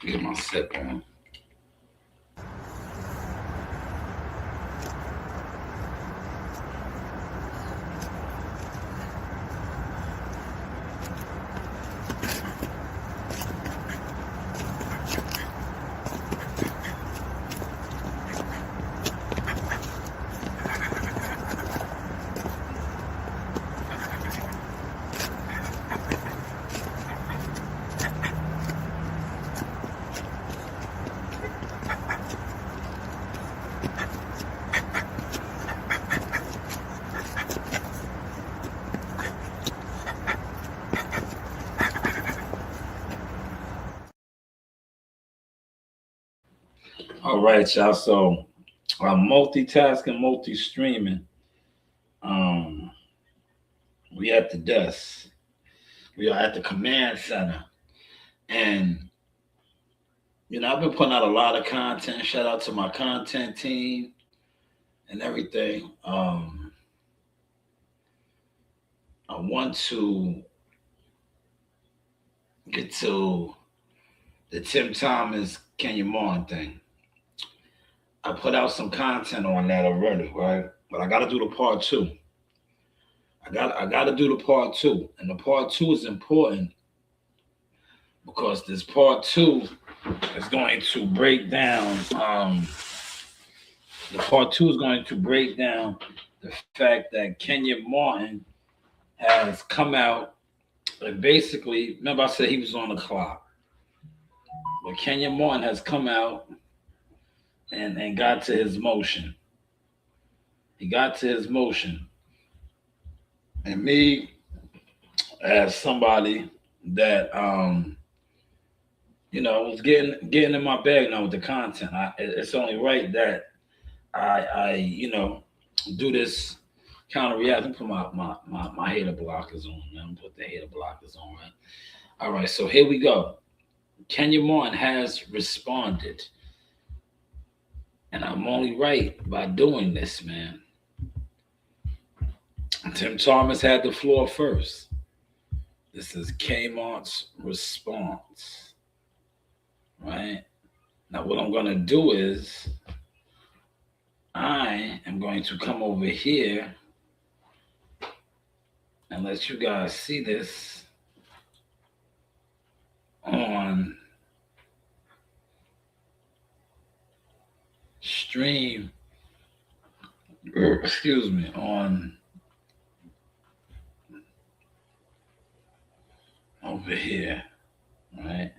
Get my sip on. All right, y'all. So multitasking, multi-streaming. Um, we at the desk. We are at the command center, and I've been putting out a lot of content. Shout out to my content team and everything. I want to get to the Tim Thomas Kenyon thing. I put out some content on that already, right? But I got to do the part two. I got to do the part two, and the part two is important because this part two is going to break down. The part two is going to break down the fact that Kenyon Martin has come out and basically, remember I said he was on the clock, but Kenyon Martin has come out and got to his motion. He got to his motion, and me as somebody that was getting in my bag now with the content. It's only right that I do this counter reaction. Put my hater blockers on, man. Put the hater blockers on, right? All right, so here we go. Kenyon Martin has responded, and I'm only right by doing this, man. Tim Thomas had the floor first. This is Kmart's response, right? Now, what I'm going to do is I am going to come over here and let you guys see this on stream, or excuse me, on over here, right?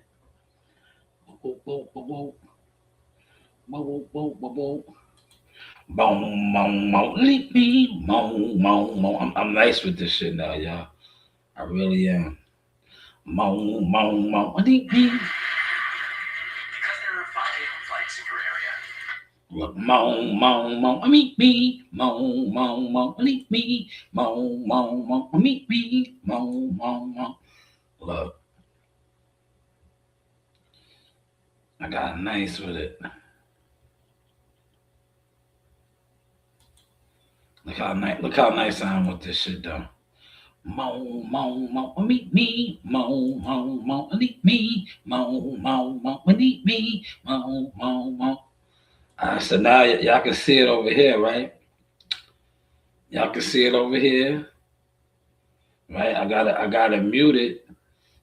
Boom, boom, boom, boom, boom, boom, boom, boom. Boom, boom, boom, leave me, boom, boom, boom. I'm nice with this shit now, y'all. I really am. Boom, boom, boom, leave me. Look, moan, moan, moan, meet me, moan, moan, moan, meet me, moan, moan, moan, meet me, moan, moan, moan. Look, I got nice with it. Look how nice I am with this shit though. Moan, moan, moan, meet me, moan, moan, moan, meet me, moan, moan, moan, meet me, moan, moan, moan. So now y'all can see it over here, right? Y'all can see it over here, right? I gotta mute it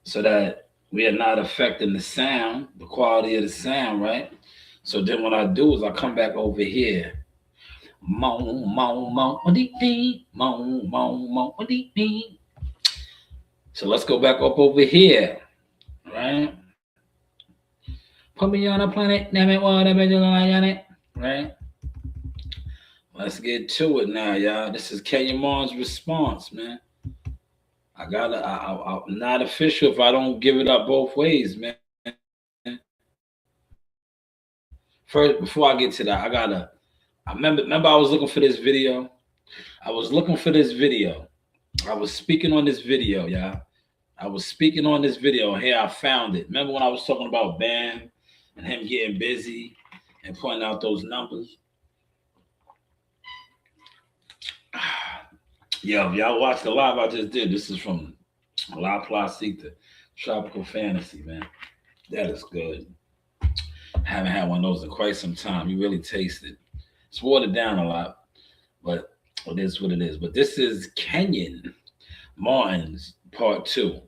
so that we are not affecting the sound, the quality of the sound, right? So then what I do is I come back over here. Moan, moan, moan, moan, moan, moan, so let's go back up over here, right? Put me on a planet, damn it, whatever you like on it, right? Let's get to it now, y'all. This is Kenyon Martin's response, man. I'm not official if I don't give it up both ways, man. First, before I get to that, I remember I was looking for this video. I was looking for this video. I was speaking on this video, y'all. I was speaking on this video. Here I found it. Remember when I was talking about Bam and him getting busy and pointing out those numbers? Yo, y'all watched the live I just did. This is from La Placita, Tropical Fantasy, man. That is good. Haven't had one of those in quite some time. You really taste it. It's watered down a lot, but it is what it is. But this is Kenyon Martin's part two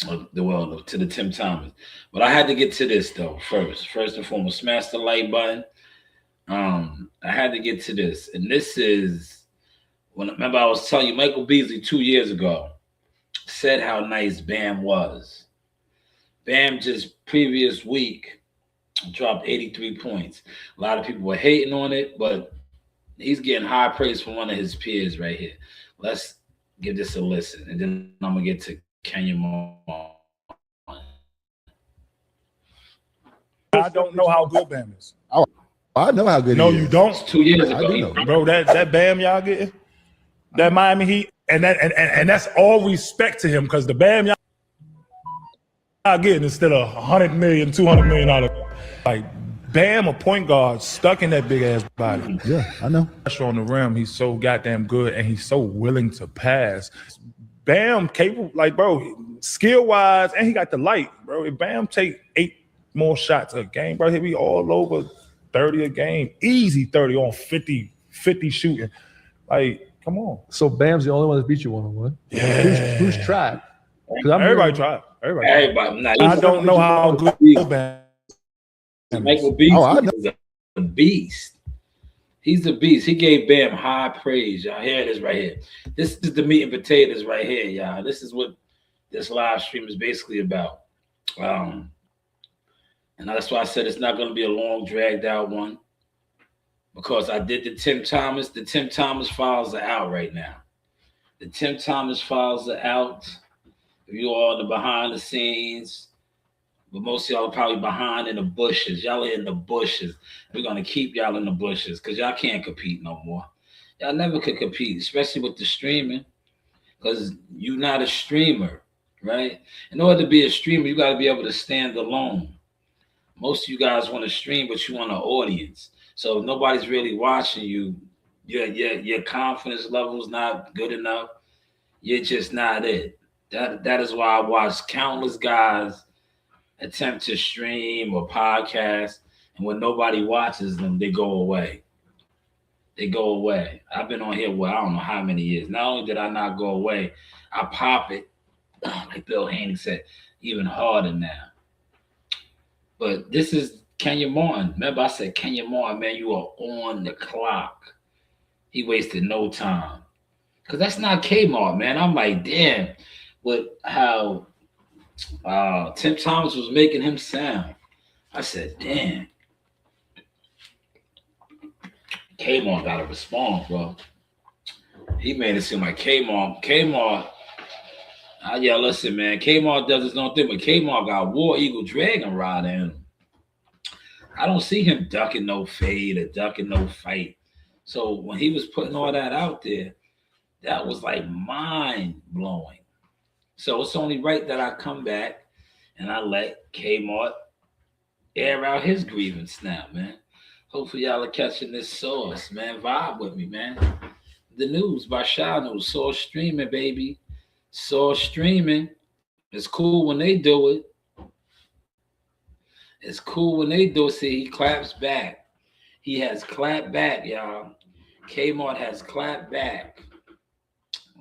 of the world to the Tim Thomas. But I had to get to this though first. First and foremost, smash the like button. I had to get to this, and this is when remember I was telling you Michael Beasley 2 years ago said how nice Bam was. Bam just previous week dropped 83 points. A lot of people were hating on it, but he's getting high praise from one of his peers right here. Let's give this a listen, and then I'm gonna get to Kenyon Martin. I don't know how good Bam is. Oh, I know how good No, he is. you don't. It's 2 years ago, I do know. Bro, that Bam y'all getting, that Miami Heat, and that's all respect to him, because the Bam y'all getting instead of $100 million, $200 million, like Bam, a point guard stuck in that big ass body. Yeah, I know. Pressure on the rim, he's so goddamn good, and he's so willing to pass. Bam capable, like bro, skill wise, and he got the light, bro. If Bam take 8 more shots a game, bro, he'll be all over 30 a game, easy 30 on 50 shooting. Like, come on. So Bam's the only one that beat you one-on-one. Yeah. Who's tried? Everybody tried. Everybody. Now, I don't know how good Bam is. Michael Beasley I know. is a beast. He's a beast. He gave Bam high praise, y'all. Here it is right here. This is the meat and potatoes right here, y'all. This is what this live stream is basically about. And that's why I said it's not going to be a long, dragged out one, because I did the Tim Thomas. The Tim Thomas files are out right now. The Tim Thomas files are out. If you all the behind the scenes, but most of y'all are probably behind in the bushes. Y'all are in the bushes. We're going to keep y'all in the bushes because y'all can't compete no more. Y'all never could compete, especially with the streaming, because you're not a streamer, right? In order to be a streamer, you got to be able to stand alone. Most of you guys want to stream, but you want an audience. So if nobody's really watching you, your confidence level is not good enough. You're just not it. That is why I watch countless guys attempt to stream or podcast, and when nobody watches them, they go away. They go away. I've been on here, well, I don't know how many years. Not only did I not go away, I pop it, like Bill Haney said, even harder now. But this is Kenyon Martin. Remember I said, Kenyon Martin, man, you are on the clock. He wasted no time. Because that's not Kmart, man. I'm like, damn, with how Tim Thomas was making him sound. I said, damn. Kmart got to respond, bro. He made it seem like Kmart, yeah, listen, man. Kmart does his own thing, but Kmart got War Eagle Dragon Rider in him. I don't see him ducking no fade or ducking no fight. So when he was putting all that out there, that was like mind-blowing. So it's only right that I come back and I let Kmart air out his grievance now, man. Hopefully y'all are catching this sauce, man. Vibe with me, man. The news by Shanewz. Sauce streaming, baby. Sauce streaming. It's cool when they do it. It's cool when they do it. See, he claps back. He has clapped back, y'all. Kmart has clapped back.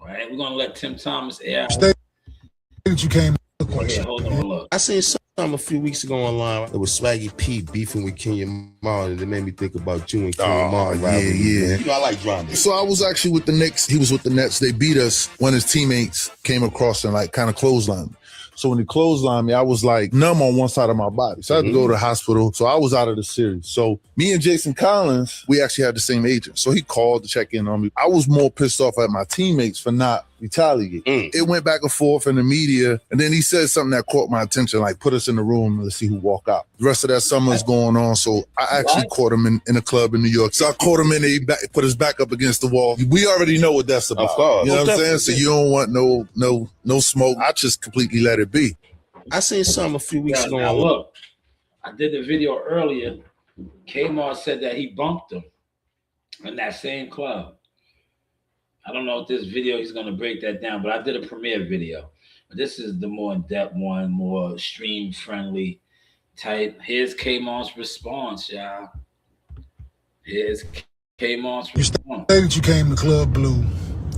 All right, we're going to let Tim Thomas air out. You came. Okay, hold on, look. I seen something a few weeks ago online. It was Swaggy P beefing with Kenyon Martin, and it made me think about you and Kenyon Martin. Yeah. You know, I like drama. So I was actually with the Knicks. He was with the Nets. They beat us when his teammates came across and like kind of clotheslined me. So when he clotheslined me, I was like numb on one side of my body. So I had to go to the hospital. So I was out of the series. So me and Jason Collins, we actually had the same agent. So he called to check in on me. I was more pissed off at my teammates for not retaliating. It went back and forth in the media. And then he said something that caught my attention, like put us in the room and let's see who walk out. The rest of that summer is going on. So I actually caught him in a club in New York. So I caught him and he put his back up against the wall. We already know what that's about. Of course. You know what I'm saying? So you don't want no smoke. I just completely let it be. I seen something a few weeks ago. Now look, I did the video earlier. Kmart said that he bumped him in that same club. I don't know if this video he's going to break that down, but I did a premiere video. But this is the more in-depth one, more stream-friendly Type. Here's Kmon's response, y'all. Here's Kmon's response. Say that you came to Club Blue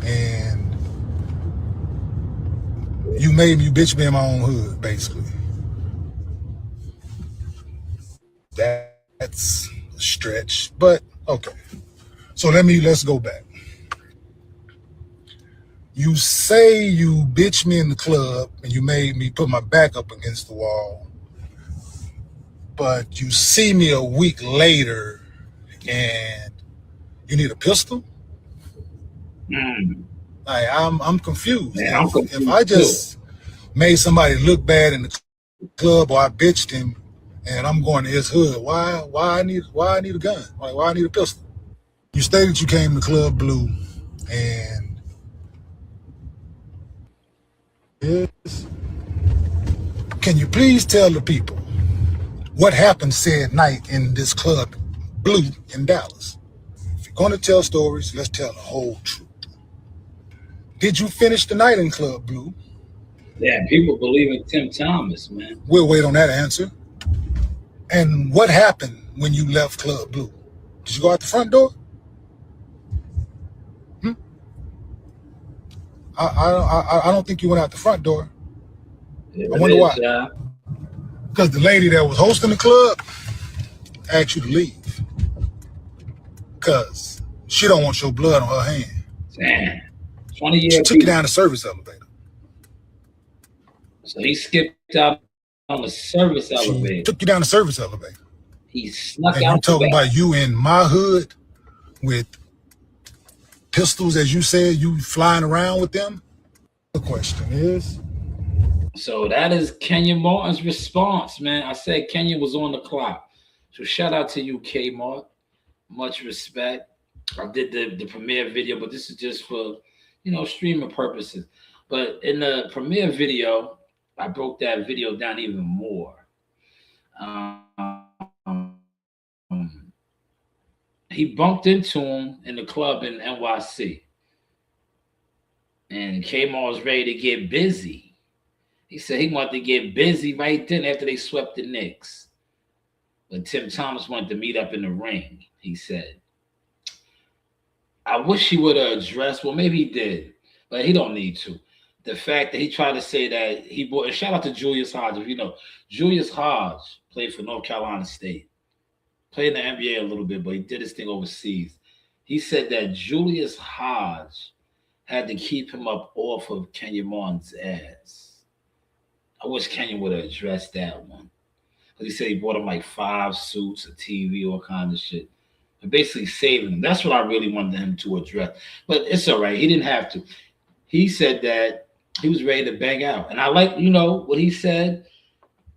and you made me, you bitch me in my own hood, basically. That's a stretch, but okay. So let's go back. You say you bitch me in the club and you made me put my back up against the wall, but you see me a week later and you need a pistol? I'm confused. Man, I'm confused if I just made somebody look bad in the club or I bitched him and I'm going to his hood, why I need a gun? Why I need a pistol? You stated you came to Club Blue and can you please tell the people what happened said night in this Club Blue in Dallas? If you're going to tell stories, let's tell the whole truth. Did you finish the night in Club Blue? Yeah, people believe in Tim Thomas, man. We'll wait on that answer. And what happened when you left Club Blue? Did you go out the front door? I don't think you went out the front door. I wonder why. Because the lady that was hosting the club asked you to leave. Because she don't want your blood on her hand. Damn. 20 years. She took you down the service elevator. So he skipped out on the service elevator. She took you down the service elevator. He snuck and out. You talking about you in my hood with pistols, as you said, you flying around with them? The question is. So that is Kenyon Martin's response, man. I said Kenyon was on the clock. So shout out to you, Kmart. Much respect. I did the premiere video, but this is just for, streaming purposes. But in the premiere video, I broke that video down even more. He bumped into him in the club in NYC. And Kmart was ready to get busy. He said he wanted to get busy right then after they swept the Knicks. But Tim Thomas wanted to meet up in the ring, he said. I wish he would have addressed, well, maybe he did, but he don't need to. The fact that he tried to say that he bought, and shout out to Julius Hodge. If you know, Julius Hodge played for North Carolina State. Played in the NBA a little bit, but he did his thing overseas. He said that Julius Hodge had to keep him up off of Kenyon Martin's ass. I wish Kenyon would have addressed that one. Because he said he bought him like 5 suits, a TV, all kinds of shit. And basically saving him. That's what I really wanted him to address. But it's all right. He didn't have to. He said that he was ready to bang out. And I like, what he said.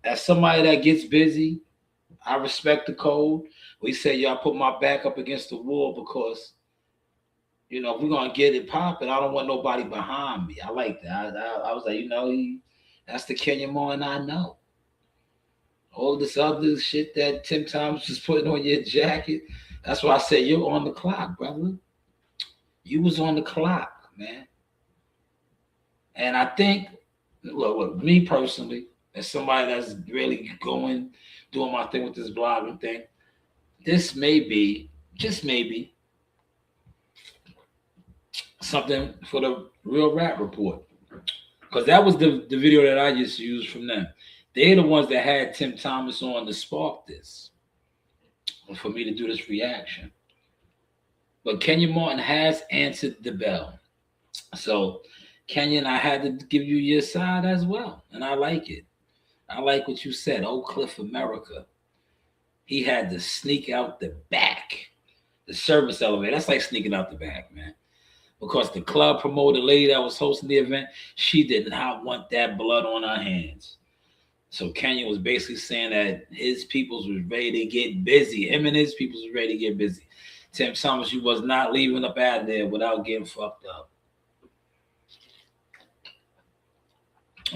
As somebody that gets busy, I respect the code. He said, I put my back up against the wall because, if we're going to get it popping, I don't want nobody behind me. I like that. I was like, that's the Kenyon Martin I know. All this other shit that Tim Thomas was putting on your jacket, that's why I said you're on the clock, brother. You was on the clock, man. And I think, look, me personally, as somebody that's really doing my thing with this blogging thing, this may be, just maybe, something for the Real Rap Report. Because that was the video that I just used from them. They're the ones that had Tim Thomas on to spark this, for me to do this reaction. But Kenyon Martin has answered the bell. So, Kenyon, I had to give you your side as well. And I like it. I like what you said, Oak Cliff, America. He had to sneak out the back, the service elevator. That's like sneaking out the back, man. Because the club promoter lady that was hosting the event, she did not want that blood on her hands. So Kenyon was basically saying that his peoples was ready to get busy. Him and his peoples was ready to get busy. Tim Thomas, you was not leaving up out of there without getting fucked up.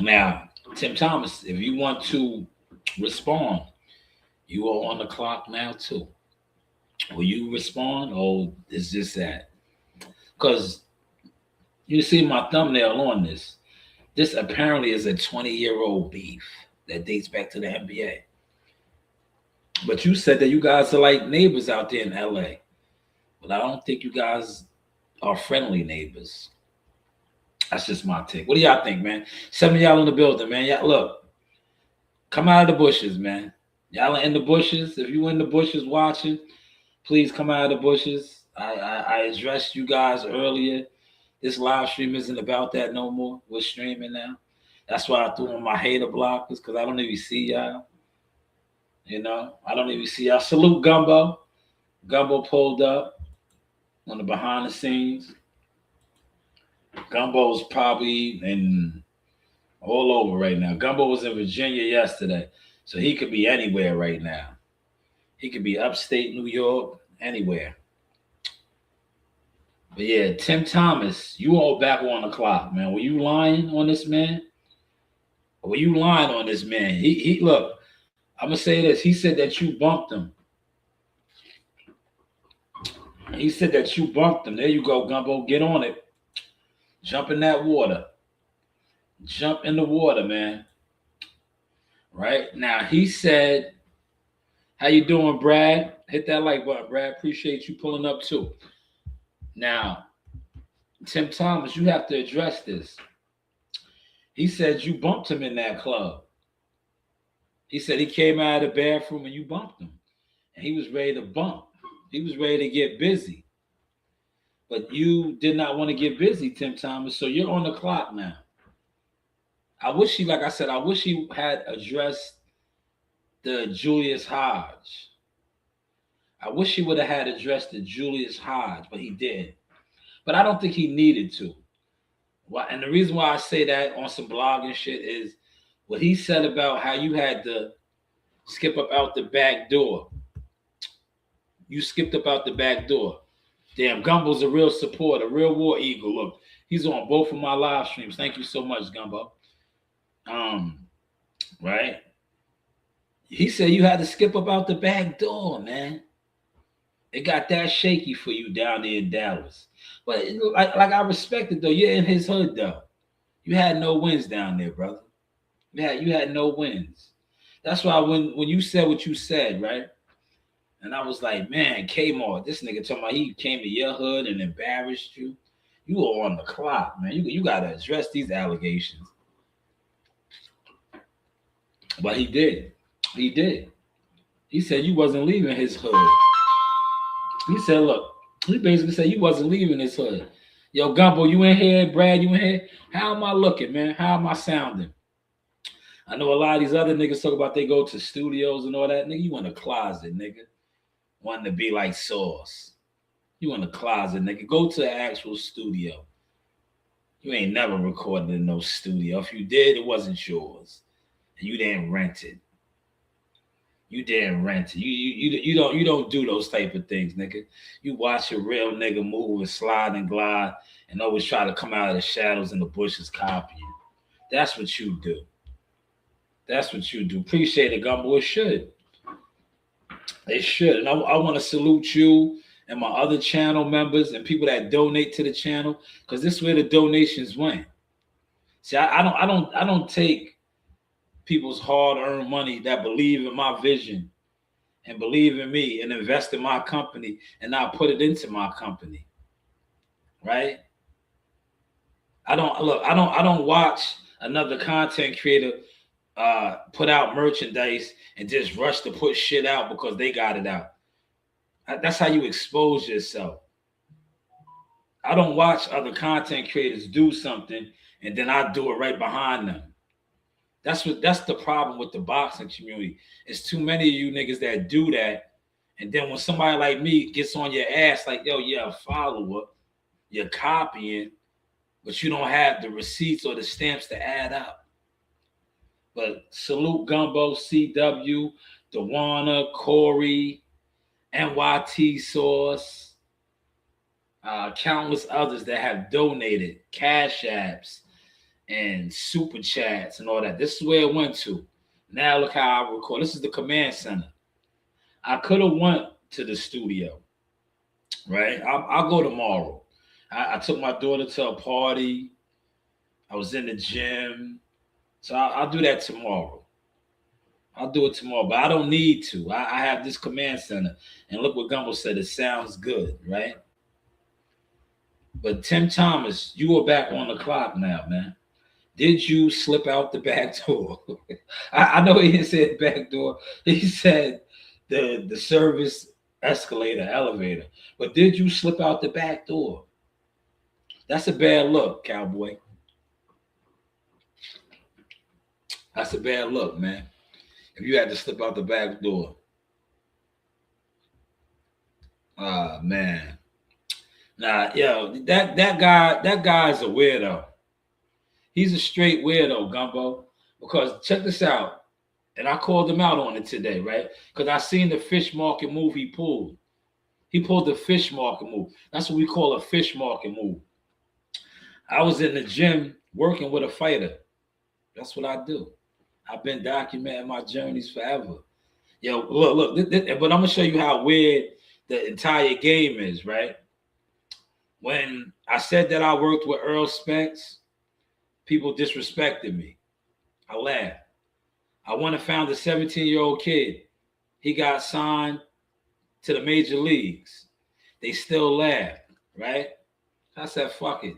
Now, Tim Thomas, if you want to respond, you are on the clock now too. Will you respond, or is this that? Because you see my thumbnail on this. This apparently is a 20-year-old beef that dates back to the NBA. But you said that you guys are like neighbors out there in LA. But I don't think you guys are friendly neighbors. That's just my take. What do y'all think, man? Some of y'all in the building, man. Y'all look, come out of the bushes, man. Y'all are in the bushes. If you in the bushes watching, please come out of the bushes. I addressed you guys earlier. This live stream isn't about that no more. We're streaming now. That's why I threw on my hater blockers because I don't even see y'all. You know, I don't even see y'all. Salute Gumbo. Gumbo pulled up on the behind the scenes. Gumbo's probably in all over right now. Gumbo was in Virginia yesterday, so he could be anywhere right now. He could be upstate New York, anywhere. But yeah, Tim Thomas, you all back on the clock, man. Were you lying on this man? Were you lying on this man? He look, I'm gonna say this. He said that you bumped him. He said that you bumped him. There you go, Gumbo. Get on it. Jump in that water. Jump in the water, man. Right now, he said, "How you doing, Brad? Hit that like button, Brad. Appreciate you pulling up too." Now, Tim Thomas, you have to address this. He said you bumped him in that club. He said he came out of the bathroom and you bumped him. And he was ready to bump. He was ready to get busy. But you did not want to get busy, Tim Thomas, so you're on the clock now. I wish he, like I said, I wish he had addressed the Julius Hodge. I wish he would have had addressed the Julius Hodge, but he did. But I don't think he needed to. And the reason why I say that on some blogging shit is what he said about how you had to skip up out the back door. You skipped up out the back door. Damn, Gumbo's a real supporter, a real war eagle. Look, he's on both of my live streams. Thank you so much, Gumbo. Right? He said you had to skip up out the back door, man. It got that shaky for you down there in Dallas. But like I respect it though. You're in his hood though. You had no wins down there, brother. You had no wins. That's why when you said what you said, right? And I was like, man, Kmart, this nigga talking about he came to your hood and embarrassed you. You were on the clock, man. You gotta address these allegations. But he did. He did. He said you wasn't leaving his hood. He said, look, he basically said you wasn't leaving his hood. Yo, Gumbo, you in here? Brad, you in here? How am I looking, man? How am I sounding? I know a lot of these other niggas talk about they go to studios and all that. Nigga, you in a closet, nigga. Wanting to be like Sauce. You in a closet, nigga. Go to an actual studio. You ain't never recorded in no studio. If you did, it wasn't yours. And you didn't rent it. You didn't rent it. You don't do those type of things, nigga. You watch a real nigga move and slide and glide and always try to come out of the shadows and the bushes copying. That's what you do. That's what you do. Appreciate it, Gumbo. It should. It should. And I want to salute you and my other channel members and people that donate to the channel, because this is where the donations went. See, I don't take people's hard-earned money that believe in my vision and believe in me and invest in my company and not put it into my company. Right? I don't watch another content creator put out merchandise and just rush to put shit out because they got it out. That's how you expose yourself. I don't watch other content creators do something and then I do it right behind them. That's the problem with the boxing community. It's too many of you niggas that do that. And then when somebody like me gets on your ass like, yo, you're a follower, you're copying, but you don't have the receipts or the stamps to add up. But salute Gumbo, CW, Dewana, Corey, NYT Source, countless others that have donated cash apps and super chats and all that. This is where it went to. Now look how I record. This is the command center. I could have went to the studio, right? I'll go tomorrow. I took my daughter to a party. I was in the gym. So I'll do that tomorrow. I'll do it tomorrow, but I don't need to. I have this command center, and look what Gumbo said. It sounds good, right? But Tim Thomas, you are back on the clock now, man. Did you slip out the back door? I know he didn't say back door. He said the service escalator, elevator. But did you slip out the back door? That's a bad look, cowboy. That's a bad look, man. If you had to slip out the back door. Ah, man. Nah, yo, that guy's a weirdo. He's a straight weirdo, Gumbo. Because check this out. And I called him out on it today, right? Because I seen the fish market move he pulled. He pulled the fish market move. That's what we call a fish market move. I was in the gym working with a fighter. That's what I do. I've been documenting my journeys forever. Yo, look, but I'm going to show you how weird the entire game is, right? When I said that I worked with Earl Spence, people disrespected me. I laughed. I went and found a 17-year-old kid. He got signed to the major leagues. They still laughed, right? I said, fuck it.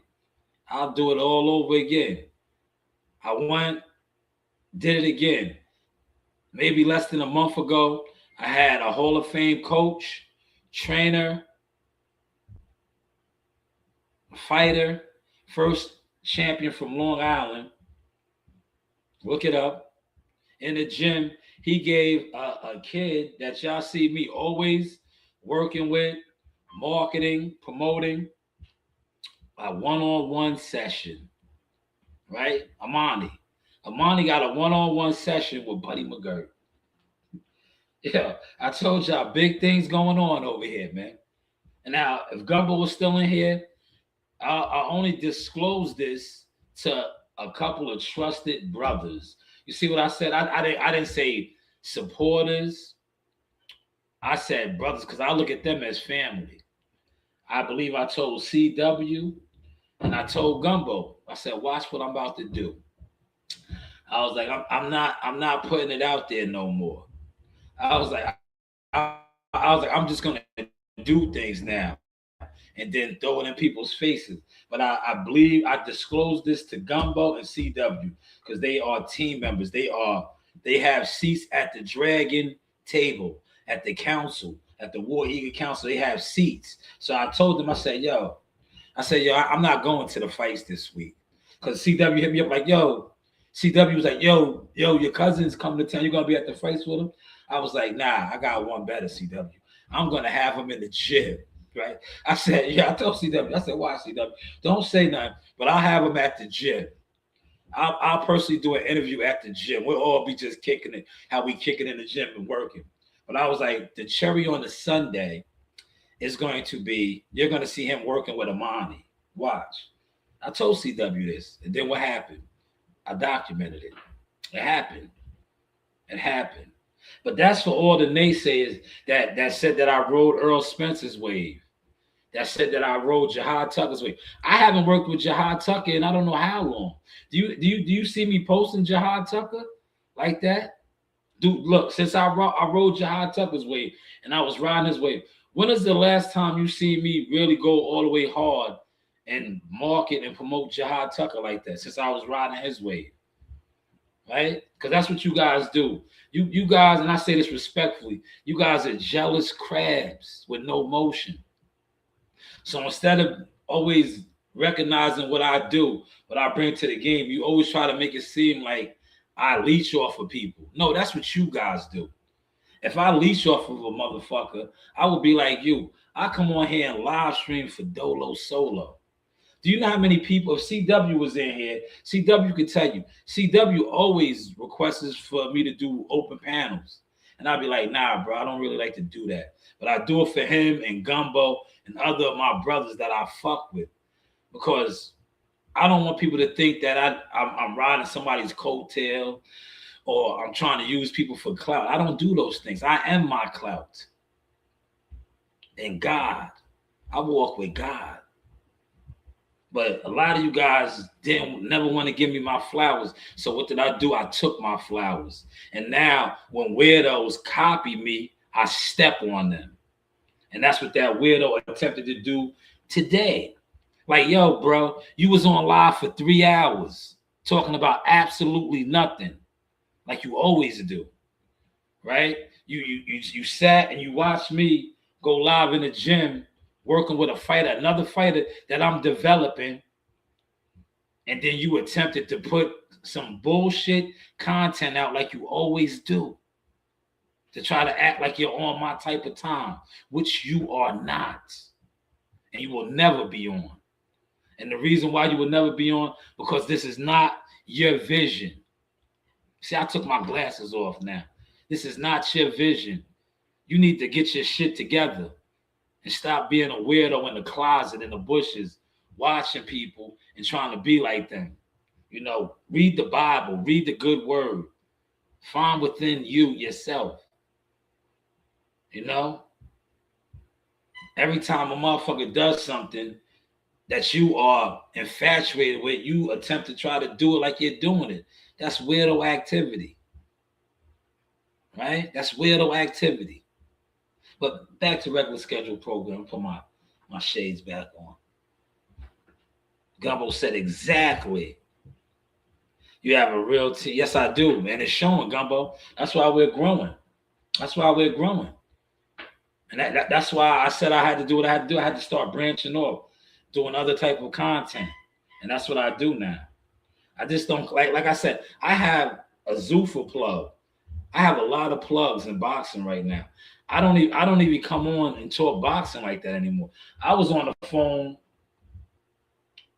I'll do it all over again. I went, did it again. Maybe less than a month ago, I had a Hall of Fame coach, trainer, fighter, first champion from Long Island. Look it up. In the gym, he gave a kid that y'all see me always working with, marketing, promoting, a one-on-one session, right? Amani got a one-on-one session with Buddy McGirt. Yeah, I told y'all big things going on over here, man. And now, if Gumbo was still in here, I'll only disclose this to a couple of trusted brothers. You see what I said? I didn't say supporters. I said brothers because I look at them as family. I believe I told CW and I told Gumbo. I said, watch what I'm about to do. I was like, I'm not putting it out there no more. I was like, I'm just gonna do things now and then throw it in people's faces. But I believe I disclosed this to Gumbo and CW because they are team members. They have seats at the Dragon table, at the council, at the War Eagle Council. They have seats. So I told them, I said, yo, I'm not going to the fights this week. Because CW hit me up like, yo, CW was like, yo, your cousin's coming to town. You're going to be at the fights with him? I was like, nah, I got one better, CW. I'm going to have him in the gym, right? I said, yeah, I told CW. I said, why, CW? Don't say nothing, but I'll have him at the gym. I'll personally do an interview at the gym. We'll all be just kicking it, how we kick it in the gym and working. But I was like, the cherry on the Sunday is going to be, you're going to see him working with Amani. Watch. I told CW this. And then what happened? I documented it. It happened. It happened. But that's for all the naysayers that said that I rode Earl Spencer's wave. That said that I rode Jihad Tucker's wave. I haven't worked with Jihad Tucker in I don't know how long. Do you see me posting Jihad Tucker like that? Dude, look, since I rode Jihad Tucker's wave and I was riding his wave, when is the last time you see me really go all the way hard and market and promote Jihad Tucker like that since I was riding his wave? Right? Because that's what you guys do. You guys, and I say this respectfully, you guys are jealous crabs with no motion. So instead of always recognizing what I do, what I bring to the game, you always try to make it seem like I leech off of people. No, that's what you guys do. If I leech off of a motherfucker, I would be like you. I come on here and live stream for Dolo Solo. Do you know how many people, if CW was in here, CW could tell you, CW always requests for me to do open panels. And I'd be like, nah, bro, I don't really like to do that. But I do it for him and Gumbo and other of my brothers that I fuck with. Because I don't want people to think that I'm riding somebody's coattail or I'm trying to use people for clout. I don't do those things. I am my clout. And God. I walk with God. But a lot of you guys didn't never want to give me my flowers. So what did I do? I took my flowers. And now when weirdos copy me, I step on them. And that's what that weirdo attempted to do today. Like, yo, bro, you was on live for 3 hours talking about absolutely nothing, like you always do, right? You sat and you watched me go live in the gym working with a fighter, another fighter that I'm developing, and then you attempted to put some bullshit content out like you always do to try to act like you're on my type of time, which you are not, and you will never be on. And the reason why you will never be on, because this is not your vision. See, I took my glasses off now. This is not your vision. You need to get your shit together and stop being a weirdo in the closet, in the bushes, watching people and trying to be like them. You know, read the Bible, read the good word. Find within you yourself. You know? Every time a motherfucker does something that you are infatuated with, you attempt to try to do it like you're doing it. That's weirdo activity. Right? That's weirdo activity. But back to regular scheduled program. Put my shades back on. Gumbo said exactly. You have a real team. Yes, I do, man. It's showing, Gumbo. That's why we're growing. That's why we're growing. And that's why I said I had to do what I had to do. I had to start branching off, doing other type of content. And that's what I do now. I just don't, like I said, I have a Zuffa plug. I have a lot of plugs in boxing right now. I don't even come on and talk boxing like that anymore. I was on the phone.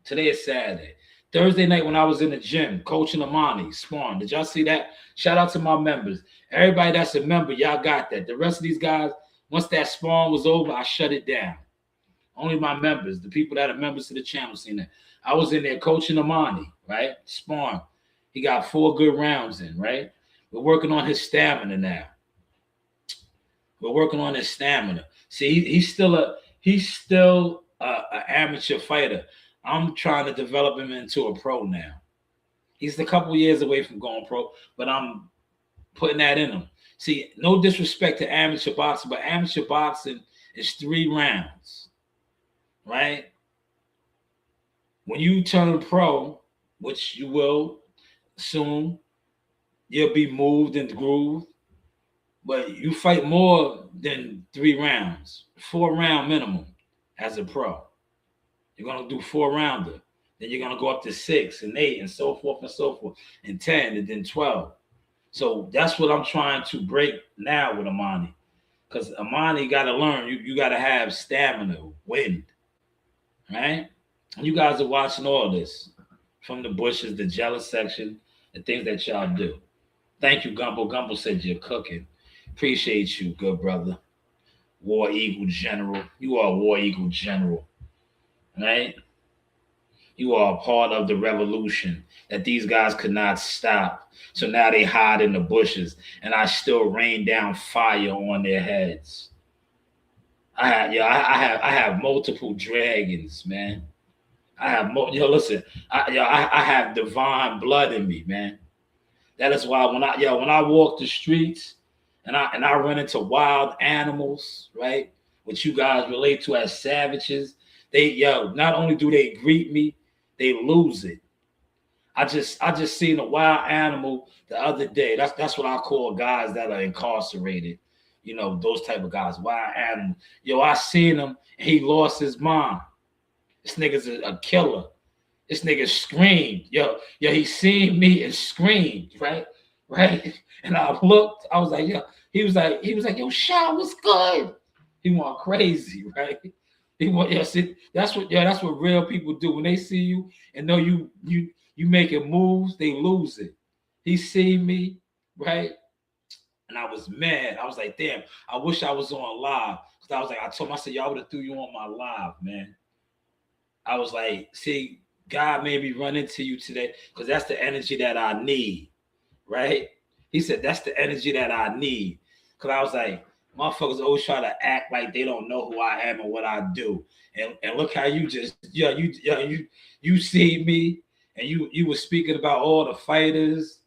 Today is Saturday. Thursday night when I was in the gym, coaching Amani, sparring. Did y'all see that? Shout out to my members. Everybody that's a member, y'all got that. The rest of these guys, once that sparring was over, I shut it down. Only my members, the people that are members to the channel, seen that. I was in there coaching Amani, right? Sparring. He got 4 good rounds in, right? We're working on his stamina now. We're working on his stamina. See, he's still an amateur fighter. I'm trying to develop him into a pro now. He's a couple years away from going pro, but I'm putting that in him. See, no disrespect to amateur boxing, but amateur boxing is 3 rounds, right? When you turn pro, which you will soon, you'll be moved and grooved, but you fight more than 3 rounds, 4-round minimum as a pro. You're going to do 4-rounder. Then you're going to go up to 6 and 8 and so forth, and 10 and then 12. So that's what I'm trying to break now with Amani. Because Amani got to learn. You got to have stamina, wind, right? And you guys are watching all this from the bushes, the jealous section, the things that y'all do. Thank you, Gumbo. Gumbo said you're cooking. Appreciate you, good brother. War Eagle General. You are War Eagle General, right? You are a part of the revolution that these guys could not stop. So now they hide in the bushes, and I still rain down fire on their heads. I have multiple dragons, man. I have divine blood in me, man. That is why when I walk the streets and I run into wild animals, right? Which you guys relate to as savages, not only do they greet me, they lose it. I just seen a wild animal the other day. That's what I call guys that are incarcerated. You know, those type of guys, wild animal. I seen him and he lost his mind. This nigga's a killer. This nigga screamed. He seen me and screamed, right? And I looked, I was like, he was like, yo, Sean, what's good? He went crazy, right? He went, see, that's what real people do. When they see you and know you making moves, they lose it. He seen me, right? And I was mad. I was like, damn, I wish I was on live. Because I told him, I said, y'all would have threw you on my live, man. I was like, see, God made me run into you today because that's the energy that I need, right? He said, that's the energy that I need. Because I was like, Motherfuckers always try to act like they don't know who I am and what I do. And look how you just you see me and you were speaking about all the fighters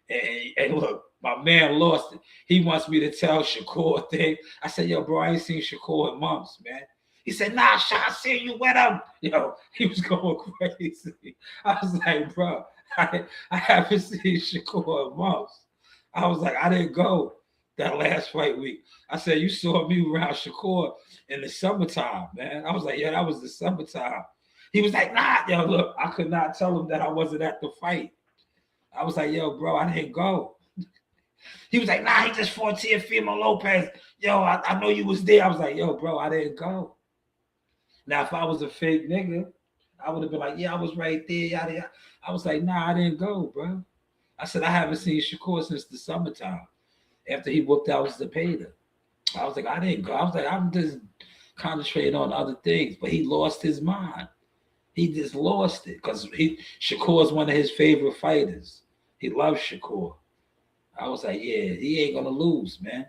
and look, my man lost it. He wants me to tell Shakur a thing. I said, yo, bro, I ain't seen Shakur in months, man. He said, nah, I see you with him. Yo, he was going crazy. I was like, bro, I haven't seen Shakur in months. I was like, I didn't go that last fight week. I said, you saw me around Shakur in the summertime, man. I was like, yeah, that was the summertime. He was like, nah, yo, look, I could not tell him that I wasn't at the fight. I was like, yo, bro, I didn't go. He was like, nah, he just fought Teofimo Lopez. Yo, I know you was there. I was like, yo, bro, I didn't go. Now, if I was a fake nigga, I would have been like, yeah, I was right there. Yada, yada. I was like, nah, I didn't go, bro. I said, I haven't seen Shakur since the summertime after he whooped out Zepeda. I was like, I didn't go. I was like, I'm just concentrating on other things. But he lost his mind. He just lost it because Shakur is one of his favorite fighters. He loves Shakur. I was like, yeah, he ain't going to lose, man.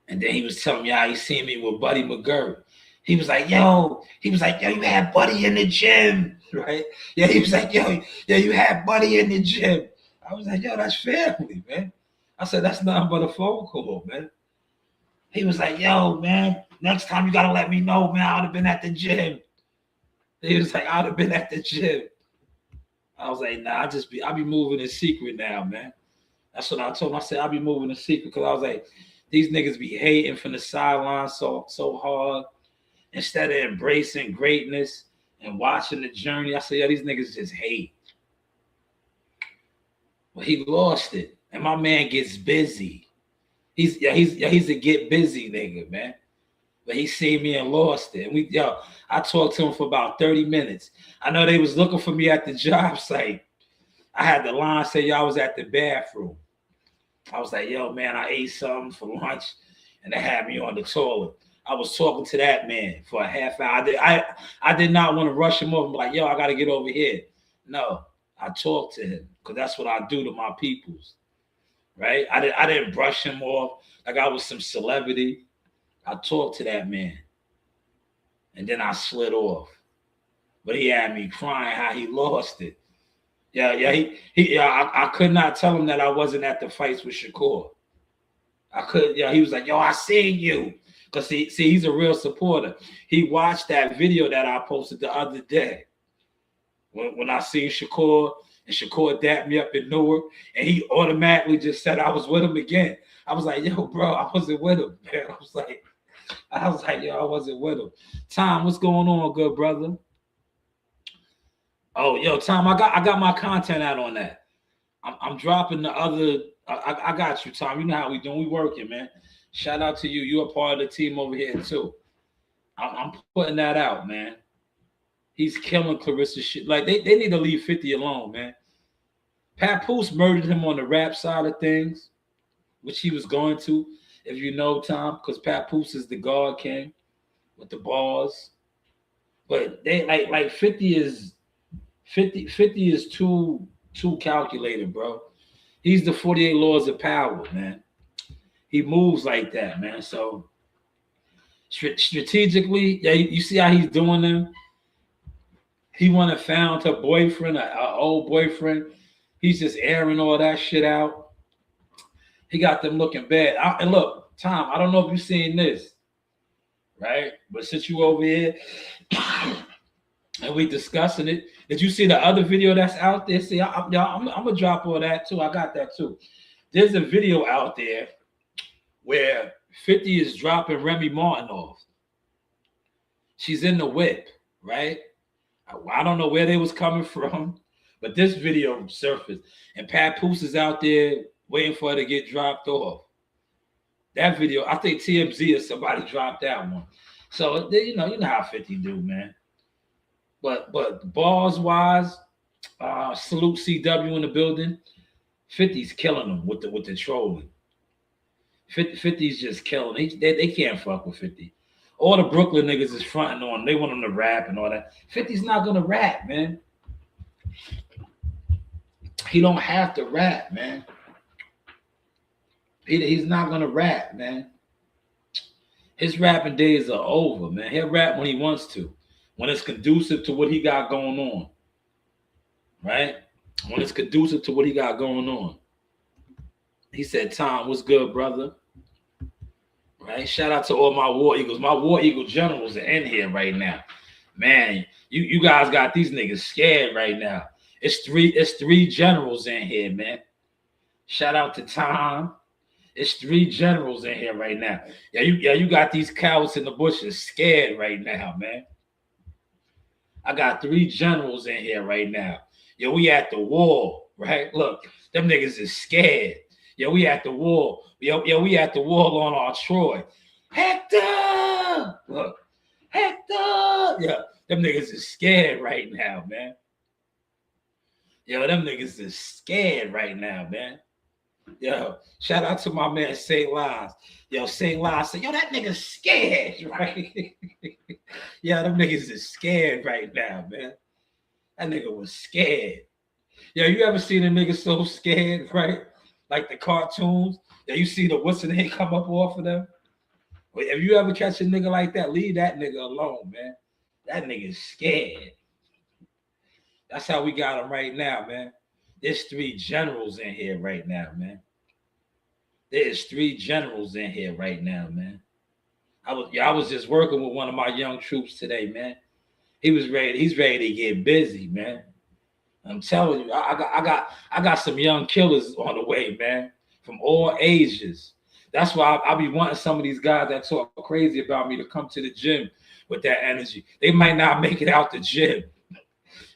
And then he was telling me how he seen me with Buddy McGirt. He was like, yo, you had Buddy in the gym, right? Yeah, he was like, yo, you had Buddy in the gym. I was like, yo, that's family, man. I said, that's nothing but a phone call, man. He was like, yo, man, next time you got to let me know, man. I would have been at the gym. He was like, I would have been at the gym. I was like, nah, I be moving in secret now, man. That's what I told him. I said, I'll be moving in secret because I was like, these niggas be hating from the sideline so hard instead of embracing greatness and watching the journey. I said, yeah, these niggas just hate. Well, he lost it. And my man gets busy. He's a get busy nigga, man. But he seen me and lost it. And I talked to him for about 30 minutes. I know they was looking for me at the job site. I had the line say, yo, I was at the bathroom. I was like, yo, man, I ate something for lunch, and they had me on the toilet. I was talking to that man for a half hour. I did not want to rush him over and be like, yo, I got to get over here. No, I talked to him because that's what I do to my peoples, right? I didn't brush him off like I was some celebrity. I talked to that man, and then I slid off. But he had me crying how he lost it. I could not tell him that I wasn't at the fights with Shakur. He was like, yo, I seen you. Because he's a real supporter. He watched that video that I posted the other day. When I seen Shakur, and Shakur dapped me up in Newark, and he automatically just said I was with him again. I was like, yo, bro, I wasn't with him, man. I was like, yo, I wasn't with him. Tom, what's going on, good brother? Oh, yo, Tom, I got my content out on that. I'm dropping the other. I got you, Tom. You know how we doing. We working, man. Shout out to you. You're a part of the team over here too. I'm putting that out, man. He's killing Clarissa shit. Like they need to leave 50 alone, man. Papoose murdered him on the rap side of things, which he was going to, if you know, Tom, because Papoose is the guard king with the bars. But they like 50 is too calculated, bro. He's the 48 laws of power, man. He moves like that, man. So strategically, yeah, you see how he's doing them. He went and found her boyfriend, an old boyfriend. He's just airing all that shit out. He got them looking bad. And look, Tom, I don't know if you've seen this, right? But since you over here and we discussing it, did you see the other video that's out there? See, I'm gonna drop all that too. I got that too. There's a video out there where 50 is dropping Remy Martin off. She's in the whip, right? I don't know where they was coming from, but this video surfaced, and Papoose is out there waiting for her to get dropped off. That video, I think TMZ or somebody dropped that one. So you know how 50 do, man. But bars wise, salute CW in the building. 50's killing them with the trolling. 50's just killing. They can't fuck with 50. All the Brooklyn niggas is fronting on. They want him to rap and all that. 50's not gonna rap, man. He don't have to rap, man. He's not gonna rap, man. His rapping days are over, man. He'll rap when he wants to, when it's conducive to what he got going on, right? When it's conducive to what he got going on. He said, Tom, what's good, brother? Right? Shout out to all my War Eagles. My War Eagle generals are in here right now. Man, you guys got these niggas scared right now. It's three generals in here, man. Shout out to Tom. It's 3 generals in here right now. You got these cows in the bushes scared right now, man. I got 3 generals in here right now. Yo, we at the wall, right? Look, them niggas is scared. Yo, we at the wall. Yo, we at the wall on our Troy. Hector! Look, Hector! Yeah, them niggas is scared right now, man. Yo, them niggas is scared right now, man. Yo, shout out to my man St. Lines. Yo, St. Lines said, yo, that nigga's scared, right? Yeah, them niggas is scared right now, man. That nigga was scared. Yo, you ever seen a nigga so scared, right? Like the cartoons? Yeah, you see the what's the name come up off of them? If you ever catch a nigga like that, leave that nigga alone, man. That nigga's scared. That's how we got him right now, man. There's 3 generals in here right now, man. There's 3 generals in here right now, man. I was just working with one of my young troops today, man. He's ready to get busy, man. I'm telling you, I got some young killers on the way, man, from all ages. That's why I be wanting some of these guys that talk crazy about me to come to the gym with that energy. They might not make it out the gym.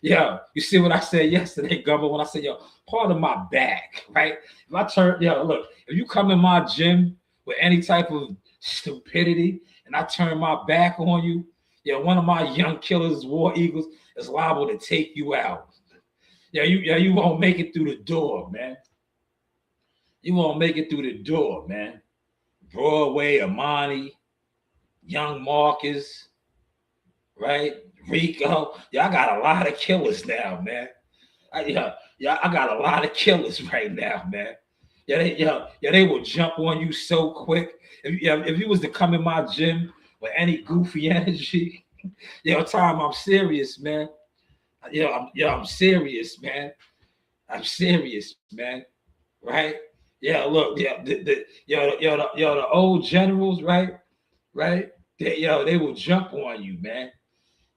Yo, you see what I said yesterday, Gumbo, when I said, yo, part of my back, right? If I turn, yo, look, if you come in my gym with any type of stupidity and I turn my back on you, yo, one of my young killers, War Eagles, is liable to take you out. You won't make it through the door, man. You won't make it through the door, man. Broadway, Amani, Young Marcus, right? Rico. Yeah, I got a lot of killers now, man. I got a lot of killers right now, man. They will jump on you so quick. If you was to come in my gym with any goofy energy, Tom, I'm serious, man. I'm serious, man. I'm serious, man. Right? Yeah, look, the old generals, right? They will jump on you, man.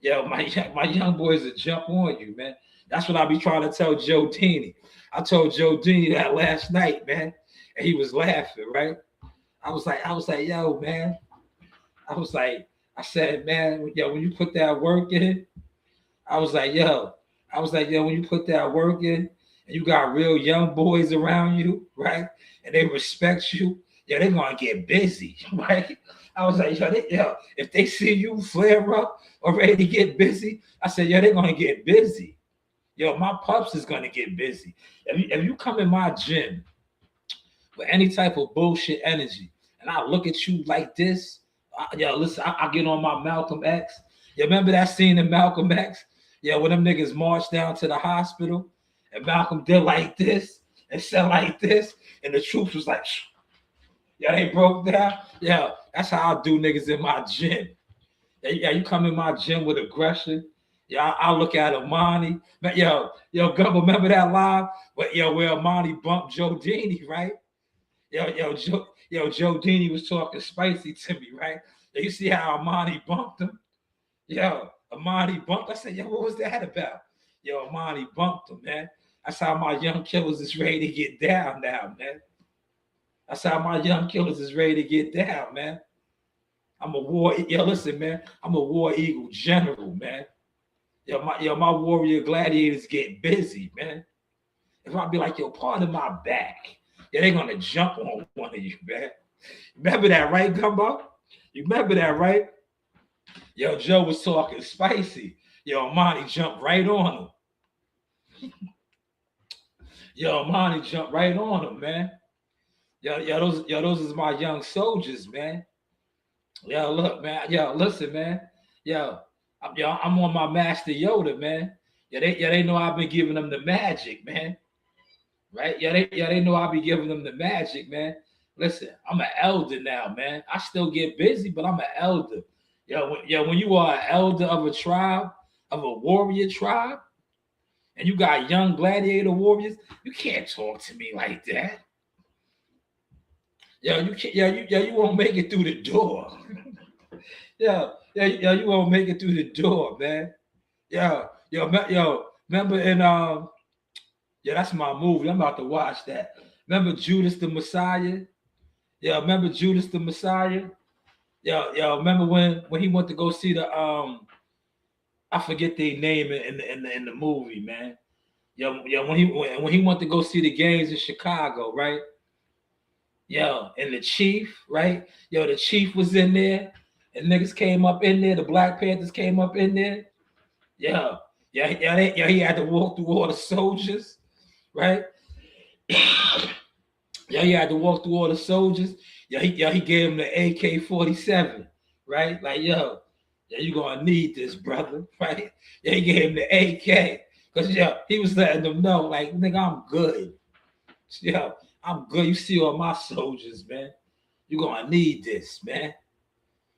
Yo, my young boys will jump on you, man. That's what I be trying to tell Joe Dini. I told Joe Dini that last night, man, and he was laughing, right? I was like, yo, man. I said, man, yo, when you put that work in, I was like, yo, when you put that work in and you got real young boys around you, right? And they respect you, they're gonna get busy, right? I was like, yo, if they see you flare up or ready to get busy, I said, they're gonna get busy. Yo, my pups is gonna get busy. If you come in my gym with any type of bullshit energy and I look at you like this, listen, I get on my Malcolm X. You remember that scene in Malcolm X? Yeah, when them niggas marched down to the hospital and Malcolm did like this and said like this, and the troops was like, they broke down. Yeah, that's how I do niggas in my gym. Yeah, you come in my gym with aggression. Yeah, I look at Amani. But Gumbo, remember that live? Where Amani bumped Joe Dini, right? Joe Dini was talking spicy to me, right? You see how Amani bumped him? Amani bumped. I said, what was that about? Amani bumped him, man. That's how my young killers is ready to get down now, man. That's how my young killers is ready to get down, man. Listen, man. I'm a War Eagle general, man. My warrior gladiators get busy, man. If I be like, part of my back, they're gonna jump on one of you, man. Remember that, right, Gumbo? You remember that, right? Joe was talking spicy. Amani jumped right on him. Amani jumped right on him, man. Those is my young soldiers, man. Look, man. Listen, man. I'm on my Master Yoda, man. They know I've been giving them the magic, man. Right? They know I'll be giving them the magic, man. listen, I'm an elder now, man. I still get busy, but I'm an elder. When you are an elder of a tribe, of a warrior tribe, and you got young gladiator warriors, you can't talk to me like that. You can't. You won't make it through the door. You won't make it through the door, man. Remember in that's my movie. I'm about to watch that. Remember Judas the Messiah? Remember Judas the Messiah? Remember when he went to go see the I forget their name in the movie, man. When he went to go see the games in Chicago, right? And the chief, right? The chief was in there, and niggas came up in there. The Black Panthers came up in there. He had to walk through all the soldiers, right? He had to walk through all the soldiers. He gave him the AK-47, right? Like, you gonna need this, brother, right? He gave him the AK, because he was letting them know, like, nigga, I'm good. I'm good. You see all my soldiers, man. You gonna need this, man.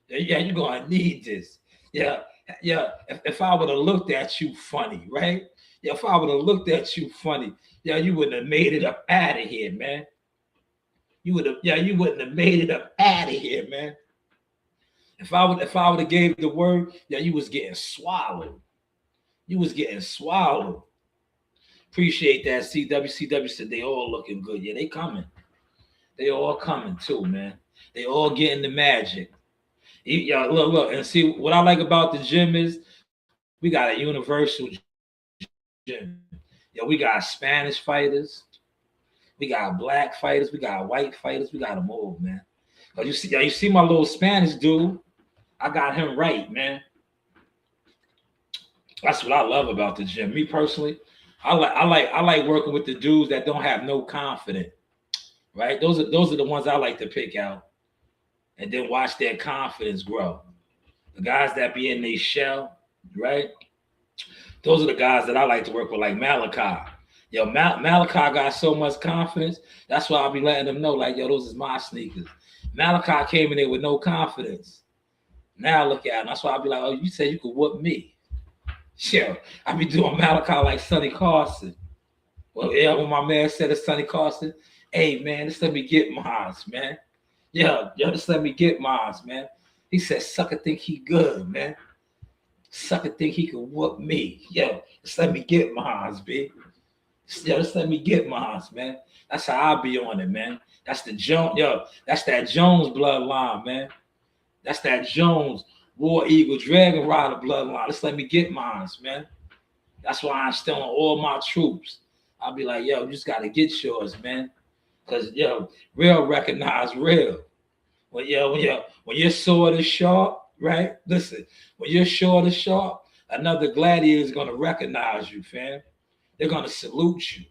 You gonna need this. If I would have looked at you funny, right? If I would have looked at you funny, you wouldn't have made it up out of here, man. You wouldn't have made it up out of here, man. If I would have gave the word, you was getting swallowed. You was getting swallowed. Appreciate that. CW said they all looking good. Yeah, they coming. They all coming too, man. They all getting the magic. Look, and see what I like about the gym is we got a universal gym. We got Spanish fighters, we got black fighters, we got white fighters, we got them all, man. But you see my little Spanish dude, I got him right, man. That's what I love about the gym. Me personally, I like working with the dudes that don't have no confidence, right? Those are the ones I like to pick out, and then watch their confidence grow. The guys that be in their shell, right? Those are the guys that I like to work with, like Malachi. Malachi got so much confidence. That's why I'll be letting them know, like, those is my sneakers. Malachi came in there with no confidence. Now look at him. That's why I'll be like, oh, you said you could whoop me. I be doing Malachi like Sonny Carson. Well, when my man said to Sonny Carson, hey, man, just let me get mine, man. Just let me get mine, man. He said, sucker think he good, man. Sucker think he could whoop me. Just let me get mine, B. Just let me get mine, man. That's how I be on it, man. That's the Jones, that's that Jones bloodline, man. That's that Jones War Eagle Dragon Rider bloodline. Just let me get mine, man. That's why I'm still on all my troops. I'll be like, you just gotta get yours, man. Cause real recognize real. When your sword is sharp, right? Listen, when your sword is sharp, another gladiator is gonna recognize you, fam. They're gonna salute you,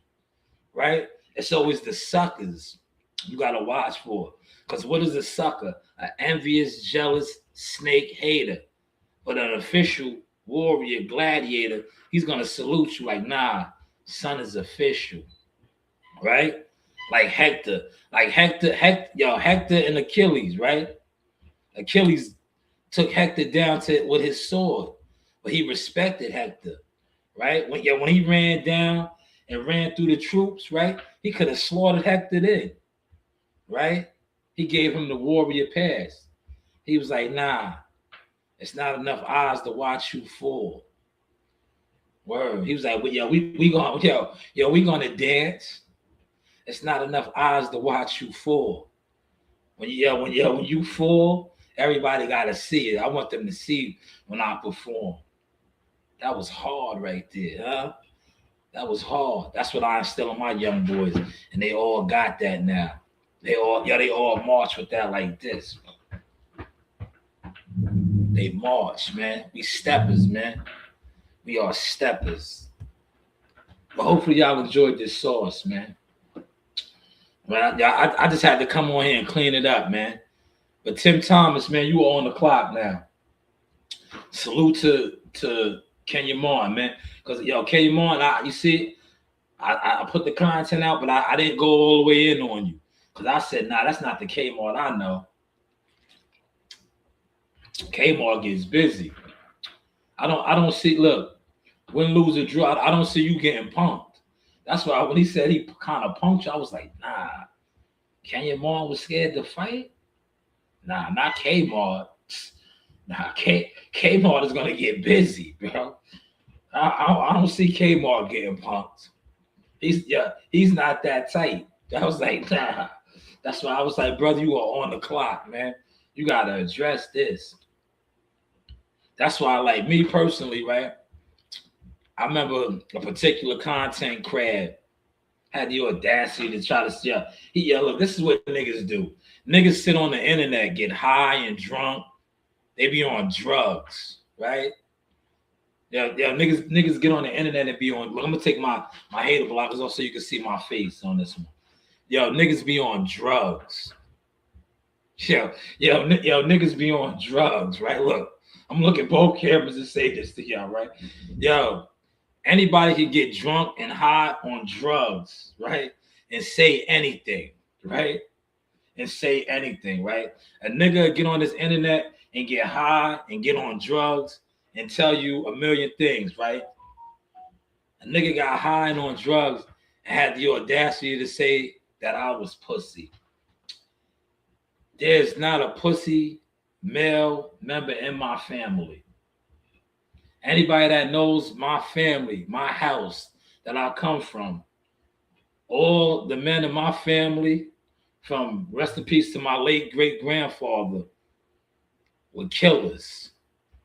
right? It's always the suckers you gotta watch for. Because what is a sucker? An envious, jealous, snake hater. But an official warrior, gladiator, he's gonna salute you like, nah, son is official, right? Like Hector and Achilles, right? Achilles took Hector down with his sword, but he respected Hector, right? When he ran down and ran through the troops, right? He could have slaughtered Hector then, right? He gave him the warrior pass. He was like, nah, it's not enough eyes to watch you fall. Word. He was like, we gonna dance. It's not enough eyes to watch you fall. When you fall, everybody gotta see it. I want them to see when I perform. That was hard right there, huh? That was hard. That's what I instill in my young boys, and they all got that now. They all march with that like this. They march, man. We steppers, man. We are steppers. But hopefully y'all enjoyed this sauce, man. Well, I just had to come on here and clean it up, man. But Tim Thomas, man, you are on the clock now. Salute to Kenyon, man. Because, Kenyon, you see, I put the content out, but I didn't go all the way in on you. Because I said, nah, that's not the Kmart I know. Kmart gets busy. I don't see, look, win, lose, or draw, I don't see you getting punked. That's why when he said he kind of punked you, I was like, nah. Kenyon Martin was scared to fight? Nah, not Kmart. Nah, Kmart is gonna get busy, bro. I don't see Kmart getting punked. He's not that tight. I was like, nah. That's why I was like, brother, you are on the clock, man. You gotta address this. That's why, like me personally, right? I remember a particular content crab had the audacity to try to look, this is what niggas do. Niggas sit on the internet, get high and drunk. They be on drugs, right? Niggas get on the internet and be on. Look, I'm gonna take my hater blockers off so you can see my face on this one. Niggas be on drugs. Niggas be on drugs, right? Look, I'm looking both cameras to say this to y'all, right? Anybody can get drunk and high on drugs, right? And say anything, right? And say anything, right? A nigga get on this internet and get high and get on drugs and tell you a million things, right? A nigga got high and on drugs and had the audacity to say that I was pussy. There's not a pussy male member in my family. Anybody that knows my family, my house that I come from, all the men in my family, from rest in peace to my late great-grandfather, were killers,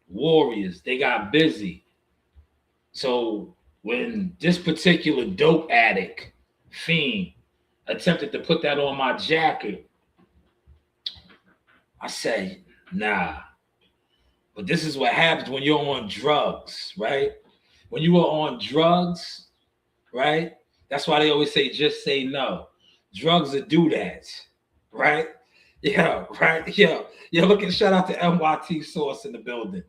warriors. They got busy. So when this particular dope addict, fiend, attempted to put that on my jacket, I said, nah. But this is what happens when you're on drugs, right? When you are on drugs, right? That's why they always say, just say no. Drugs will do that, right? Yeah, right? Yeah. Look at, shout out to NYT Source in the building.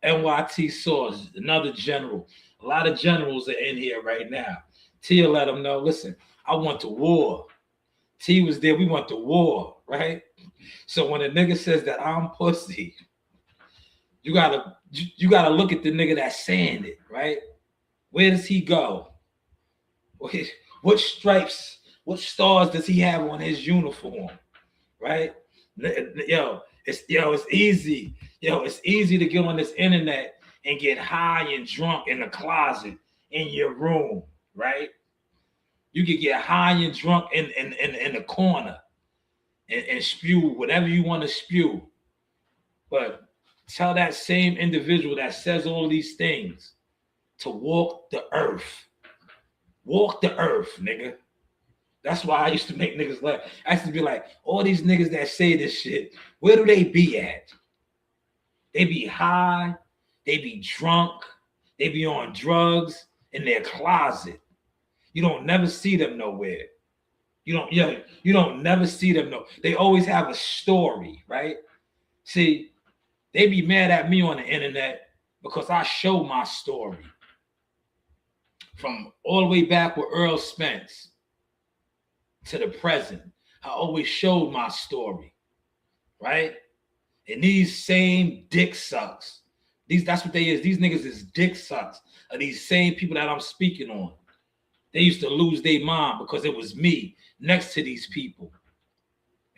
NYT Source, another general. A lot of generals are in here right now. Tia let them know, listen, I want to war. T was there, we want to war, right? So when a nigga says that I'm pussy, you gotta look at the nigga that's saying it, right? Where does he go? What stripes, what stars does he have on his uniform, right? It's easy. It's easy to get on this internet and get high and drunk in the closet in your room, right? You could get high and drunk in the corner and spew whatever you want to spew. But tell that same individual that says all of these things to walk the earth. Walk the earth, nigga. That's why I used to make niggas laugh. I used to be like, all these niggas that say this shit, where do they be at? They be high, they be drunk, they be on drugs in their closet. You don't never see them nowhere. You don't never see them. No, they always have a story, right? See, they be mad at me on the internet because I show my story from all the way back with Earl Spence to the present. I always showed my story, right? And these same dick sucks. That's what they is. These niggas is dick sucks of these same people that I'm speaking on. They used to lose their mind because it was me next to these people.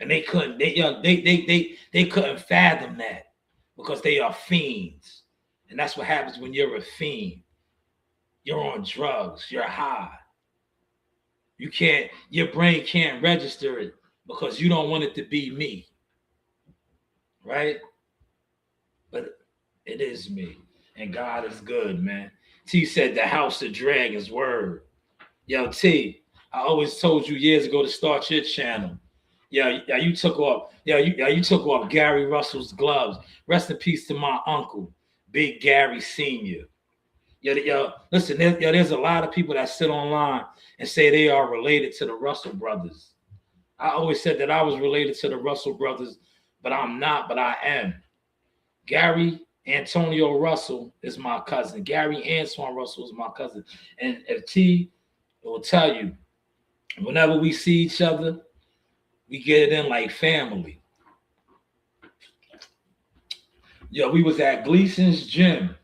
And they couldn't, they couldn't fathom that because they are fiends. And that's what happens when you're a fiend. You're on drugs, you're high. Your brain can't register it because you don't want it to be me. Right? But it is me. And God is good, man. T said the house of dragons, word. Yo, T, I always told you years ago to start your channel. You took off. You took off Gary Russell's gloves. Rest in peace to my uncle, Big Gary Sr. Listen, there's a lot of people that sit online and say they are related to the Russell brothers. I always said that I was related to the Russell brothers, but I'm not, but I am. Gary Antonio Russell is my cousin. Gary Antoine Russell is my cousin. And if T will tell you, whenever we see each other, We get it in like family. Yo, we was at Gleason's gym,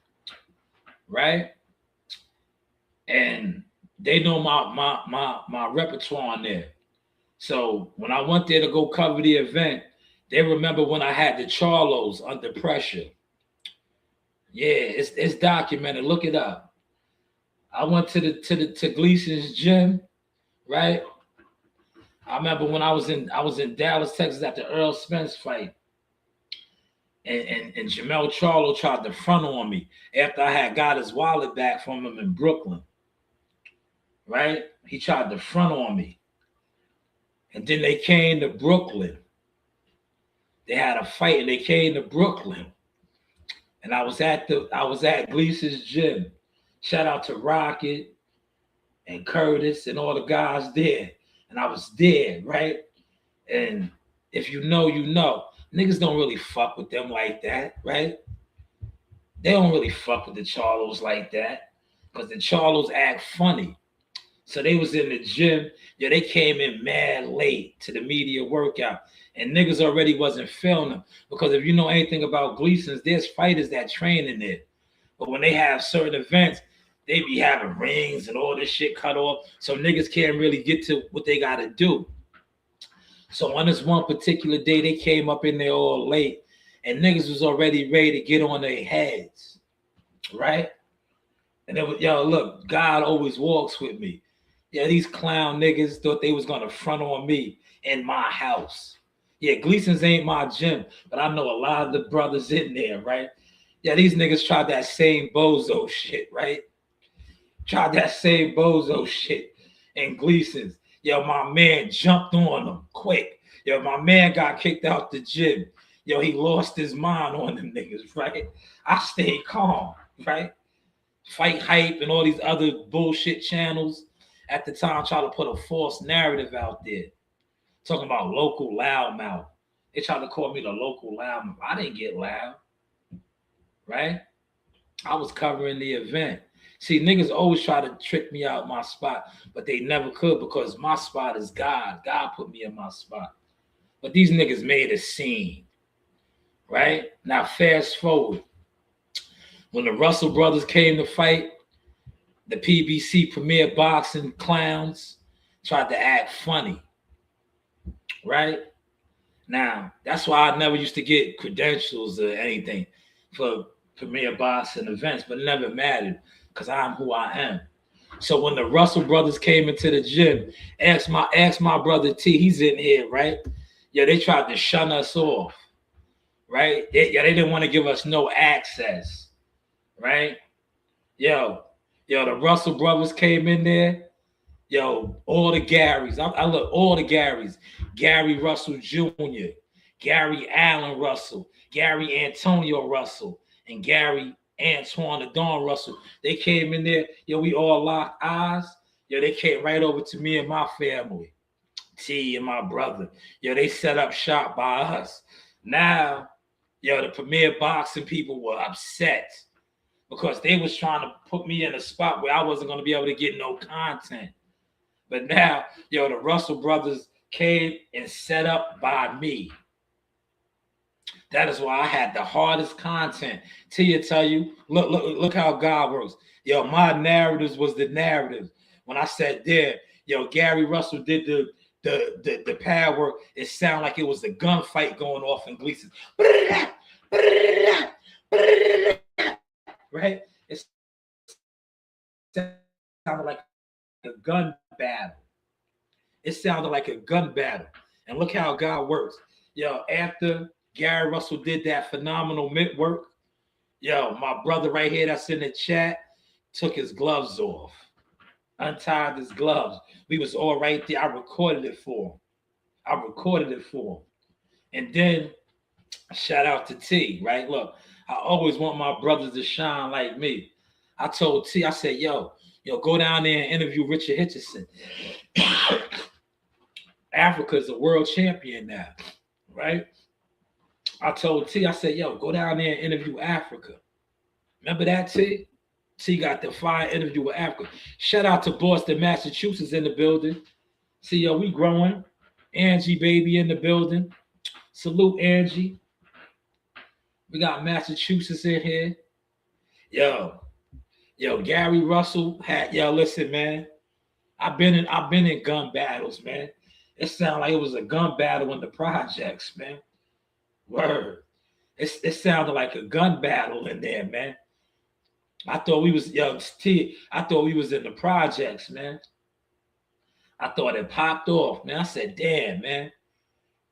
right? And they know my repertoire in there. So when I went there to go cover the event, they remember when I had the Charlos under pressure. Yeah, it's documented. Look it up. I went to Gleason's gym, right? I remember when I was in Dallas, Texas at the Earl Spence fight. And Jamel Charlo tried to front on me after I had got his wallet back from him in Brooklyn. Right? He tried to front on me. And then they came to Brooklyn. They had a fight and they came to Brooklyn. And I was at Gleason's gym. Shout out to Rocket and Curtis and all the guys there. And I was there, right? And if you know, you know. Niggas don't really fuck with them like that, right? They don't really fuck with the Charlos like that because the Charlos act funny. So they was in the gym. Yeah, they came in mad late to the media workout. And niggas already wasn't feeling them. Because if you know anything about Gleason's, there's fighters that train in there. But when they have certain events, they be having rings and all this shit cut off. So niggas can't really get to what they got to do. So on this one particular day, they came up in there all late. And niggas was already ready to get on their heads. Right? And it was, yo, look, God always walks with me. Yeah, these clown niggas thought they was gonna front on me in my house. Yeah, Gleason's ain't my gym, but I know a lot of the brothers in there, right? Yeah, these niggas tried that same bozo shit, right? Tried that same bozo shit in Gleason's. Yo, my man jumped on them quick. Yo, my man got kicked out the gym. Yo, he lost his mind on them niggas, right? I stayed calm, right? Fight Hype and all these other bullshit channels at the time try to put a false narrative out there. Talking about local loudmouth. They tried to call me the local loudmouth. I didn't get loud. Right? I was covering the event. See, niggas always try to trick me out my spot, but they never could because my spot is God. God put me in my spot. But these niggas made a scene. Right? Now fast forward. When the Russell brothers came to fight, the PBC Premier Boxing clowns tried to act funny, right? Now, that's why I never used to get credentials or anything for Premier Boxing events, but it never mattered because I'm who I am. So when the Russell brothers came into the gym, ask my brother T, he's in here, right? Yeah, they tried to shun us off, right? They didn't want to give us no access, right? Yo, the Russell brothers came in there. Yo, all the Garys. I look, all the Garys. Gary Russell Jr., Gary Allen Russell, Gary Antonio Russell, and Gary Antoine the Don Russell. They came in there. Yo, we all locked eyes. Yo, they came right over to me and my family. T and my brother. Yo, they set up shop by us. Now, yo, the Premier Boxing people were upset. Because they was trying to put me in a spot where I wasn't going to be able to get no content. But now, yo, the Russell brothers came and set up by me. That is why I had the hardest content. Tia tell you, look how God works. Yo, my narratives was the narratives. When I said there, yo, Gary Russell did the pad work, it sounded like it was a gunfight going off in Gleason. Right? It sounded like a gun battle. It sounded like a gun battle. And look how God works. Yo, after Gary Russell did that phenomenal mitt work, yo, my brother right here that's in the chat took his gloves off, untied his gloves. We was all right there. I recorded it for him. And then shout out to T, right? Look, I always want my brothers to shine like me. I told T, I said, yo, go down there and interview Richard Hitchison. Africa's a world champion now, right? I told T, I said, yo, go down there and interview Africa. Remember that, T? T got the fire interview with Africa. Shout out to Boston, Massachusetts in the building. See, yo, we growing. Angie baby in the building. Salute Angie. We got Massachusetts in here. Yo, Gary Russell had listen, man. I've been in gun battles, man. It sounded like it was a gun battle in the projects, man. Word. It sounded like a gun battle in there, man. I thought we was I thought we was in the projects, man. I thought it popped off, man. I said, damn, man.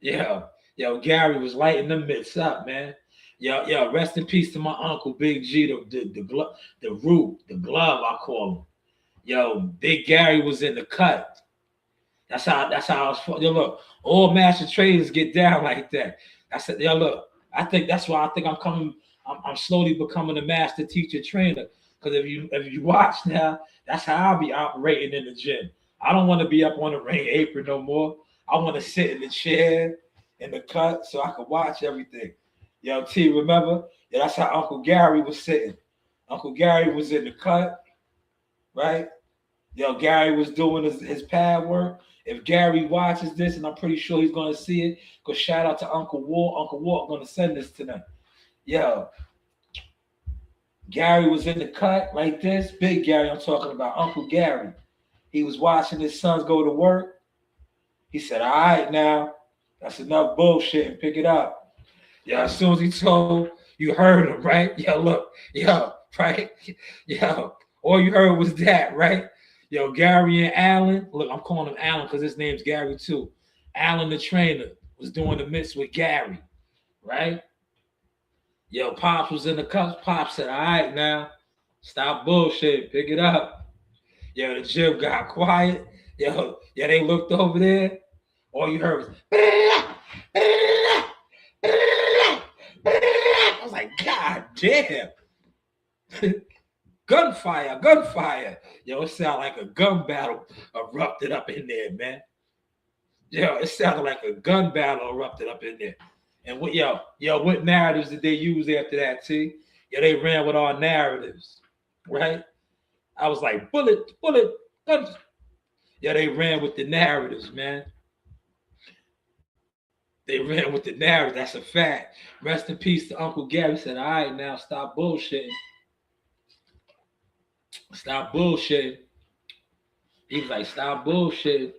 Gary was lighting the mitts up, man. Rest in peace to my uncle Big G, the glove, I call him. Big Gary was in the cut. That's how I was. Look, all master traders get down like that. I said, look, I think that's why I think I'm slowly becoming a master teacher trainer. Because if you watch now, that's how I'll be operating in the gym. I don't want to be up on the ring apron no more. I want to sit in the chair in the cut so I can watch everything. T, remember? That's how Uncle Gary was sitting. Uncle Gary was in the cut, right? Gary was doing his pad work. If Gary watches this, and I'm pretty sure he's going to see it, because shout out to Uncle Walt. Uncle Walt going to send this to them. Gary was in the cut like this. Big Gary, I'm talking about Uncle Gary. He was watching his sons go to work. He said, all right, now, that's enough bullshit and pick it up. As soon as he told, you heard him, right? Right? All you heard was that, right? Gary and Allen, look, I'm calling him Allen because his name's Gary too. Allen, the trainer, was doing the mix with Gary, right? Pops was in the cups. Pops said, all right, now, stop bullshit, pick it up. The gym got quiet. They looked over there. All you heard was, I was like, God damn. Gunfire. It sounded like a gun battle erupted up in there, man. It sounded like a gun battle erupted up in there. And what narratives did they use after that, T? They ran with our narratives, right? I was like, bullet, guns. They ran with the narratives, man. They ran with the narrative. That's a fact. Rest in peace to Uncle Gary. Said, all right, now stop bullshitting. Stop bullshitting. He was like, stop bullshitting.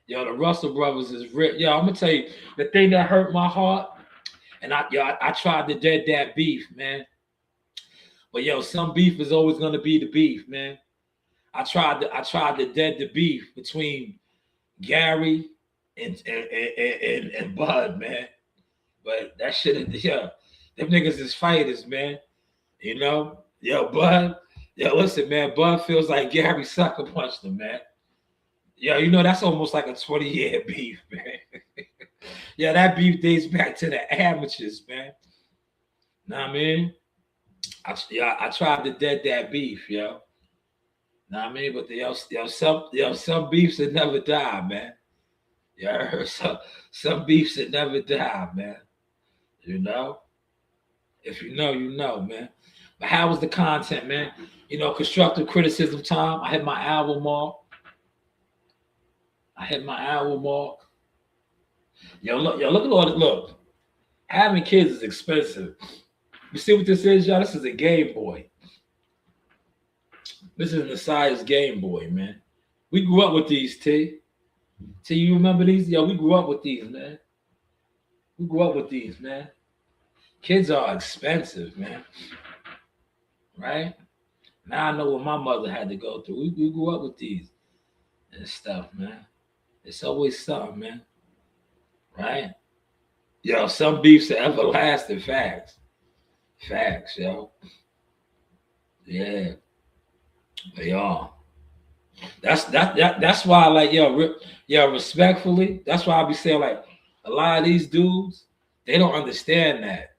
The Russell brothers is rip. I'm going to tell you, the thing that hurt my heart, and I tried to dead that beef, man. But, some beef is always going to be the beef, man. I tried to dead the beef between Gary and Bud, man. But that shit, them niggas is fighters, man. Bud, listen, man, Bud feels like Gary sucker punched him, man. That's almost like a 20-year beef, man. That beef dates back to the amateurs, man. Know what I mean? I tried to dead that beef, Know what I mean? But some beefs that never die, man. Some beefs that never die, man. If you know, you know, man. But how was the content, man? Constructive criticism time. I hit my album mark. Look at all the look. Having kids is expensive. You see what this is, y'all? This is a Game Boy. This is Messiah's Game Boy, man. We grew up with these, T. T, you remember these? We grew up with these, man. Kids are expensive, man. Right? Now I know what my mother had to go through. We grew up with these and stuff, man. It's always something, man. Right? Some beefs are everlasting facts. Facts, Yeah. They are. That's why, like, respectfully, that's why I be saying, like, a lot of these dudes, they don't understand that.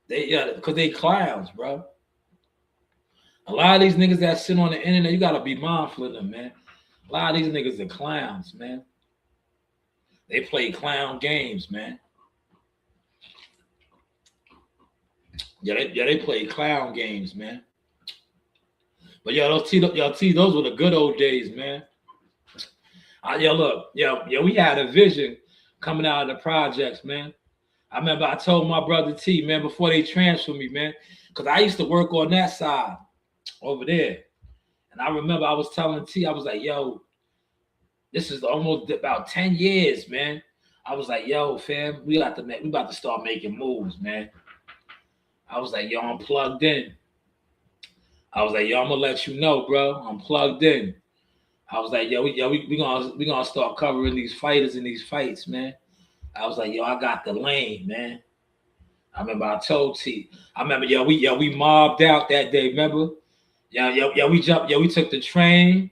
Because they clowns, bro. A lot of these niggas that sit on the internet, you gotta be mindful of them, man. A lot of these niggas are clowns, man. They play clown games, man. They play clown games, man. But those were the good old days, man. Yo, look, yo, we had a vision coming out of the projects, man. I remember I told my brother T, man, before they transferred me, man, because I used to work on that side over there. And I remember I was telling T, I was like, yo, this is almost about 10 years, man. I was like, yo, fam, we about to start making moves, man. I was like, yo, I'm plugged in. I was like, yo, I'm gonna let you know, bro. I'm plugged in. I was like, yo, we gonna start covering these fighters in these fights, man. I was like, yo, I got the lane, man. I remember I told T. I remember, we mobbed out that day, remember? We took the train.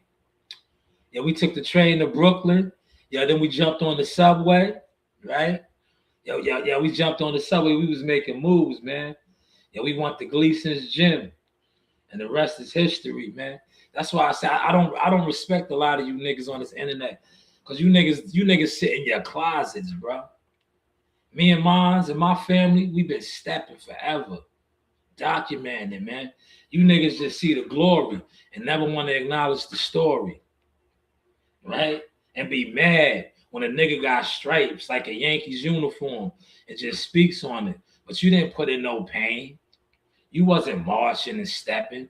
Yeah, we took the train to Brooklyn. Yeah, then we jumped on the subway, right? We jumped on the subway. We was making moves, man. Yeah, we went to Gleason's gym, and the rest is history, man. That's why I say I don't respect a lot of you niggas on this internet, cause you niggas sit in your closets, bro. Me and mines and my family, we've been stepping forever, documenting, man. You niggas just see the glory and never want to acknowledge the story, right? And be mad when a nigga got stripes like a Yankees uniform and just speaks on it. But you didn't put in no pain. You wasn't marching and stepping.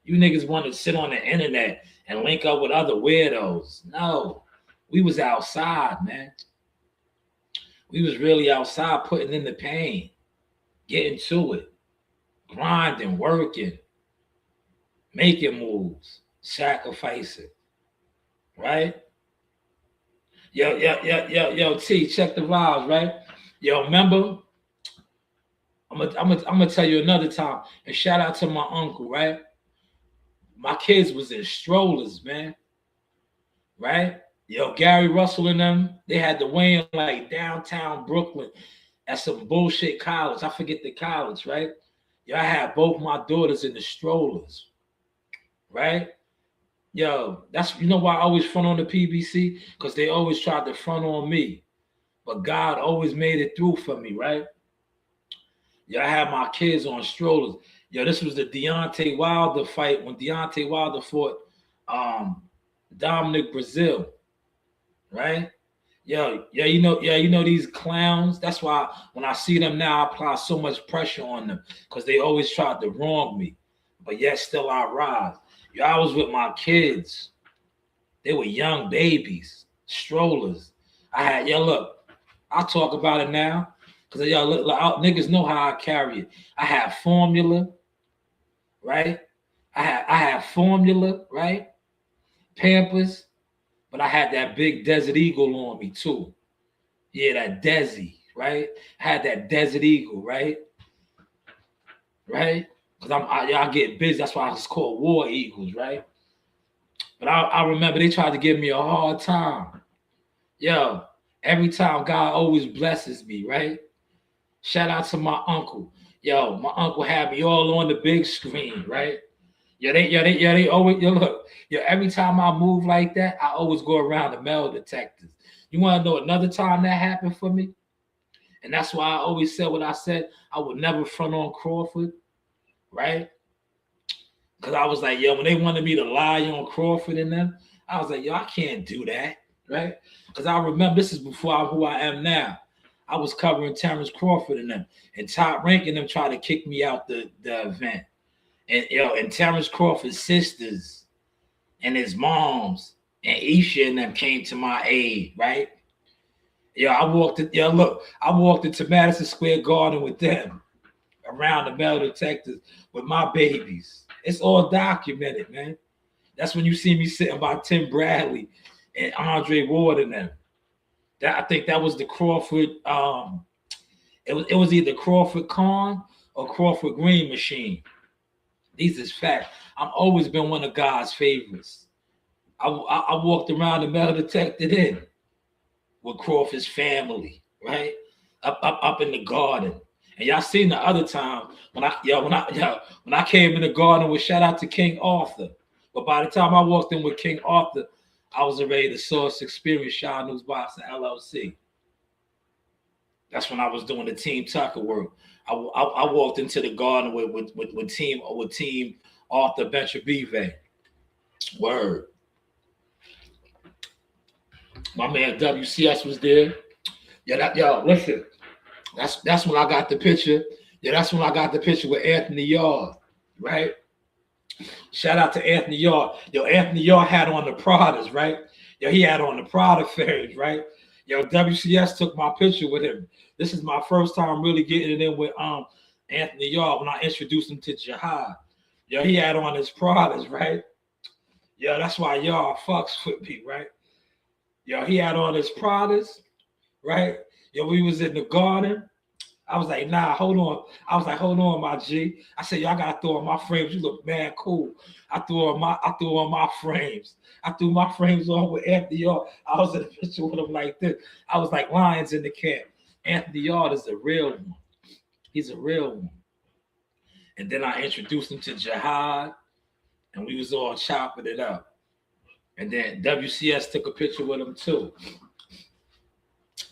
You niggas want to sit on the internet and link up with other weirdos. No, we was outside, man. We was really outside putting in the pain, getting to it, grinding, working, making moves, sacrificing, right? Yo, T, check the vibes, right? Yo, remember? I'm gonna tell you another time. And shout out to my uncle, right? My kids was in strollers, man. Right? Yo, Gary Russell and them, they had to weigh in like downtown Brooklyn at some bullshit college. I forget the college, right? Yo, I had both my daughters in the strollers, right? Yo, that's, you know why I always front on the PBC? Because they always tried to front on me. But God always made it through for me, right? Yo, I had my kids on strollers. Yo, this was the Deontay Wilder fight when Deontay Wilder fought Dominic Brazil, right? You know these clowns. That's why when I see them now, I apply so much pressure on them because they always tried to wrong me, but yet still I rise. Yo, I was with my kids. They were young babies, strollers. Look, I'll talk about it now because look, niggas know how I carry it. I have formula, right? I have formula, right? Pampers, but I had that big Desert Eagle on me too. Yeah, that Desi, right? I had that Desert Eagle, right? Right? Because I get busy. That's why it's called War Eagles, right? But I remember they tried to give me a hard time. Yo, every time God always blesses me, right? Shout out to my uncle. Yo, my uncle had me all on the big screen, right? They always, look, every time I move like that, I always go around the metal detectors. You want to know another time that happened for me? And that's why I always said what I said. I would never front on Crawford, right? Because I was like, when they wanted me to lie on Crawford and them, I was like, I can't do that, right? Because I remember this is before who I am now. I was covering Terrence Crawford and them, and Top Rank and them tried to kick me out the event. And Terrence Crawford's sisters and his moms and Isha and them came to my aid, right? I walked into Madison Square Garden with them around the metal detectors with my babies. It's all documented, man. That's when you see me sitting by Tim Bradley and Andre Ward and them. I think that was the Crawford. It was either Crawford Khan or Crawford Green machine. These is fact. I've always been one of God's favorites. I walked around the metal detector then with Crawford's family, right? Up in the garden. And y'all seen the other time when I came in the garden with shout out to King Arthur. But by the time I walked in with King Arthur, I was already the Source Experience Shanewz Boxing LLC. That's when I was doing the Team Tucker work. I walked into the garden with team Arthur Betrabive. Word. My man WCS was there. Yo, listen. That's when I got the picture. Yeah, that's when I got the picture with Anthony Yard, right? Shout out to Anthony Yard. Yo, Anthony Yard had on the Pradas, right? Yo, he had on the Prada fairies, right? Yo, WCS took my picture with him. This is my first time really getting it in with Anthony Yard when I introduced him to Jihad. Yo, he had on his Pradas, right? Yo, that's why y'all fucks with me, right? Yo, he had on his Pradas, right? Yo, we was in the garden. I was like, nah, hold on. I was like, hold on, my G. I said, y'all gotta throw on my frames. You look mad cool. I threw on my frames. I threw my frames on with Anthony Yard. I was in a picture with him like this. I was like lions in the camp. Anthony Yard is a real one. He's a real one. And then I introduced him to Jihad, and we was all chopping it up. And then WCS took a picture with him too.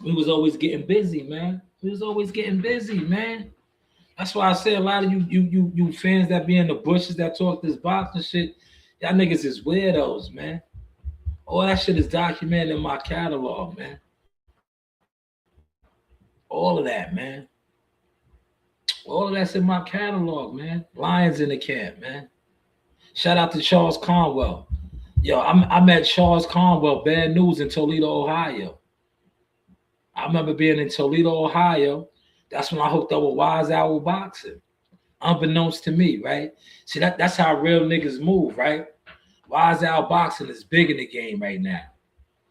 We was always getting busy, man. We was always getting busy, man. That's why I say a lot of you fans that be in the bushes that talk this boxing shit, y'all niggas is weirdos, man. All that shit is documented in my catalog, man. All of that, man. All of that's in my catalog, man. Lions in the camp, man. Shout out to Charles Conwell. Yo, I met Charles Conwell, Bad News, in Toledo, Ohio. I remember being in Toledo, Ohio. That's when I hooked up with Wise Owl Boxing, unbeknownst to me, right? See, that's how real niggas move, right? Wise Owl Boxing is big in the game right now.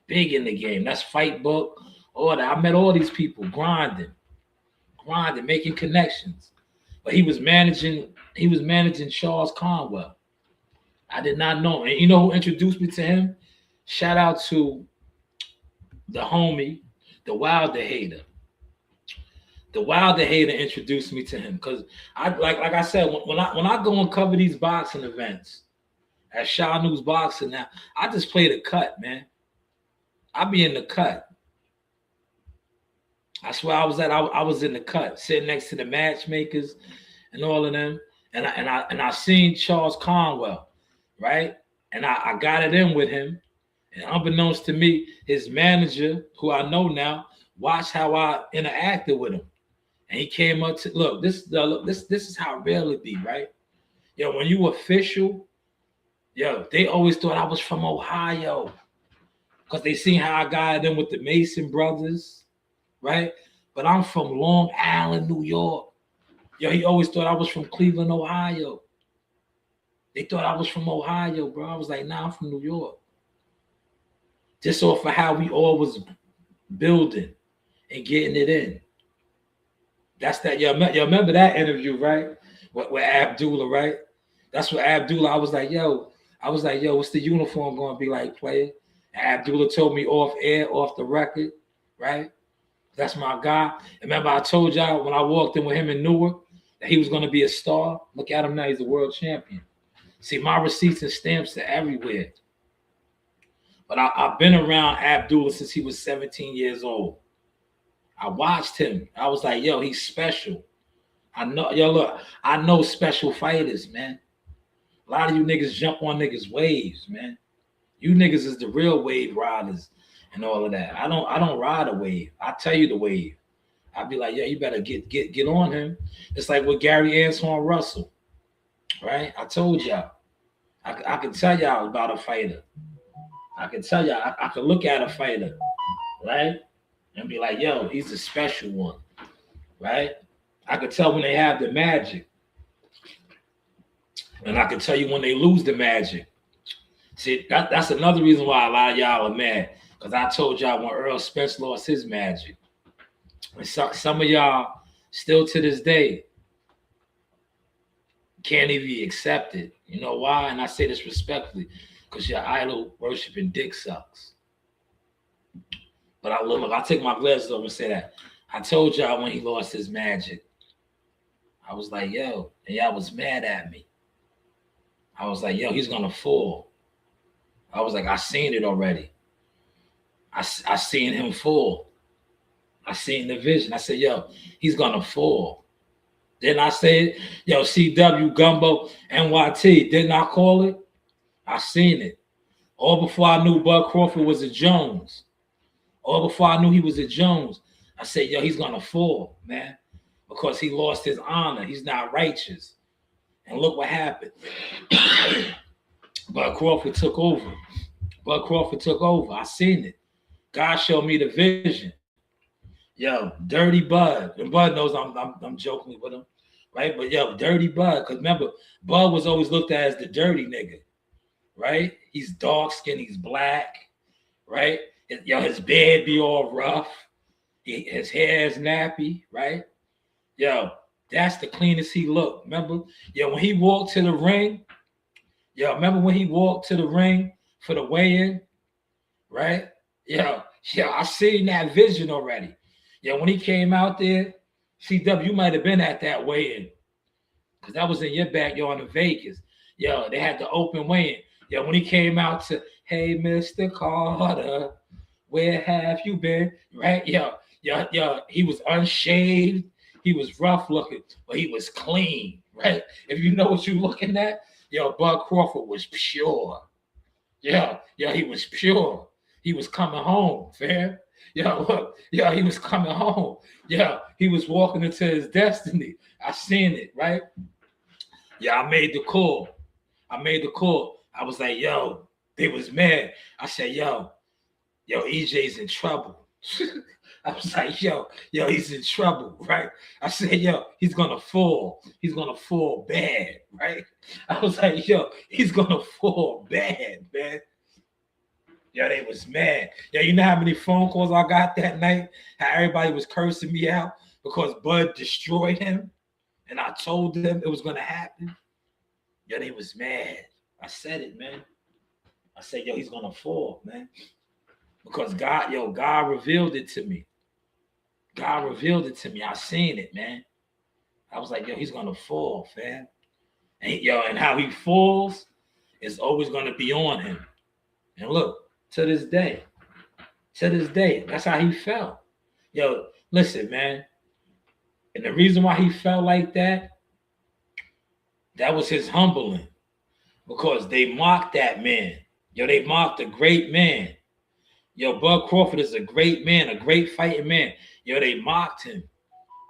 Big in the game. That's Fight Book, all that. I met all these people grinding, making connections. But he was managing Charles Conwell. I did not know. And you know who introduced me to him? Shout out to the homie, the Wilder Hater. The Wilder Hater introduced me to him because I like I said, when I go and cover these boxing events at Shanewz Boxing now, I just play the cut, man. I be in the cut. That's where I was at. I was in the cut, sitting next to the matchmakers and all of them. And I seen Charles Conwell, right? And I got it in with him. And unbeknownst to me, his manager, who I know now, watched how I interacted with him. And he came up to look. This is how real it be, right? Yo, when you official, yo, they always thought I was from Ohio because they seen how I got in with the Mason brothers, right? But I'm from Long Island, New York. Yo, he always thought I was from Cleveland, Ohio. They thought I was from Ohio, bro. I was like, nah, I'm from New York. Just off of how we all was building and getting it in. That's that. Y'all remember that interview, right? With Abdullah, right? That's what Abdullah, I was like, yo, what's the uniform going to be like, player? And Abdullah told me off air, off the record, right? That's my guy. Remember I told y'all when I walked in with him in Newark that he was going to be a star? Look at him now. He's a world champion. See, my receipts and stamps are everywhere. But I've been around Abdullah since he was 17 years old. I watched him. I was like, yo, he's special. I know special fighters, man. A lot of you niggas jump on niggas' waves, man. You niggas is the real wave riders and all of that. I don't ride a wave. I tell you the wave. I'd be like, yeah, you better get on him. It's like with Gary Antoine Russell, right? I told y'all. I can tell y'all about a fighter. I can tell y'all. I can look at a fighter, right? And be like, yo, he's a special one, right? I could tell when they have the magic. And I can tell you when they lose the magic. See, that's another reason why a lot of y'all are mad. Because I told y'all when Earl Spence lost his magic. And some of y'all, still to this day, can't even accept it. You know why? And I say this respectfully. Because your idol worshiping dick sucks. But I'll take my glasses off and say that. I told y'all when he lost his magic. I was like, yo, and y'all was mad at me. I was like, yo, he's going to fall. I was like, I seen it already. I seen him fall. I seen the vision. I said, yo, he's going to fall. Then I said, yo, CW, Gumbo, NYT. Didn't I call it? I seen it. All before I knew Bud Crawford was a Jones. All before I knew he was at Jones, I said, yo, he's gonna fall, man, because he lost his honor. He's not righteous. And look what happened. Bud Crawford took over. Bud Crawford took over. I seen it. God showed me the vision. Yo, dirty Bud. And Bud knows I'm joking with him, right? But yo, dirty Bud. Because remember, Bud was always looked at as the dirty nigga, right? He's dark skinned, he's black, right? His beard be all rough. His hair is nappy, right? Yo, that's the cleanest he looked. Remember? Yo, when he walked to the ring, remember when he walked to the ring for the weigh-in, right? Yo, I seen that vision already. When he came out there, CW, you might have been at that weigh-in, because that was in your backyard in Vegas. They had the open weigh-in. When he came out to, hey, Mr. Carter, where have you been? Right? He was unshaved. He was rough looking, but he was clean, right? If you know what you're looking at, Bud Crawford was pure. He was pure. He was coming home, fam. He was coming home. He was walking into his destiny. I seen it, right? I made the call. I was like, they was mad. I said, EJ's in trouble. I was like, he's in trouble, right? I said, he's gonna fall. He's gonna fall bad, right? I was like, he's gonna fall bad, man. They was mad. You know how many phone calls I got that night? How everybody was cursing me out because Bud destroyed him, and I told them it was gonna happen. They was mad. I said it, man. I said, he's gonna fall, man. Because God revealed it to me. God revealed it to me. I seen it, man. I was like, he's gonna fall, fam. And how he falls is always gonna be on him. And look, to this day, that's how he felt. Listen, man. And the reason why he felt like that was his humbling. Because they mocked that man. They mocked a great man. Bud Crawford is a great man, a great fighting man. They mocked him.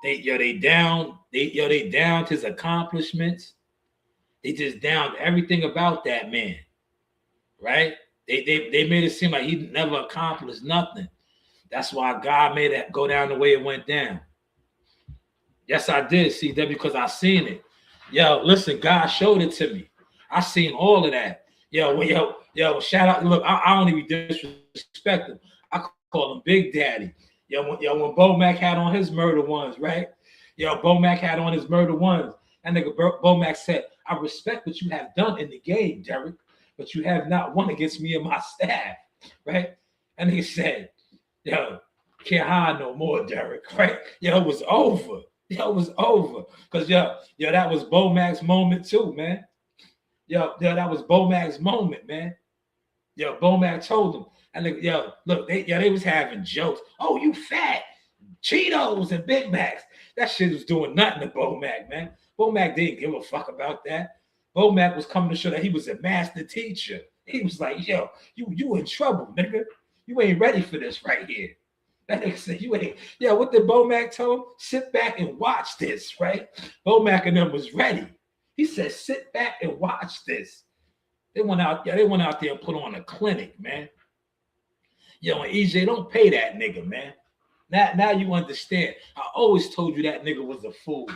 They downed his accomplishments. They just downed everything about that man, right? They made it seem like he never accomplished nothing. That's why God made it go down the way it went down. Yes, I did, CW, because I seen it. Listen, God showed it to me. I seen all of that. Shout out. Look, I don't even disrespect him. I call him Big Daddy. When Bo Mac had on his murder ones, right? Bo Mac had on his murder ones. That nigga Bo Mac said, I respect what you have done in the game, Derek, but you have not won against me and my staff, right? And he said, can't hide no more, Derek, right? It was over. It was over. Because, that was Bo Mac's moment too, man. That was Bo Mac's moment, man. Bo Mac told him. And look, they was having jokes. Oh, you fat. Cheetos and Big Macs. That shit was doing nothing to Bo Mac, man. Bo Mac didn't give a fuck about that. Bo Mac was coming to show that he was a master teacher. He was like, you in trouble, nigga. You ain't ready for this right here. That nigga said, you ain't. What did Bo Mac tell him? Sit back and watch this, right? Bo Mac and them was ready. He said, sit back and watch this. They went out there and put on a clinic, man. And EJ, don't pay that nigga, man. Now you understand. I always told you that nigga was a fool.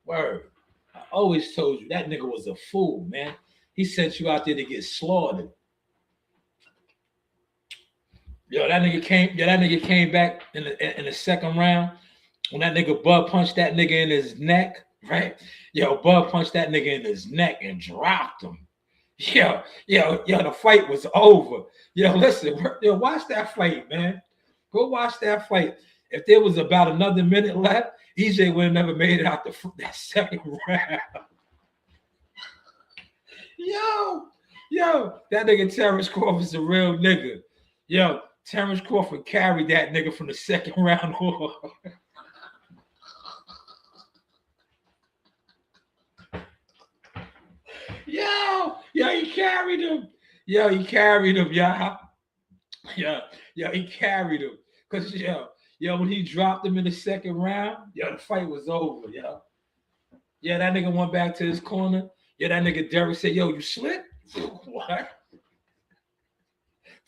Word. I always told you that nigga was a fool, man. He sent you out there to get slaughtered. That nigga came back in the second round when that nigga Bud punched that nigga in his neck, right? Bud punched that nigga in his neck and dropped him. The fight was over. Listen, watch that fight, man. Go watch that fight. If there was about another minute left, EJ would have never made it out that second round. That nigga Terrence Crawford's a real nigga. Terrence Crawford carried that nigga from the second round on. He carried him. He carried him, Yo, he carried him. Cause yo, when he dropped him in the second round, yo, the fight was over, yo. Yeah, that nigga went back to his corner. Yeah, that nigga Derek said, yo, you slipped? What?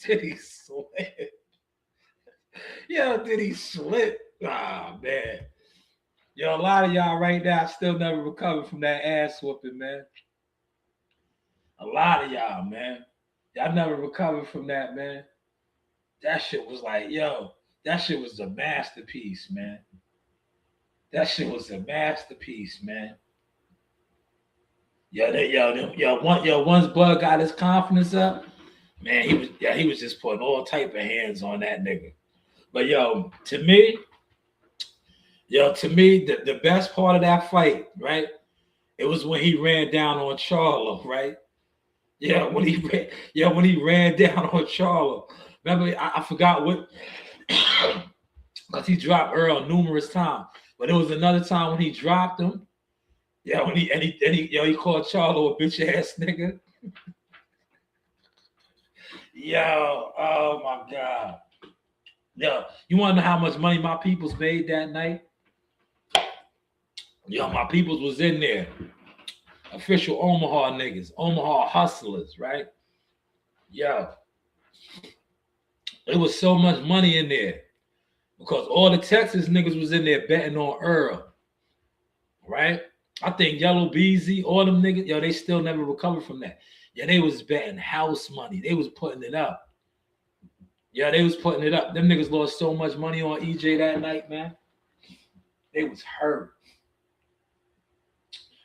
Did he slip? Yo, did he slip? Ah, man. Yo, a lot of y'all right now still never recovered from that ass whooping, man. A lot of y'all, man. Y'all never recovered from that, man. That shit was like, yo, that shit was a masterpiece, man. That shit was a masterpiece, man. Once Bud got his confidence up, man, he was just putting all type of hands on that nigga. But to me, the best part of that fight, right? It was when he ran down on Charlo, right? Yeah, when he ran down on Charlo. Remember, I forgot what, because he dropped Earl numerous times. But it was another time when he dropped him. Yeah, when he called Charlo a bitch ass nigga. Yo, oh my God. Yo, you want to know how much money my peoples made that night? Yo, my peoples was in there. Official Omaha niggas, Omaha hustlers, right? Yo, it was so much money in there because all the Texas niggas was in there betting on Earl, right? I think Yellow Beezy, all them niggas, yo, they still never recovered from that. Yeah, they was betting house money. They was putting it up. Yeah, they was putting it up. Them niggas lost so much money on EJ that night, man. They was hurt.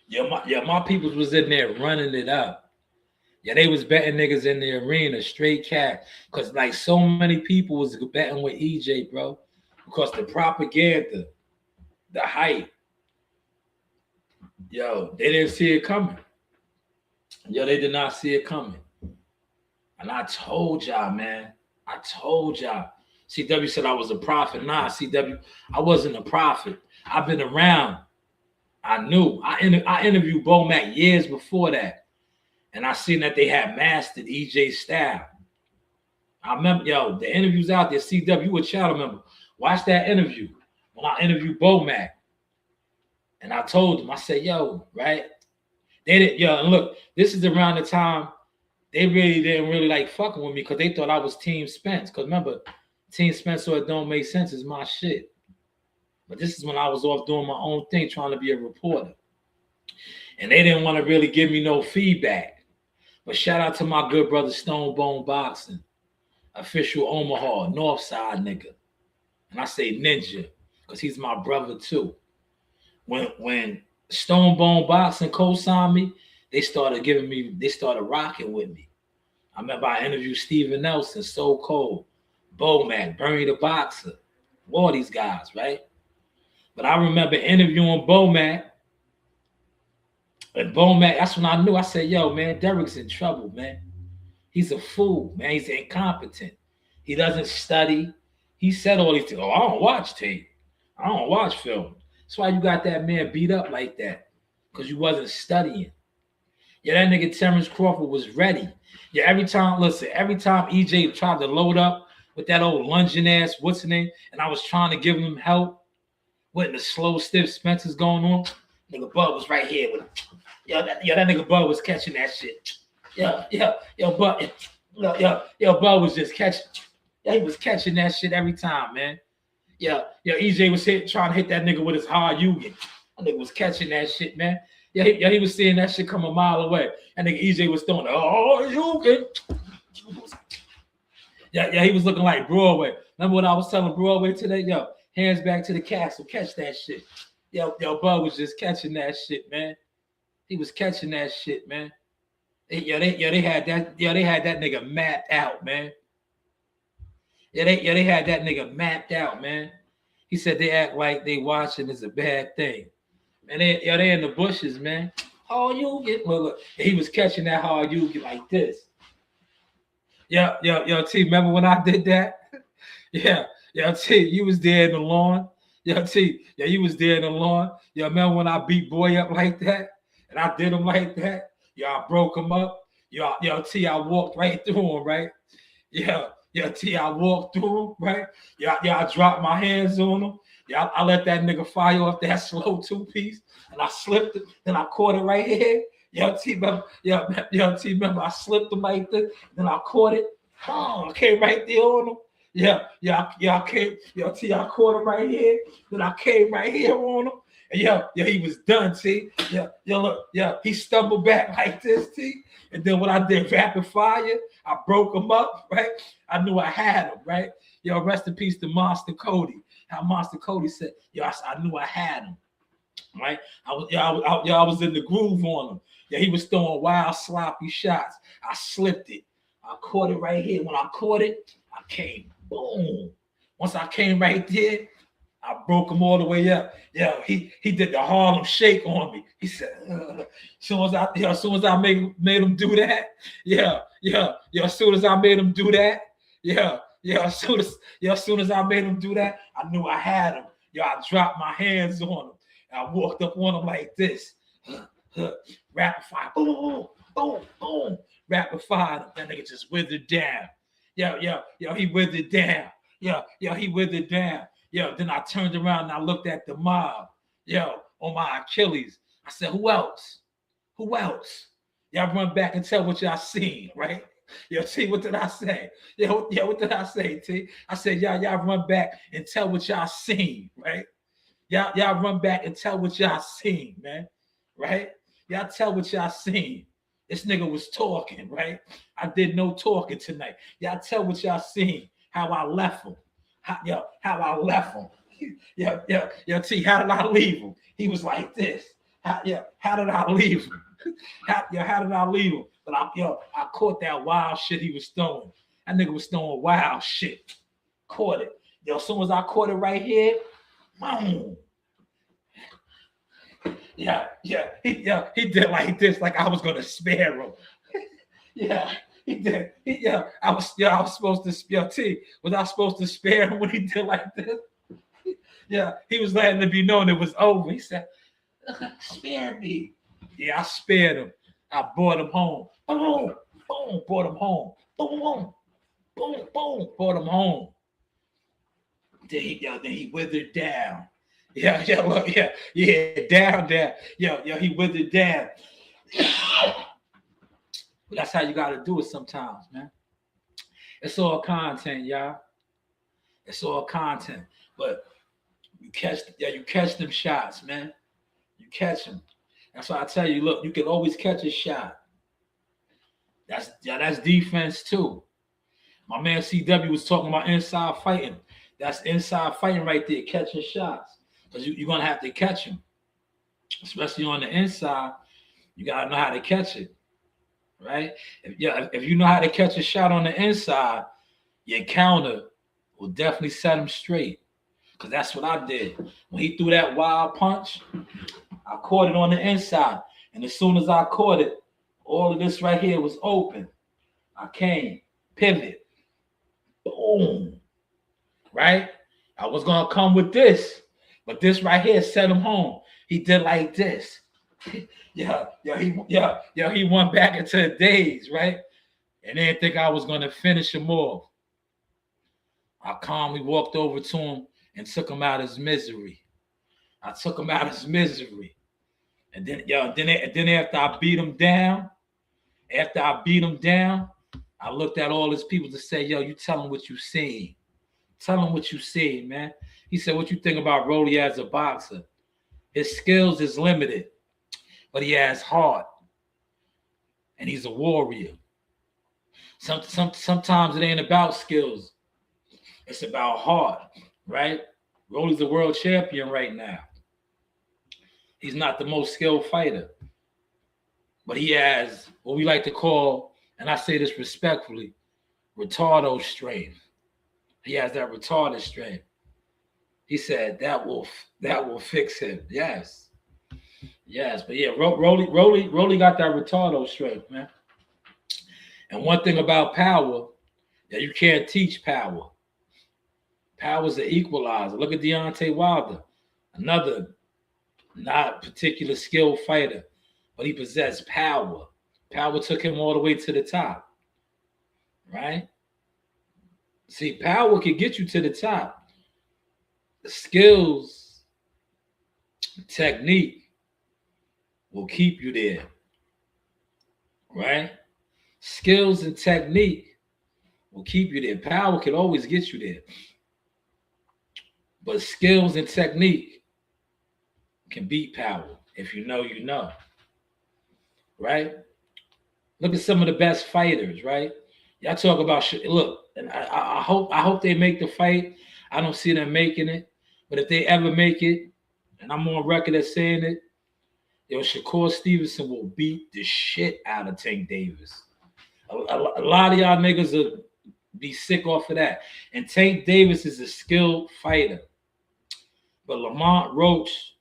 My peoples was in there running it up. Yeah, they was betting niggas in the arena, straight cash. Because like so many people was betting with EJ, bro. Because the propaganda, the hype, yo, they didn't see it coming. Yo, they did not see it coming. And I told y'all, man. I told y'all. CW said I was a prophet. Nah, CW, I wasn't a prophet. I've been around. I knew. I interviewed Bo Mac years before that. And I seen that they had mastered EJ's style. I remember, the interviews out there, CW, you a child member. Watch that interview when I interviewed Bo Mac. And I told him, I said, right? They didn't, and look, this is around the time they really didn't really like fucking with me because they thought I was Team Spence. Because remember, Team Spence, so it don't make sense, is my shit. But this is when I was off doing my own thing, trying to be a reporter. And they didn't want to really give me no feedback. But shout out to my good brother Stone Bone Boxing, official Omaha, Northside nigga. And I say ninja, because he's my brother too. When Stone Bone Boxing co-signed me, they started rocking with me. I remember I interviewed Steven Nelson, So Cold, Bo Mac, Bernie the Boxer, all these guys, right? But I remember interviewing Bo Mac. And Bo Mac, that's when I knew. I said, man, Derek's in trouble, man. He's a fool, man. He's incompetent. He doesn't study. He said all these things. Oh, I don't watch tape. I don't watch film. That's why you got that man beat up like that. Because you wasn't studying. Yeah, that nigga Terrence Crawford was ready. Yeah, every time EJ tried to load up with that old lunging ass, what's his name? And I was trying to give him help. What, the slow, stiff Spencer's going on? Nigga Bud was right here with him. That nigga Bud was catching that shit. Bud was just catching. Yeah, he was catching that shit every time, man. EJ was trying to hit that nigga with his hard Yugen. That nigga was catching that shit, man. He was seeing that shit come a mile away. And nigga EJ was throwing Yugen. He was looking like Broadway. Remember what I was telling Broadway today? Hands back to the castle, catch that shit. Bud was just catching that shit, man. He was catching that shit, man. They had that nigga mapped out, man. They had that nigga mapped out, man. He said they act like they watching is a bad thing. And they in the bushes, man. Oh, you get look. He was catching that hard you get like this. T, remember when I did that? T, you was there in the lawn. T, you was there in the lawn. Remember when I beat Boy up like that? And I did him like that? I broke him up. T, I walked right through him, right? Yeah, T, I walked through, right? Yeah, I dropped my hands on him. Yeah, I let that nigga fire off that slow 2-piece, and I slipped it. Then I caught it right here. Yo, T, remember, T, remember I slipped him like this. Then I caught it. Oh, I came right there on him. I came. Yo, T, I caught him right here. Then I came right here on him. And he was done, T. Look, he stumbled back like this, T. And then what I did, rapid fire, I broke him up, right? I knew I had him, right? Yo, rest in peace to Monster Cody. How Monster Cody said, I knew I had him, right? I was in the groove on him. Yeah, he was throwing wild, sloppy shots. I slipped it. I caught it right here. When I caught it, I came, boom. Once I came right there, I broke him all the way up. Yeah, he did the Harlem Shake on me. He said, as soon as I made him do that, as soon as I made him do that, as soon as I made him do that, I knew I had him. I dropped my hands on him. I walked up on him like this. Rapid fire, boom, boom, boom. Rapid fire. That nigga just withered down. He withered down. He withered down. Then I turned around and I looked at the mob. On my Achilles. I said, who else? Who else? Y'all run back and tell what y'all seen, right? T, what did I say? What did I say, T? I said, y'all run back and tell what y'all seen, right? Y'all run back and tell what y'all seen, man, right? Y'all tell what y'all seen. This nigga was talking, right? I did no talking tonight. Y'all tell what y'all seen, how I left him. How I left him. T, how did I leave him? He was like this. How did I leave him? How did I leave him? But I caught that wild shit he was throwing. That nigga was throwing wild shit. Caught it. As soon as I caught it right here, boom. He did like this, like I was gonna spare him. He did. I was supposed to T. Was I supposed to spare him when he did like this? He was letting it be known it was over. He said, spare me. I spared him. I brought him home. Boom, boom, brought him home. Boom, boom, boom, boom, brought him home. Then he withered down. Down. He withered down. That's how you gotta do it sometimes, man. It's all content, y'all. It's all content. But you catch them shots, man. You catch them. That's why I tell you, look, you can always catch a shot. That's defense too. My man CW was talking about inside fighting. That's inside fighting right there, catching shots. Because you're gonna have to catch them. Especially on the inside, you gotta know how to catch it. Right? If you know how to catch a shot on the inside, your counter will definitely set him straight. Because that's what I did. When he threw that wild punch, I caught it on the inside. And as soon as I caught it, all of this right here was open. I came, pivot, boom. Right? I was going to come with this. But this right here set him home. He did like this. He went back into the days, right? And didn't think I was going to finish him off. I calmly walked over to him and took him out of his misery. I took him out of his misery. And then after I beat him down, I looked at all his people to say, you tell him what you seen. Tell him what you seen, man. He said, what you think about Rolly as a boxer? His skills is limited, but he has heart. And he's a warrior. Sometimes it ain't about skills. It's about heart, right? Rolly's a world champion right now. He's not the most skilled fighter, but he has what we like to call, and I say this respectfully, retardo strength. He has that retarded strength. He said that will fix him. Yes, but yeah, Rolly got that retardo strength, man. And one thing about power, that you can't teach power. Power's an equalizer. Look at Deontay Wilder, another not particular skilled fighter, but he possessed power. Power took him all the way to the top, right? See, power can get you to the top. The skills, technique will keep you there. Right? Skills and technique will keep you there. Power can always get you there. But skills and technique can beat power. If you know, you know. Right? Look at some of the best fighters, right? Y'all talk about shit. Look, and I hope they make the fight. I don't see them making it. But if they ever make it, and I'm on record as saying it, Shakur Stevenson will beat the shit out of Tank Davis. A lot of y'all niggas will be sick off of that. And Tank Davis is a skilled fighter. But Lamont Roach,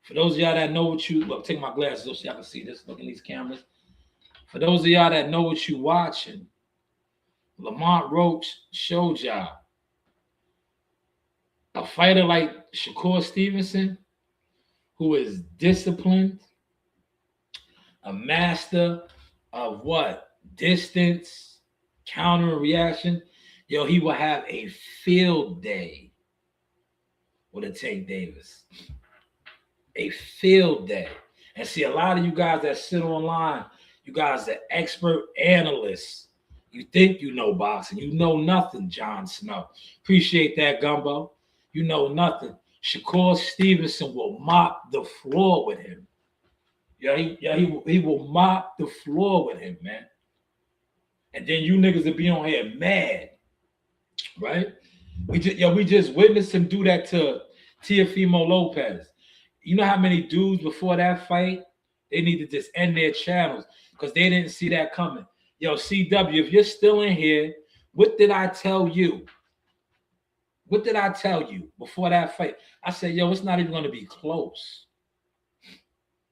for those of y'all that know what you look, take my glasses so y'all can see this. Look in these cameras. For those of y'all that know what you watching, Lamont Roach showed y'all a fighter like Shakur Stevenson, who is disciplined, a master of what? Distance, counter and reaction. He will have a field day with a Tank Davis. A field day. And see, a lot of you guys that sit online, you guys are expert analysts. You think you know boxing. You know nothing, Jon Snow. Appreciate that, Gumbo. You know nothing. Shakur Stevenson will mop the floor with him. He will mop the floor with him, man. And then you niggas will be on here mad, right? We just witnessed him do that to Teofimo Lopez. You know how many dudes before that fight, they need to just end their channels because they didn't see that coming. CW, if you're still in here, what did I tell you? What did I tell you before that fight? I said, it's not even going to be close.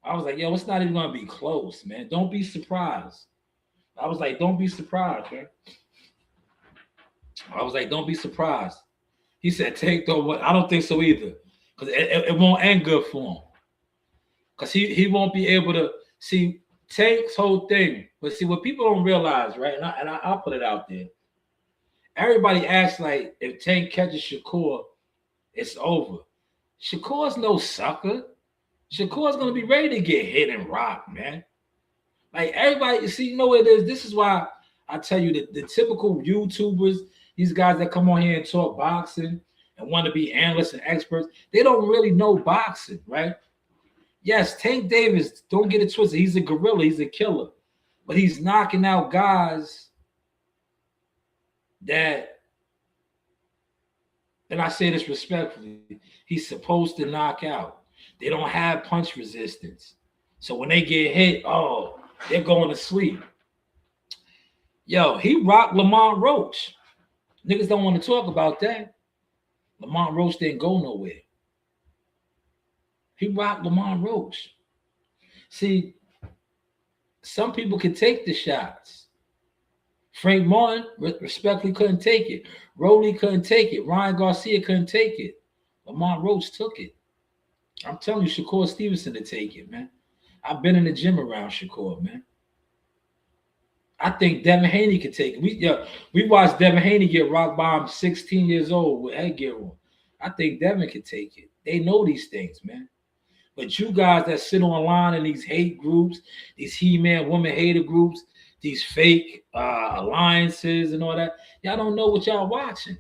I was like, it's not even going to be close, man. Don't be surprised. I was like, don't be surprised, man. I was like, don't be surprised. He said, Tank, though, I don't think so either. Because it won't end good for him. Because he won't be able to see Tank's whole thing. But see, what people don't realize, right? And I'll put it out there. Everybody acts like if Tank catches Shakur, it's over. Shakur's no sucker. Shakur's going to be ready to get hit and rocked, man. Like everybody, see, you know what it is? This is why I tell you that the typical YouTubers, these guys that come on here and talk boxing and want to be analysts and experts, they don't really know boxing, right? Yes, Tank Davis, don't get it twisted. He's a gorilla. He's a killer. But he's knocking out guys that, and I say this respectfully, he's supposed to knock out. They don't have punch resistance. So when they get hit, they're going to sleep. He rocked Lamont Roach. Niggas don't want to talk about that. Lamont Roach didn't go nowhere. He rocked Lamont Roach. See, some people can take the shots. Frank Martin respectfully couldn't take it. Rolly couldn't take it. Ryan Garcia couldn't take it. Lamont Roach took it. I'm telling you, Shakur Stevenson to take it, man. I've been in the gym around Shakur, man. I think Devin Haney could take it. We watched Devin Haney get rock bombed 16 years old with headgear on. I think Devin could take it. They know these things, man. But you guys that sit online in these hate groups, these he-man woman hater groups, these fake alliances and all that, y'all don't know what y'all watching.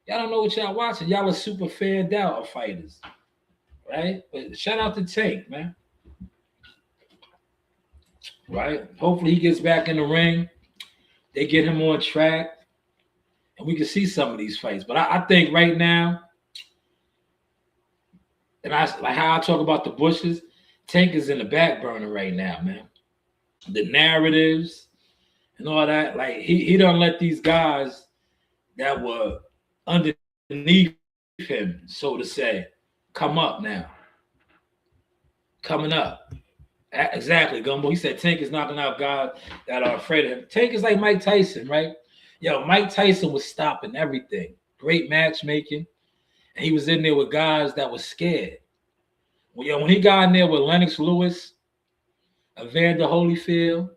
Y'all don't know what y'all watching. Y'all are super fanned out of fighters, right? But shout out to Tank, man. Right? Hopefully he gets back in the ring. They get him on track, and we can see some of these fights. But I think right now, and I like how I talk about the Bushes, Tank is in the back burner right now, man. The narratives and all that, like he don't let these guys that were underneath him, so to say, come up now. Coming up. Exactly, Gumbo. He said Tank is knocking out guys that are afraid of him. Tank is like Mike Tyson, right? Mike Tyson was stopping everything. Great matchmaking. And he was in there with guys that were scared. When he got in there with Lennox Lewis, Evander Holyfield,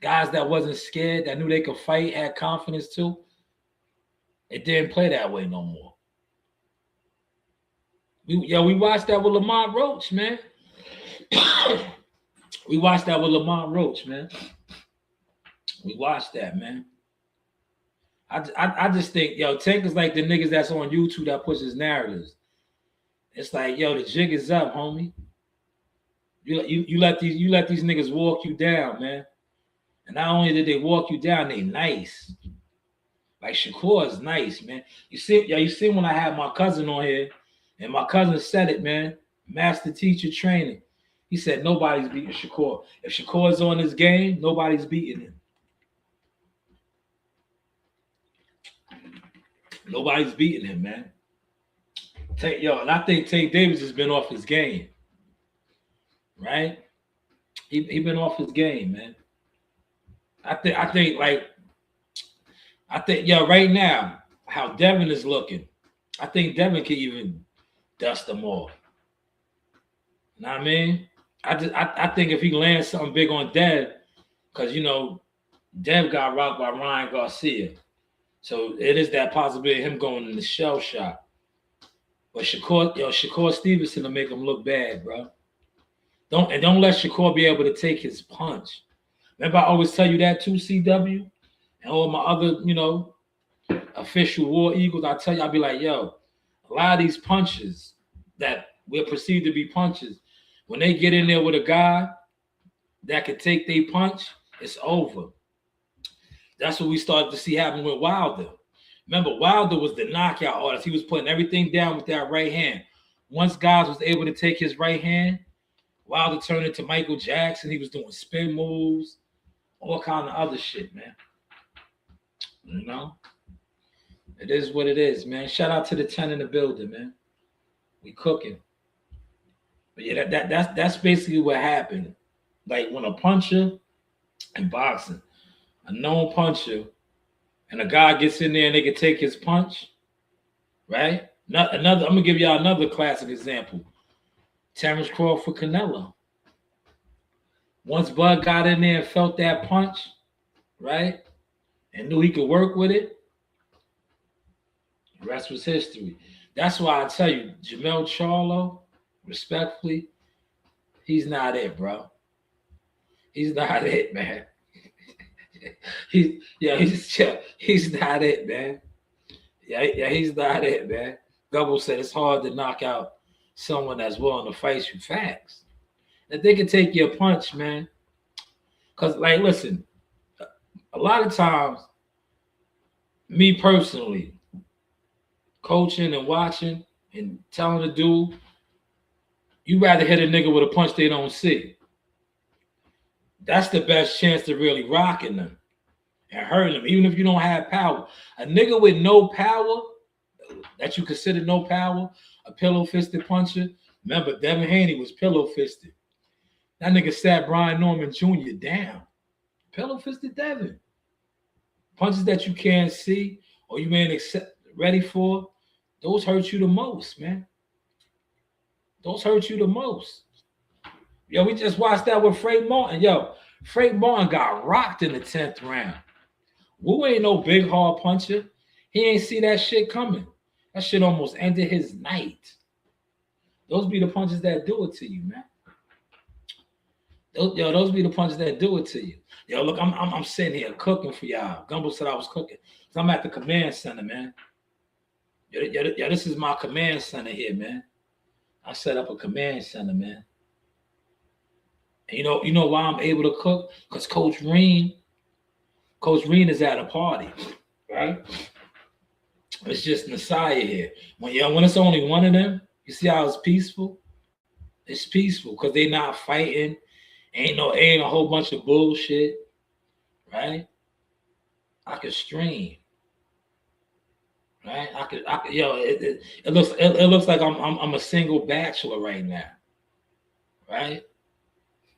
guys that wasn't scared, that knew they could fight, had confidence too. It didn't play that way no more. We watched that with Lamont Roach, man. We watched that with Lamont Roach, man. We watched that, man. I just think, Tank is like the niggas that's on YouTube that pushes narratives. It's like, the jig is up, homie. You let these niggas walk you down, man. And not only did they walk you down, they nice. Like Shakur is nice, man. You see when I had my cousin on here, and my cousin said it, man. Master teacher training. He said nobody's beating Shakur. If Shakur's on his game, nobody's beating him. Nobody's beating him, man. And I think Tank Davis has been off his game. Right? He been off his game, man. I think right now, how Devin is looking, I think Devin can even dust them off. You know what I mean? I think if he lands something big on Dev, because Dev got rocked by Ryan Garcia. So it is that possibility of him going in the shell shot. But Shakur Stevenson will make him look bad, bro. Don't let Shakur be able to take his punch. Remember, I always tell you that too, CW, and all my other, official War Eagles. I tell you, I'll be like, a lot of these punches that we're perceived to be punches, when they get in there with a guy that can take their punch, it's over. That's what we started to see happen with Wilder. Remember, Wilder was the knockout artist. He was putting everything down with that right hand. Once guys was able to take his right hand, Wilder turned into Michael Jackson. He was doing spin moves, all kind of other shit, man. It is what it is, man. Shout out to the 10 in the building, man. We cooking. But yeah, that's basically what happened. Like when a puncher in boxing, a known puncher, and a guy gets in there and they can take his punch, right? I'm gonna give y'all another classic example. Terrence Crawford Canelo. Once Bud got in there and felt that punch, right? And knew he could work with it, the rest was history. That's why I tell you, Jermell Charlo, respectfully, he's not it, bro. He's not it, man. He's not it, man. Yeah, he's not it, man. Gubble said it's hard to knock out someone that's willing to fight you. Facts. That they can take your punch, man. Because, listen, a lot of times, me personally, coaching and watching and telling the dude, you rather hit a nigga with a punch they don't see. That's the best chance to really rocking them and hurting them, even if you don't have power. A nigga with no power, that you consider no power, a pillow-fisted puncher. Remember, Devin Haney was pillow-fisted. That nigga sat Brian Norman Jr. down. Pillow-fisted Devin. Punches that you can't see or you ain't ready for, those hurt you the most, man. Those hurt you the most. We just watched that with Frank Martin. Frank Martin got rocked in the 10th round. Wu ain't no big, hard puncher. He ain't see that shit coming. That shit almost ended his night. Those be the punches that do it to you, man. Those be the punches that do it to you. Look, I'm sitting here cooking for y'all. Gumbo said I was cooking. So I'm at the command center, man. This is my command center here, man. I set up a command center, man. And you know why I'm able to cook? Because Coach Reen is at a party, right? It's just Messiah here. When it's only one of them, you see how it's peaceful? It's peaceful because they not fighting. Ain't a whole bunch of bullshit, right? I could stream, right? I could. It looks like I'm a single bachelor right now, right?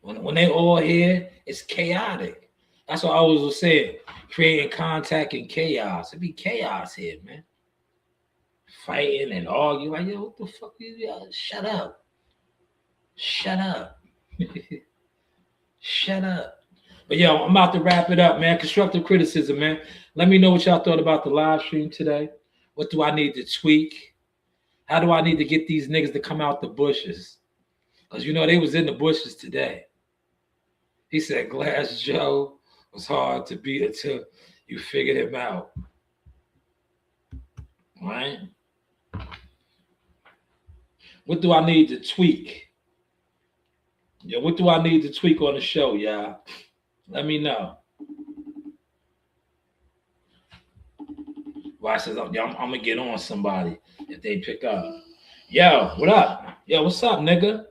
When they all here, it's chaotic. That's what I always was saying. Creating contact and chaos. It be chaos here, man. Fighting and arguing. Like, what the fuck is y'all? Shut up. Shut up. Shut up. But yo, I'm about to wrap it up, man. Constructive criticism, man. Let me know what y'all thought about the live stream today. What do I need to tweak? How do I need to get these niggas to come out the bushes? Because you know they was in the bushes today. He said Glass Joe was hard to beat until you figured him out. Right? What do I need to tweak? Yeah, what do I need to tweak on the show, y'all? Let me know. Well, I says, I'm gonna get on somebody if they pick up. Yo, what up? Yo, what's up, nigga?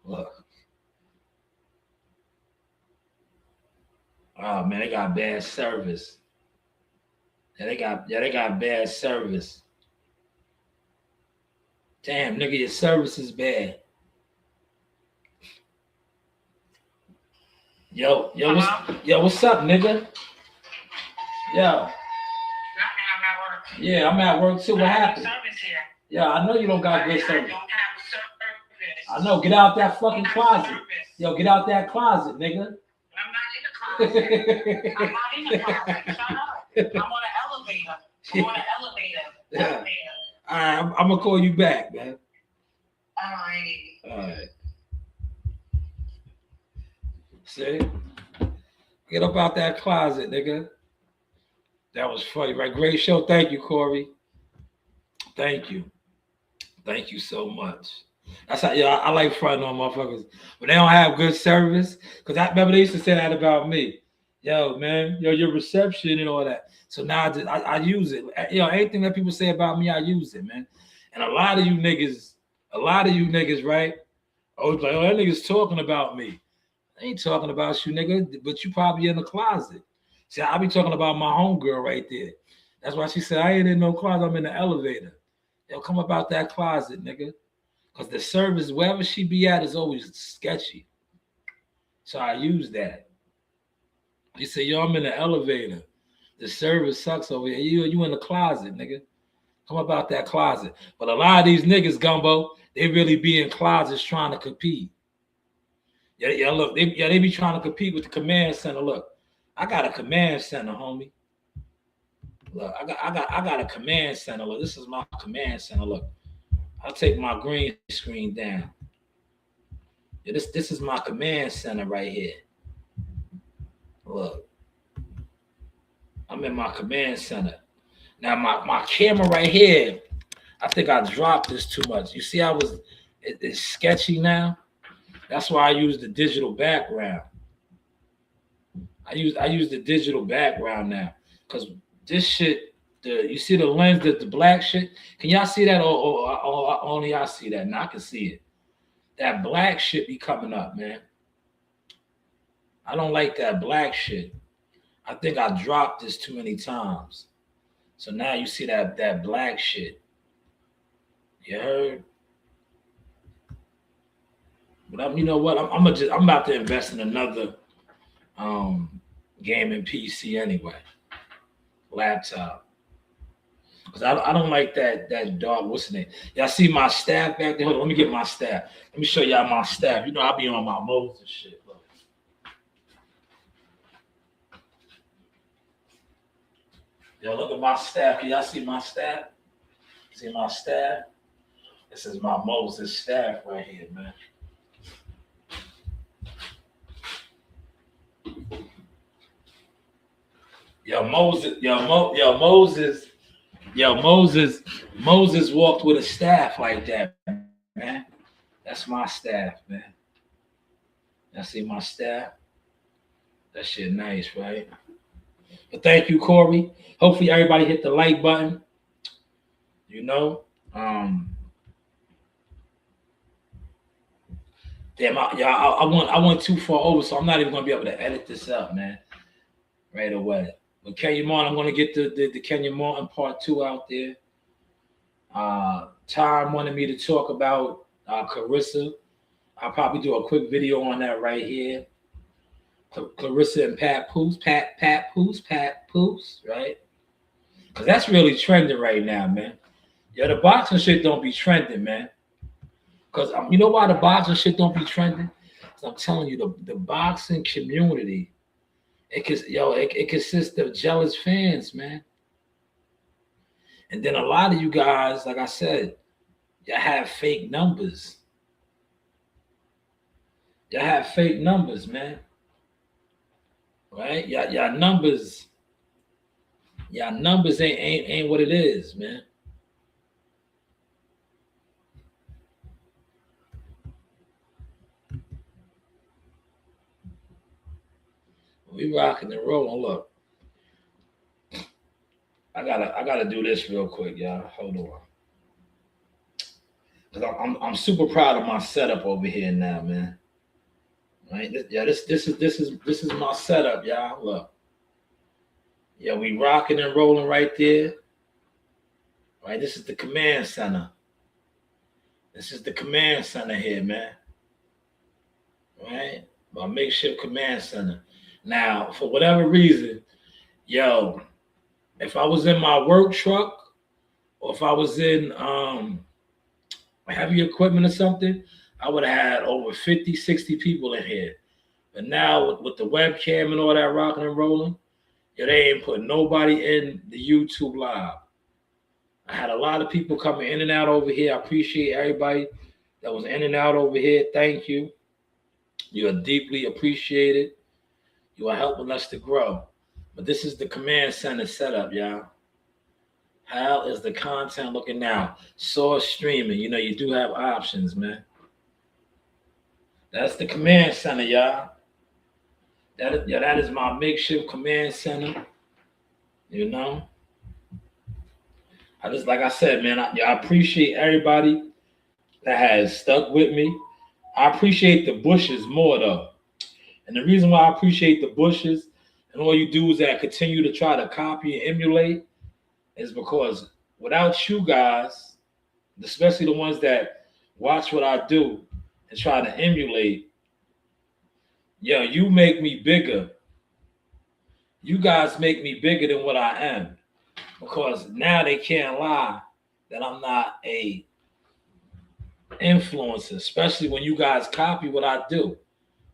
Look. Oh man, they got bad service. They got bad service. Damn, nigga, your service is bad. Yo, what's up, nigga? Yo. Yeah, I'm at work too. What happened? Yeah, I know you don't got good service. I know. Get out that fucking closet. Yo, get out that closet, nigga. I'm not in the closet. Shut up. I'm on an elevator. Yeah. All right, I'm gonna call you back, man. All right. See? Get up out that closet, nigga. That was funny, right? Great show. Thank you, Corey. Thank you. Thank you so much. That's how, I like fronting on motherfuckers when they don't have good service. Because I remember they used to say that about me. Yo, man, your reception and all that. So now I use it. Anything that people say about me, I use it, man. And a lot of you niggas, right? Always like, that nigga's talking about me. I ain't talking about you, nigga, but you probably in the closet. See, I be talking about my homegirl right there. That's why she said, I ain't in no closet, I'm in the elevator. Yo, come about that closet, nigga. Because the service, wherever she be at, is always sketchy. So I use that. He said, yo, I'm in the elevator. The service sucks over here. You in the closet, nigga. Come about that closet. But a lot of these niggas, Gumbo, they really be in closets trying to compete. Yeah, look, they be trying to compete with the command center. Look, I got a command center, homie. Look, I got a command center. Look, this is my command center. Look, I'll take my green screen down. Yeah, this is my command center right here. Look, I'm in my command center. Now my camera right here, I think I dropped this too much. You see, it's sketchy now. That's why I use the digital background. I use the digital background now because this shit, you see the lens, the black shit. Can y'all see that? Or only y'all see that? Now I can see it. That black shit be coming up, man. I don't like that black shit. I think I dropped this too many times. So now you see that black shit. You heard? But you know what? I'm about to invest in another gaming PC anyway. Laptop. Because I don't like that dog. What's the name? Y'all see my staff back there? Hold on, let me get my staff. Let me show y'all my staff. You know, I be on my modes and shit. Look. Yo, look at my staff. Can y'all see my staff? See my staff? This is my Moses staff right here, man. Moses walked with a staff like that, man. That's my staff, man. Y'all see my staff? That shit nice, right? But thank you, Corey. Hopefully everybody hit the like button. You know, damn, I went too far over, so I'm not even gonna be able to edit this up, man, right away. But Kenyon Martin, I'm gonna get the Kenyon Martin part 2 out there. Tom wanted me to talk about Clarissa. I'll probably do a quick video on that right here. Clarissa and Pat Poos, right? Because that's really trending right now, man. Yeah, the boxing shit don't be trending, man. Because you know why the boxing shit don't be trending? Cause I'm telling you, the boxing community, it consists of jealous fans, man. And then a lot of you guys, like I said, y'all have fake numbers. Y'all have fake numbers, man. Right? Y'all numbers ain't what it is, man. We rocking and rolling. Look, I gotta do this real quick, y'all. Hold on. Cause I'm super proud of my setup over here now, man. Right? This is my setup, y'all. Look. Yeah, we rocking and rolling right there. Right? This is the command center. This is the command center here, man. Right? My makeshift command center. Now, for whatever reason, yo, if I was in my work truck or if I was in heavy equipment or something, I would have had over 50, 60 people in here. But now with the webcam and all that rocking and rolling, yeah, they ain't put nobody in the YouTube live. I had a lot of people coming in and out over here. I appreciate everybody that was in and out over here. Thank you. You are deeply appreciated. You are helping us to grow. But this is the command center setup, y'all. How is the content looking now? Source streaming. You know, you do have options, man. That's the command center, y'all. That is my makeshift command center. You know? Like I said, man, I appreciate everybody that has stuck with me. I appreciate the bushes more, though. And the reason why I appreciate the bushes and all you do is that continue to try to copy and emulate is because without you guys, especially the ones that watch what I do and try to emulate, yo, you make me bigger. You guys make me bigger than what I am. Because now they can't lie that I'm not a influencer, especially when you guys copy what I do.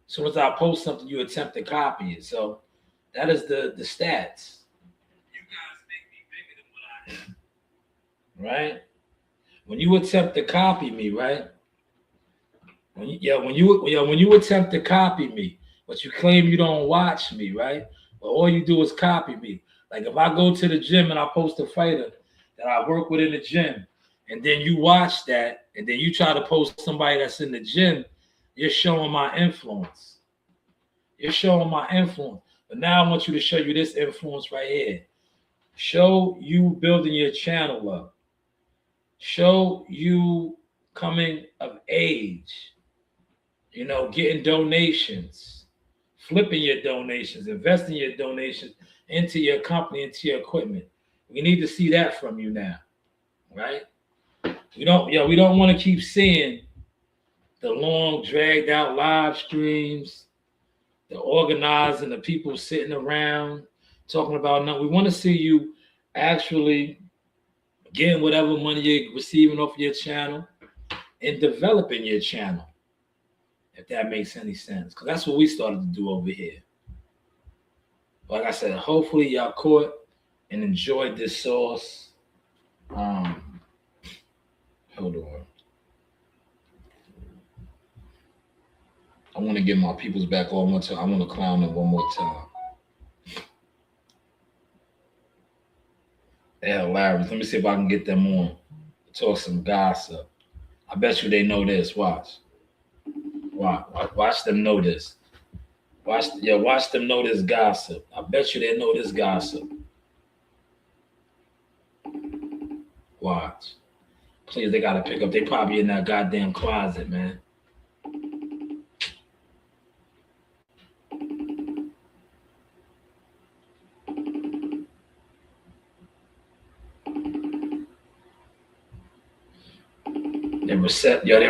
As soon as I post something, you attempt to copy it. So that is the stats. You guys make me bigger than what I am. Right? When you attempt to copy me, right? When you attempt to copy me, but you claim you don't watch me, right? But all you do is copy me. Like if I go to the gym and I post a fighter that I work with in the gym, and then you watch that, and then you try to post somebody that's in the gym, you're showing my influence. You're showing my influence. But now I want you to show you this influence right here. Show you building your channel up. Show you coming of age. You know, getting donations, flipping your donations, investing your donations into your company, into your equipment. We need to see that from you now, right? We don't want to keep seeing the long, dragged out live streams, the organizing, the people sitting around talking about nothing. We want to see you actually getting whatever money you're receiving off your channel and developing your channel, if that makes any sense. Because that's what we started to do over here. Like I said, hopefully y'all caught and enjoyed this sauce. Hold on. I want to get my peoples back on one time. I want to clown them one more time. They're hilarious. Let me see if I can get them on. Talk some gossip. I bet you they know this. Watch them know this. Watch them know this gossip. I bet you they know this gossip. Watch. Please, they gotta pick up. They probably in that goddamn closet, man. Their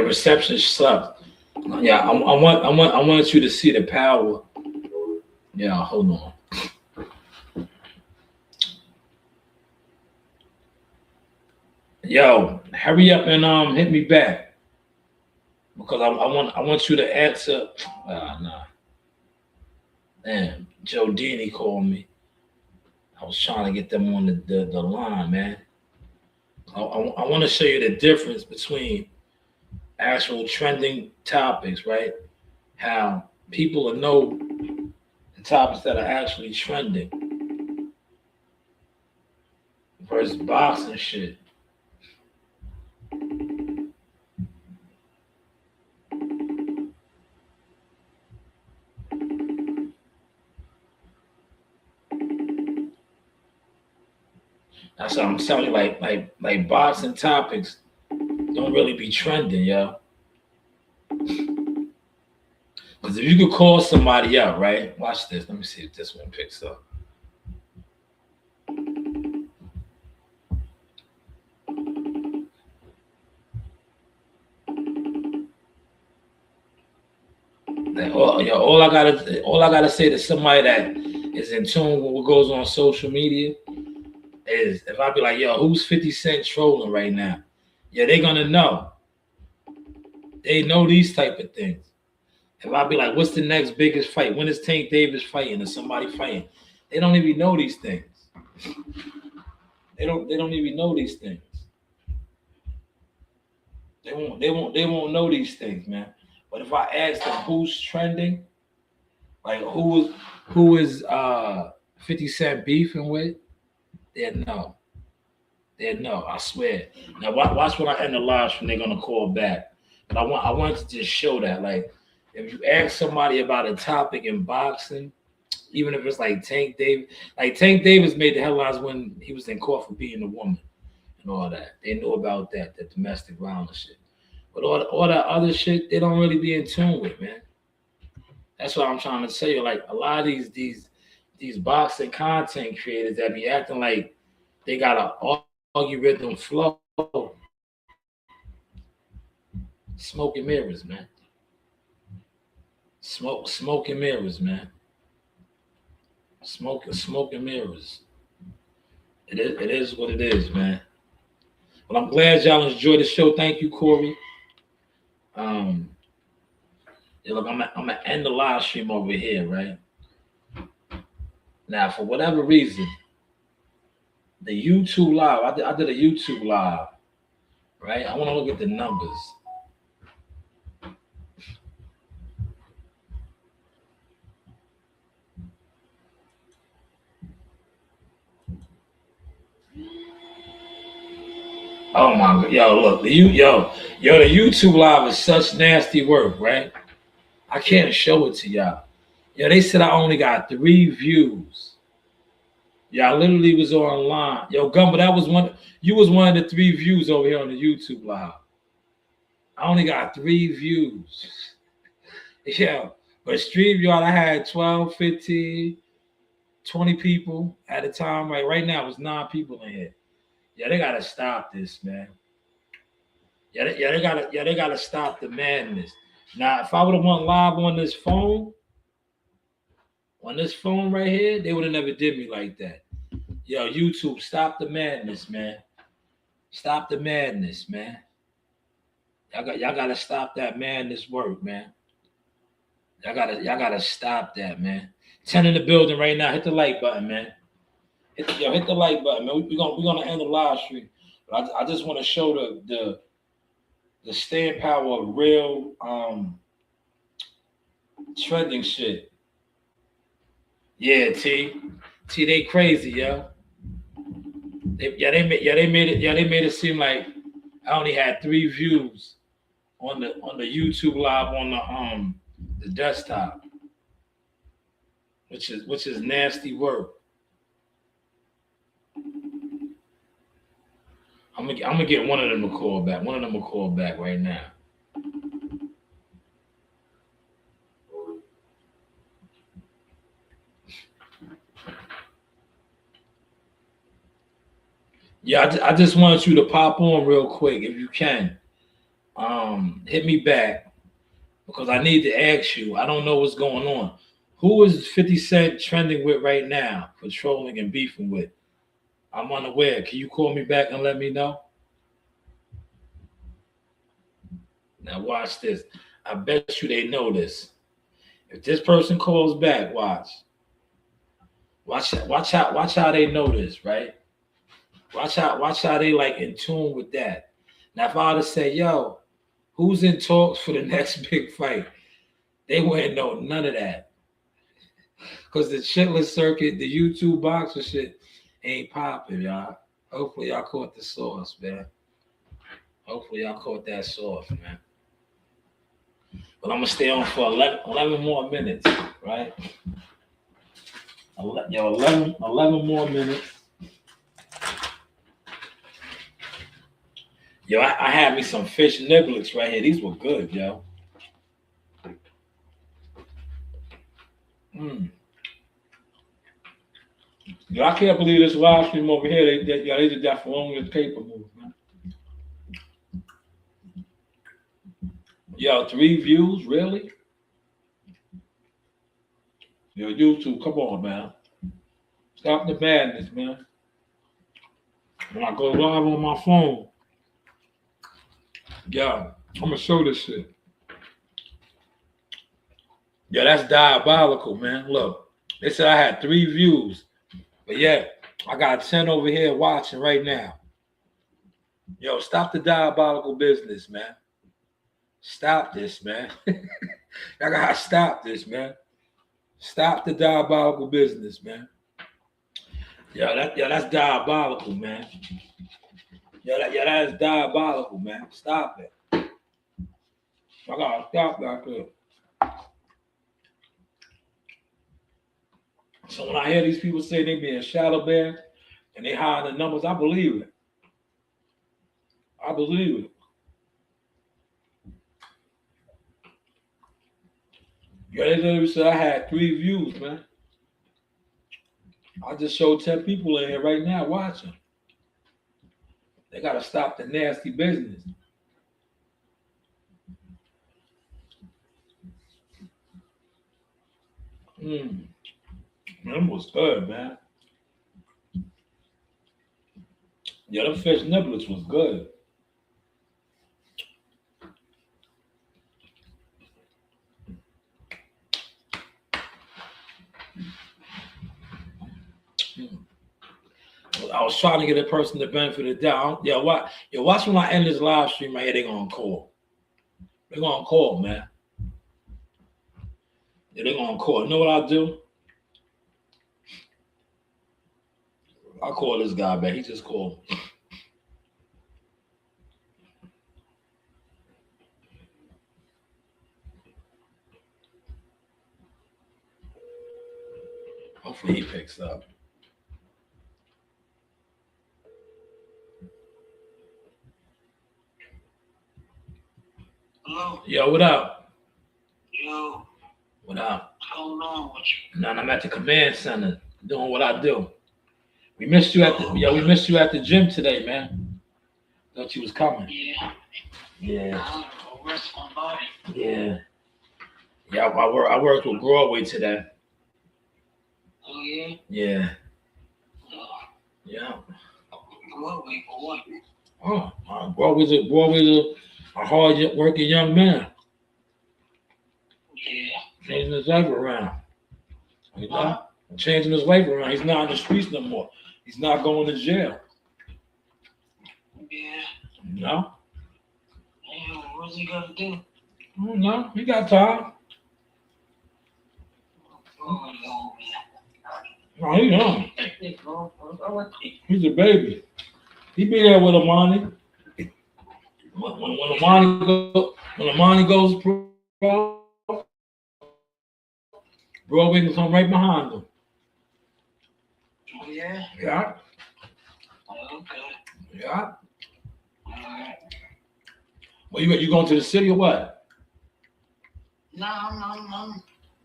reception sucks. Yeah, I want you to see the power. Yeah, hold on. Yo, hurry up and hit me back. because I want you to answer. Nah. Damn, Joe Dini called me. I was trying to get them on the line, man. I want to show you the difference between actual trending topics, right? How people will know the topics that are actually trending versus boxing shit. That's what I'm telling you. Like boxing topics don't really be trending, yo. Because if you could call somebody up, right? Watch this. Let me see if this one picks up. Like, all I gotta say to somebody that is in tune with what goes on social media is if I be like, yo, who's 50 Cent trolling right now? Yeah, they're gonna know. They know these type of things. If I be like, what's the next biggest fight? When is Tank Davis fighting or somebody fighting? They don't even know these things. They don't even know these things. They won't know these things, man. But if I ask them who's trending, like who is 50 Cent beefing with, they know. They know, I swear. Now watch when I end the live stream, they're gonna call back. But I want to just show that, like, if you ask somebody about a topic in boxing, even if it's like Tank Davis made the headlines when he was in court for beating a woman and all that. They know about that domestic violence shit. But all that other shit, they don't really be in tune with, man. That's what I'm trying to tell you. Like, a lot of these boxing content creators that be acting like they got a algorithm flow. Smoke and mirrors, man. Smoke and mirrors, man. Smoke and mirrors. It is what it is, man. Well, I'm glad y'all enjoyed the show. Thank you, Corey. Yeah, look, I'm gonna end the live stream over here, right? Now, for whatever reason, the YouTube live, I did a YouTube live, right? I want to look at the numbers. Oh my god, yo, look, the YouTube live is such nasty work, right? I can't show it to y'all. Yo, they said I only got 3 views. Yeah, I literally was online. Yo, Gumbo, that was one. You was one of the 3 views over here on the YouTube live. I only got 3 views. Yeah, but StreamYard, I had 12, 15, 20 people at a time. Right now, it's 9 people in here. Yeah, they gotta stop this, man. They gotta stop the madness. Now, if I would have went live on this phone right here, they would have never did me like that. Yo, YouTube, stop the madness, man. Stop the madness, man. Y'all gotta stop that madness work, man. Y'all gotta stop that, man. 10 in the building right now. Hit the like button, man. Hit the like button, man. We're gonna end the live stream. But I just want to show the staying power of real trending shit. Yeah, T, they crazy, yo. They made it seem like I only had 3 views on the YouTube live on the desktop, which is nasty work. I'm gonna get one of them to call back. One of them will call back right now. Yeah, I just want you to pop on real quick if you can. Hit me back because I need to ask you. I don't know what's going on. Who is 50 Cent trending with right now for trolling and beefing with? I'm unaware. Can you call me back and let me know? Now watch this. I bet you they know this. If this person calls back, watch how they know this, right? Watch how they like in tune with that. Now if I were to say, yo, who's in talks for the next big fight? They wouldn't know none of that. Because the shitless circuit, the YouTube boxer shit ain't popping, y'all. Hopefully y'all caught the sauce, man. Hopefully y'all caught that sauce, man. But I'm gonna stay on for 11 more minutes, right? 11 more minutes. Yo, I had me some fish niblets right here. These were good, yo. Yo, I can't believe this live stream over here. They did that for long as paper move, man. Yo, 3 views, really? Yo, YouTube, come on, man. Stop the madness, man. When I go live on my phone, yo, I'm gonna show this shit. Yo, that's diabolical, man. Look, they said I had 3 views, but yeah, I got 10 over here watching right now. Yo, stop the diabolical business, man. Stop this, man. I gotta stop this, man. Stop the diabolical business, man. That's diabolical, man. That is diabolical, man. Stop it. I gotta stop that here. So when I hear these people say they being shadow banned and they hide the numbers, I believe it. I believe it. Yeah, they literally said I had 3 views, man. I just showed 10 people in here right now watching. They gotta stop the nasty business. Them was good, man. Yeah, them fish niblets was good. I was trying to get a person the benefit of the doubt. Yeah, watch when I end this live stream right here, they gonna call. They're gonna call, man. Yeah, they're gonna call. You know what I'll do? I'll call this guy back. He just called me. Hopefully he picks up. Hello? Yo, what up? Yo, What up? what's going on with you? Now I'm at the command center doing what I do. We missed you at the gym today, man. Thought you was coming. Yeah, Yeah. I'm gonna rest my body. Yeah. Yeah, I worked with Broadway today. Oh, yeah? Yeah. Oh, Yeah. what? Wait, for what? Oh, Broadway's a hard working young man. Yeah. Changing his life around. He's not changing his life around. He's not in the streets no more. He's not going to jail. Yeah. You know? Hey, what's he gonna do? I don't know. He got time. Oh, No, he's young. no, He's a baby. He be there with Amani. When Amani goes pro, Broadway can come right behind him. Oh, yeah? Yeah, Oh, okay. yeah. All right. Well, you going to the city or what? No,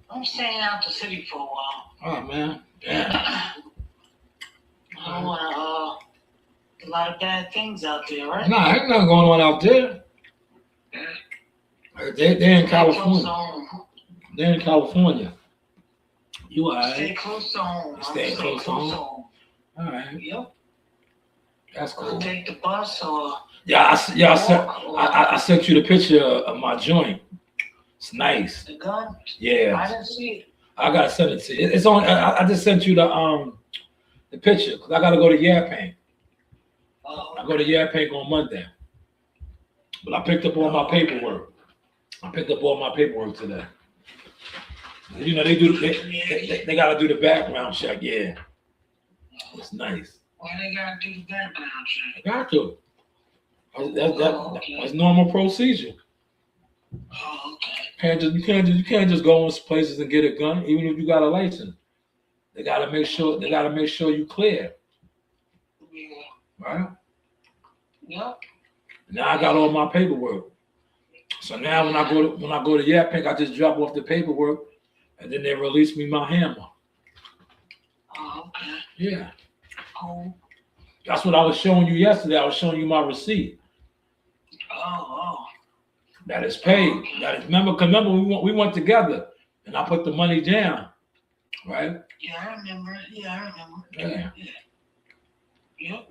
I'm staying out the city for a while. Oh man, yeah. I don't want a lot of bad things out there, right? Nah, ain't nothing going on out there. They're in California. They're in California. You all Stay right? close to home. Stay close to home. All All right, Yep. that's I'll cool. take the bus or Yeah, I sent you the picture of my joint. It's nice. The gun? Yeah, I didn't see it. I gotta send it to you. It's on. I just sent you the picture because I gotta go to Yaphank. Oh, I go to Yaphank on Monday, but I picked up all my paperwork. I picked up all my paperwork today. You know they do. They gotta do the background check. Yeah, it's nice. why they gotta do the background check? I got to. That's normal procedure. Oh, okay. You can't just go in places and get a gun, even if you got a license. They gotta make sure you clear, Yeah. right? Yep. Now I got all my paperwork. So now when I go to Yaphank, I just drop off the paperwork, and then they release me my hammer. Oh, okay. Yeah, Oh, that's what I was showing you yesterday. I was showing you my receipt oh. that is paid. That is remember we went together, and I put the money down, right? Yeah, I remember. Yeah. Yep.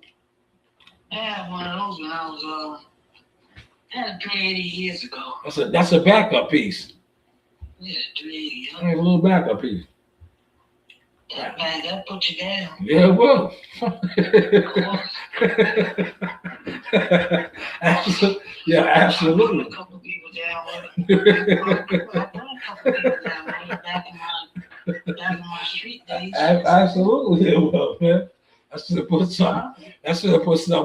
I had one of those when I was I had a 380 years ago. That's a backup piece. Yeah, 380. I have a little backup piece. That put you down. Yeah, it will. Yeah, absolutely. I put a couple people down with it. I put a couple people down with it back in my street days. Absolutely, it will, man. I should have put something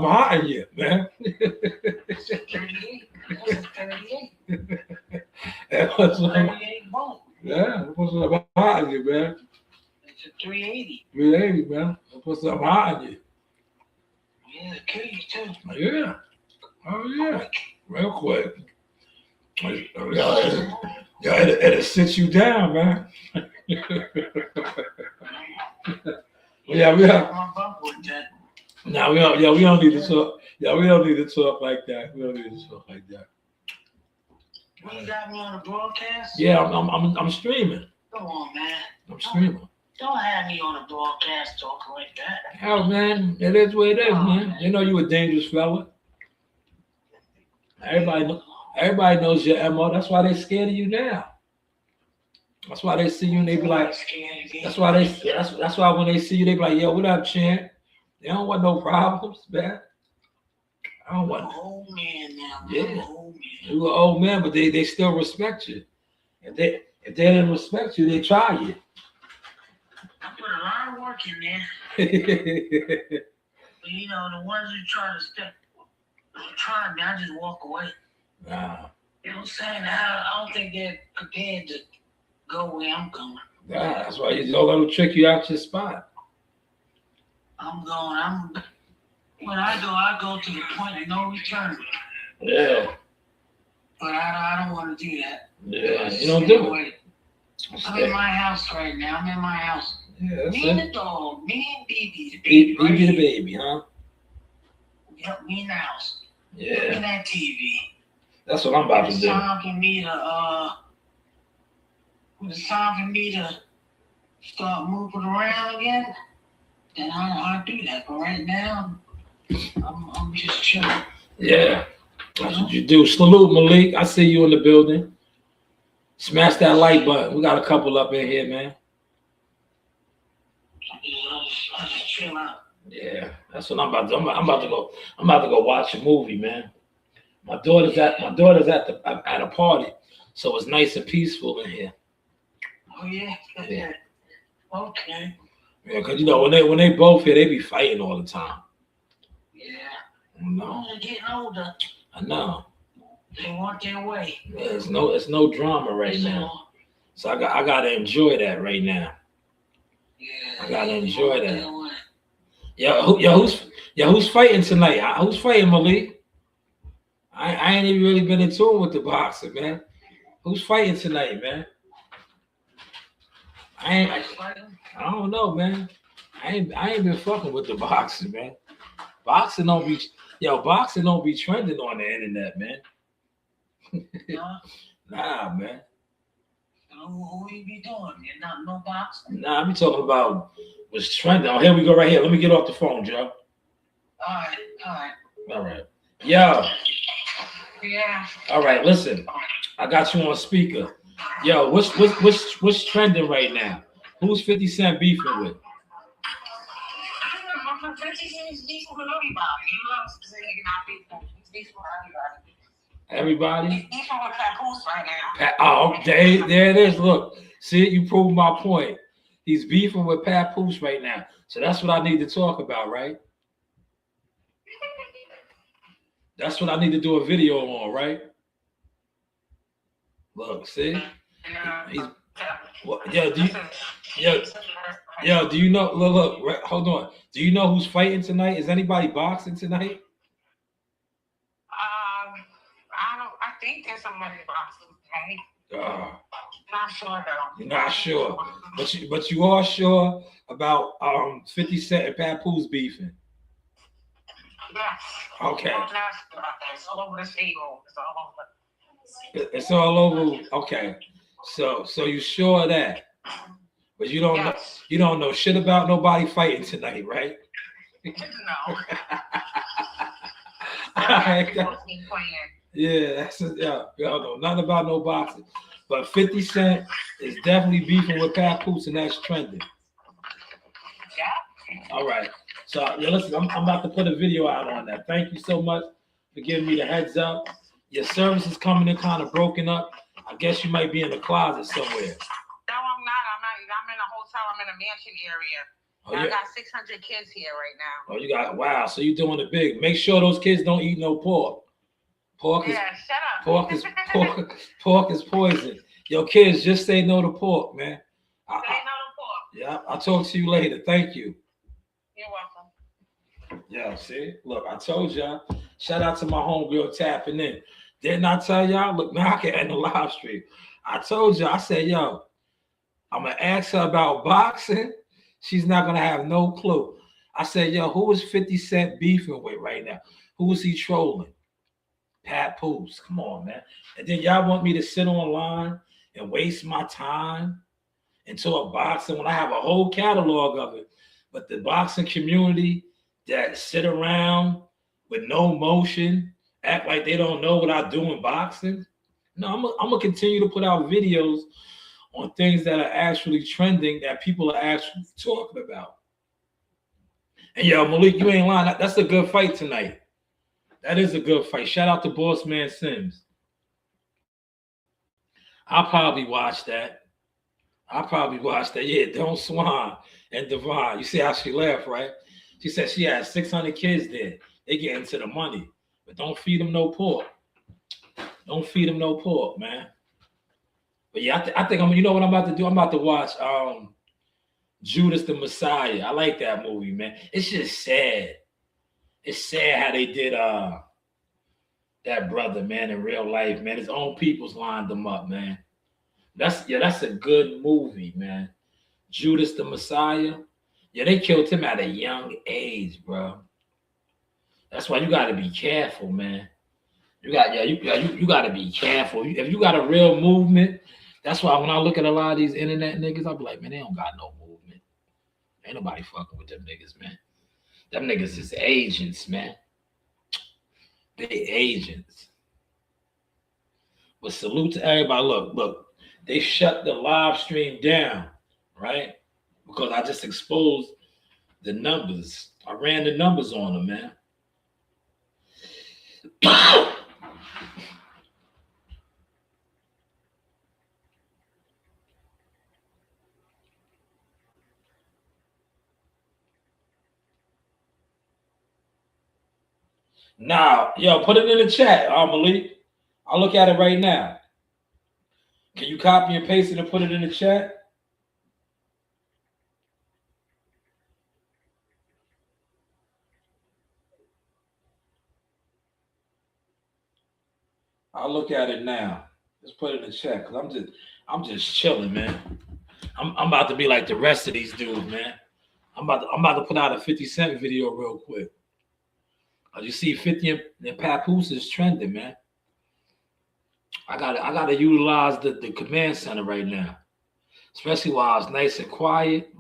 hot in you, man. 38. That's a 38. That was 38 bullet. yeah, I put something hot in you, man. It's a 380. 380, man. I put something hot in you. Yeah, it kill you too. Yeah. Oh yeah. Real quick. It'll sit you down, man. Yeah, we have. My bump with that. No, we don't need to talk. Yeah, we don't need to talk like that. We don't need to talk like that. You got me on the broadcast? Yeah, I'm streaming. Come on, man. I'm streaming. Don't have me on a broadcast talking like that. Hell, man, it is what it is, man. You know you a dangerous fella. Everybody knows your MO. That's why they scared of you now. That's why they see you and they be like, that's why when they see you, they be like, yo, what up, champ? They don't want no problems, man. I don't want I'm an old man now. Yeah. I'm an old man. you an old man, but they still respect you. If they didn't respect you, they try you. I put a lot of work in there. But you know, the ones who try me, I just walk away. Nah, You know what I'm saying? I don't think they're prepared to go where I'm going. that's why you don't let them trick you out your spot. When I go to the point of no return. Yeah, But I don't want to do that. yeah, you don't do it. I'm in my house right now. I'm in my house. Yeah, that's Me and it. the dog. Me and BB, the baby. Be right the here. baby, huh? Yep, me in the house. Yeah, Looking at TV. that's what I'm about to It's do. time for me to when it's time for me to start moving around again, then I'll do that. But right now, I'm just chilling. Yeah, that's what you do. Salute, Malik. I see you in the building. Smash that like button. We got a couple up in here, man. I'll just chill out. Yeah, that's what I'm about to. I'm about to go. I'm about to go watch a movie, man. My daughter's at a party, so it's nice and peaceful in here. Oh yeah. Yeah. Okay. Yeah, cause you know when they both here, they be fighting all the time. Yeah. No, They're getting older. I know. They want their way. Yeah, it's no drama right now. So I gotta enjoy that right now. Yeah. I gotta enjoy that. Their way. Who's fighting tonight? Who's fighting, Malik? I ain't even really been in tune with the boxing, man. Who's fighting tonight, man? I don't know, man. I ain't been fucking with the boxing, man. Boxing don't be trending on the internet, man. Huh? Nah, man. Who you be doing? You're not no boxing? Nah, I'm talking about what's trending. Oh, here we go right here. Let me get off the phone, Joe. All right. All right. Yo. Yeah. All right, listen. I got you on speaker. Yo, what's trending right now? Who's 50 Cent beefing with? 50 Cent is beefing with everybody. He loves to say he's not beefing. He's beefing with everybody. Everybody? He's beefing with Papoose right now. Oh, there it is. Look, see, you proved my point. He's beefing with Papoose right now. So that's what I need to talk about, right? That's what I need to do a video on, right? Look, see? He's, well, do you know? Look, right, hold on. Do you know who's fighting tonight? Is anybody boxing tonight? I think there's somebody boxing tonight. Not sure though. You're not sure, but you are sure about 50 Cent and Papoose beefing. Yes. Okay. It's all over the table. It's all over. Okay. So you sure of that? But you don't know. You don't know shit about nobody fighting tonight, right? No. Yeah, that's y'all know nothing about no boxing. But 50 Cent is definitely beefing with Papoose, and that's trending. Yeah. All right. So listen, I'm about to put a video out on that. Thank you so much for giving me the heads up. Your service is coming in kind of broken up. I guess you might be in the closet somewhere. No, I'm not. I'm in a hotel. I'm in a mansion area. Oh, yeah. I got 600 kids here right now. Oh, you got, wow. So you're doing it big. Make sure those kids don't eat no pork. Pork is, shut up. Pork is poison. Yo, kids, just say no to pork, man. Say no to pork. Yeah, I'll talk to you later. Thank you. You're welcome. Yeah, see? Look, I told y'all. Shout out to my homegirl tapping in. Didn't I tell y'all? Look, now I can end the live stream. I told you, I said, yo, I'm going to ask her about boxing. She's not going to have no clue. I said, yo, who is 50 Cent beefing with right now? Who is he trolling? Papoose. Come on, man. And then y'all want me to sit online and waste my time into a boxing when I have a whole catalog of it. But the boxing community that sit around with no motion, act like they don't know what I do in boxing. No, I'm gonna continue to put out videos on things that are actually trending that people are actually talking about. And yo, Malik, you ain't lying. That's a good fight tonight. That is a good fight. Shout out to Boss Man Sims. I'll probably watch that. Yeah, Don't Swan and Devon. You see how she laughed, right? She said she had 600 kids there. They get into the money. But don't feed them no pork. Don't feed them no pork, man. But yeah, I think you know what I'm about to do? I'm about to watch Judas the Messiah. I like that movie, man. It's just sad. It's sad how they did that brother, man, in real life, man. His own people's lined them up, man. That's a good movie, man. Judas the Messiah. Yeah, they killed him at a young age, bro. That's why you got to be careful, man. You got to be careful. If you got a real movement, that's why when I look at a lot of these internet niggas, I be like, man, they don't got no movement. Ain't nobody fucking with them niggas, man. Them niggas is agents, man. They agents. But salute to everybody. Look, they shut the live stream down, right? Because I just exposed the numbers. I ran the numbers on them, man. Now, yo, put it in the chat, Malik. I'll look at it right now. Can you copy and paste it and put it in the chat? I'll look at it now. Let's put it in the chat because I'm just chilling, man. I'm about to be like the rest of these dudes, man. I'm about to put out a 50 Cent video real quick. You see 50 and Papoose is trending, man. I gotta utilize the command center right now, especially while it's nice and quiet.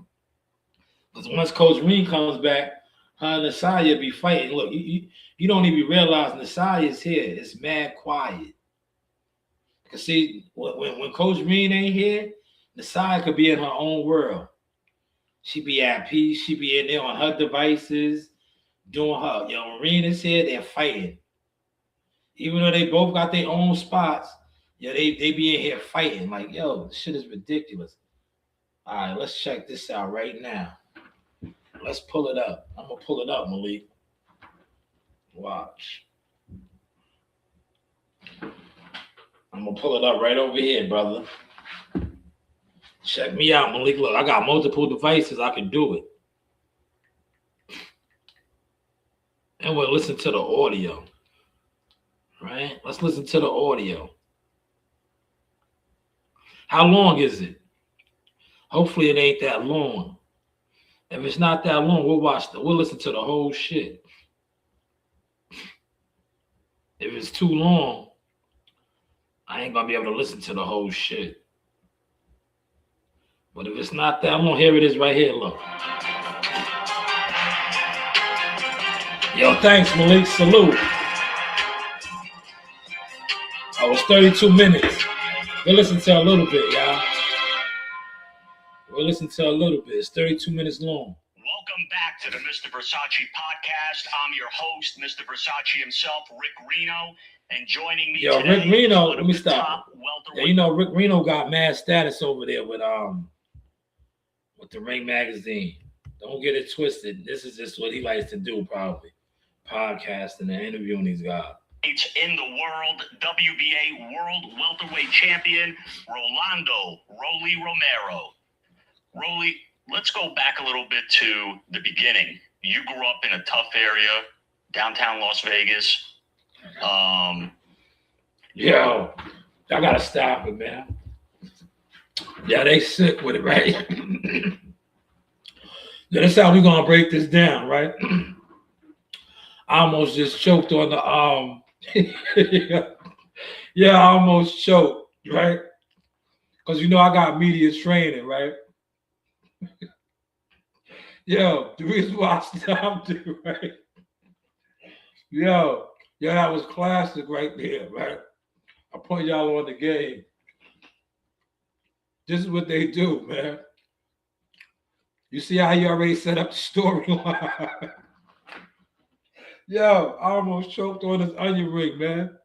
Because once Coach Reed comes back, Nasaya be fighting. Look, you don't even realize Nasaya's here. It's mad quiet. Cause see, when Coach Reed ain't here, Nasaya could be in her own world. She be at peace. She be in there on her devices, doing her. When Reed is here, they're fighting. Even though they both got their own spots, they be in here fighting. Like, yo, this shit is ridiculous. All right, let's check this out right now. Let's pull it up. I'm gonna pull it up, Malik. Watch. I'm gonna pull it up right over here, brother. Check me out, Malik. Look, I got multiple devices. I can do it. And we'll listen to the audio. Right? Let's listen to the audio. How long is it? Hopefully it ain't that long. If it's not that long, we'll listen to the whole shit. If it's too long, I ain't gonna be able to listen to the whole shit. But if it's not that long, here it is right here, look. Yo, thanks, Malik. Salute. Oh, it's 32 minutes. We'll listen to a little bit, y'all. We'll listen to a little bit. It's 32 minutes long. Welcome back to the Mr. Versace podcast. I'm your host, Mr. Versace himself, Rick Reno. And joining me today, Rick Reno, let me stop. Yeah, Rick Reno got mad status over there with the Ring magazine. Don't get it twisted. This is just what he likes to do, probably. Podcasting and interviewing these guys. In the world, WBA World Welterweight Champion, Rolando Rolly Romero. Rolly, let's go back a little bit to the beginning. You grew up in a tough area, downtown Las Vegas. Yo, I gotta stop it, man. Yeah, they sick with it, right? Yeah, that's how we gonna break this down, right? I almost just choked on the yeah, I almost choked, right? Because I got media training, right? Yo, the reason why I stopped it, right? Yo, that was classic right there, right? I put y'all on the game. This is what they do, man. You see how you already set up the storyline? Yo, I almost choked on this onion ring, man.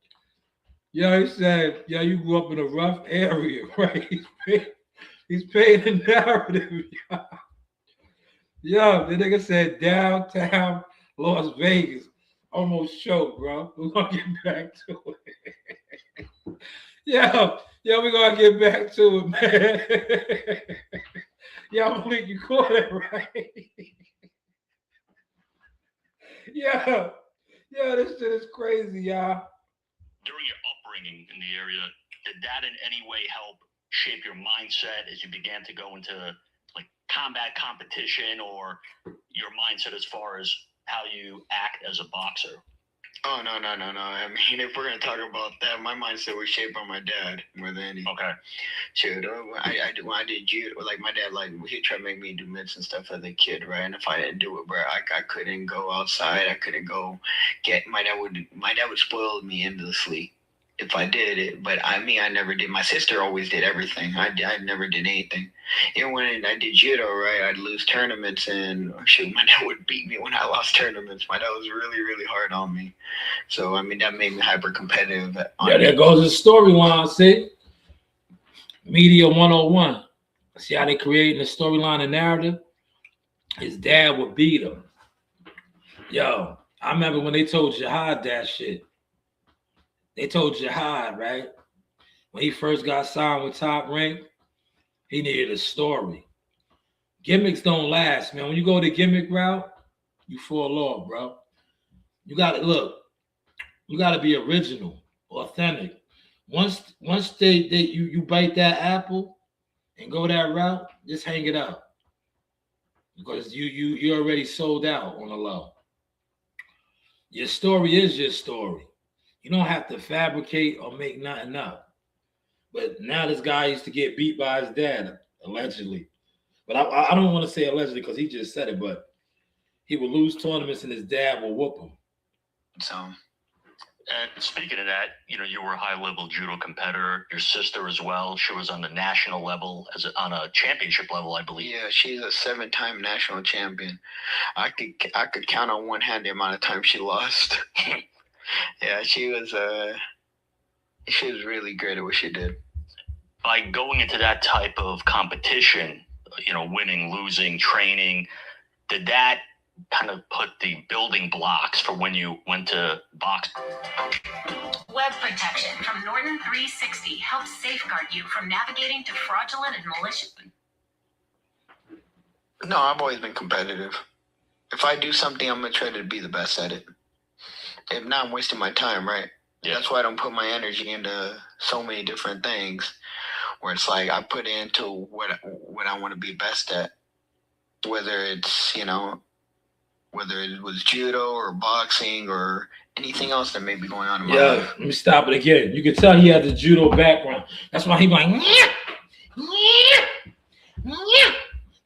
Yo, he said, you grew up in a rough area, right? He's paying the narrative. Yo, the nigga said downtown Las Vegas. Almost choked, bro. We're going to get back to it. Yo, we're going to get back to it, man. Yo, I think you caught it right. Yo, this shit is crazy, y'all. During your upbringing in the area, did that in any way help shape your mindset as you began to go into like combat competition or your mindset as far as how you act as a boxer? Oh, no. I mean, if we're going to talk about that, my mindset was shaped by my dad more than anything. Okay. Shoot, when I did judo, like my dad, like he tried to make me do mitts and stuff as a kid, right? And if I didn't do it, bro, I couldn't go outside. I couldn't go my dad would spoil me endlessly if I did it. But I never did. My sister always did everything. I never did anything. Even when I did judo, right, I'd lose tournaments, and shoot, my dad would beat me when I lost tournaments. My dad was really, really hard on me. So, that made me hyper competitive. Yeah, there goes the storyline, see? Media 101. See how they creating the storyline and narrative? His dad would beat him. Yo, I remember when they told Jihad that shit. They told Jihad, right? When he first got signed with Top Rank, he needed a story. Gimmicks don't last, man. When you go the gimmick route, you fall off, bro. You gotta be original, authentic. Once you bite that apple and go that route, just hang it up. Because you already sold out on the low. Your story is your story. You don't have to fabricate or make nothing up. But now this guy used to get beat by his dad, allegedly. But I don't want to say allegedly because he just said it, but he would lose tournaments and his dad would whoop him. So, And speaking of that, you were a high-level judo competitor. Your sister as well. She was on the national level, on a championship level, I believe. yeah, she's a 7-time national champion. I could count on one hand the amount of time she lost. Yeah, she was really great at what she did. By going into that type of competition, winning, losing, training, did that kind of put the building blocks for when you went to box? Web protection from Norton 360 helps safeguard you from navigating to fraudulent and malicious. No, I've always been competitive. If I do something, I'm going to try to be the best at it. If not, I'm wasting my time, right? Yeah. That's why I don't put my energy into so many different things, where it's like I put into what I want to be best at. Whether it's, whether it was judo or boxing or anything else that may be going on in my life. Let me stop it again. You can tell he had the judo background. That's why he like, yeah.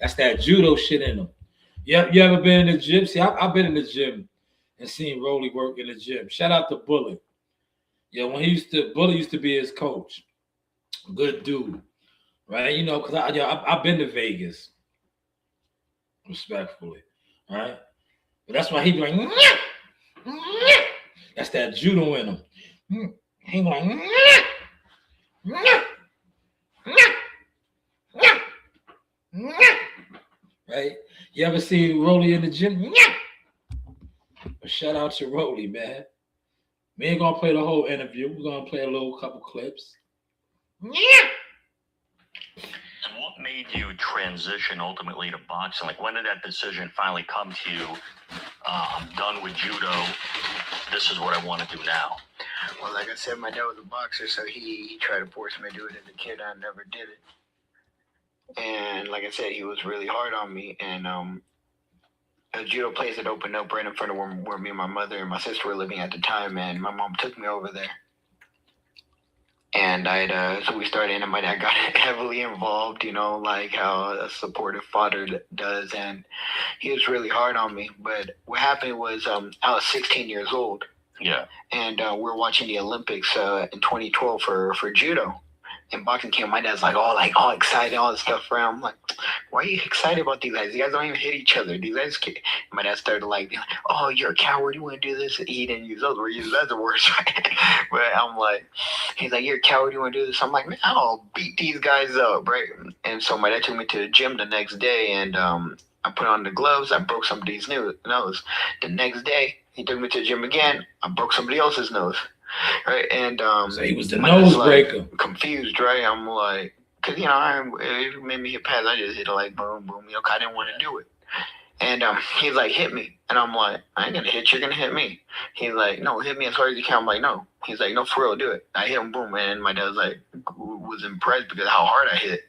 That's that judo shit in him. You ever been in the gym? See, I've been in the gym and seen Rolly work in the gym. Shout out to Bullet. Yeah, when Bullet used to be his coach. Good dude, right? Because I've been to Vegas, respectfully, right? But that's why he be like, that's that judo in him. He like, right? You ever see Rolly in the gym? But shout out to Rolly, man. We ain't gonna play the whole interview. We're gonna play a couple clips. And what made you transition ultimately to boxing? Like, when did that decision finally come to you? I'm done with judo. This is what I want to do now. Well, like I said, my dad was a boxer, so he tried to force me to do it as a kid. I never did it. And like I said, he was really hard on me. And a judo place had opened up right in front of where me and my mother and my sister were living at the time, and my mom took me over there. And so we started, and my dad got heavily involved, like how a supportive father does, and he was really hard on me. But what happened was I was 16 years old. Yeah. And we were watching the Olympics in 2012 for judo. And boxing came, my dad's like all excited, all this stuff around. I'm like, why are you excited about these guys? These guys don't even hit each other. These guys can't. My dad started like, oh, you're a coward. You want to do this? He didn't use those words. That's the worst, right? But I'm like, he's like, you're a coward. You want to do this? I'm like, man, I'll beat these guys up, right? And so my dad took me to the gym the next day, and I put on the gloves. I broke somebody's nose. The next day, he took me to the gym again. I broke somebody else's nose. Right, and so he was the nose breaker. Like, confused, right? I'm like, because it made me hit pads. I just hit it like boom, boom. I didn't want to do it. And he's like, hit me, and I'm like, I ain't gonna hit you. You're gonna hit me. He's like, no, hit me as hard as you can. I'm like, no. He's like, no, for real, do it. I hit him, boom, and my dad was impressed because of how hard I hit.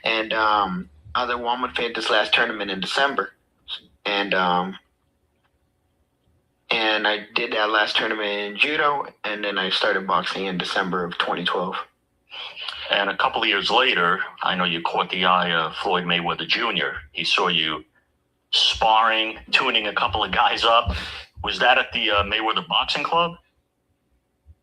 And I was like, well, I'm gonna finish this last tournament in December, and I did that last tournament in judo, and then I started boxing in December of 2012. And a couple of years later, I know you caught the eye of Floyd Mayweather Jr. He saw you sparring, tuning a couple of guys up. Was that at the Mayweather Boxing Club?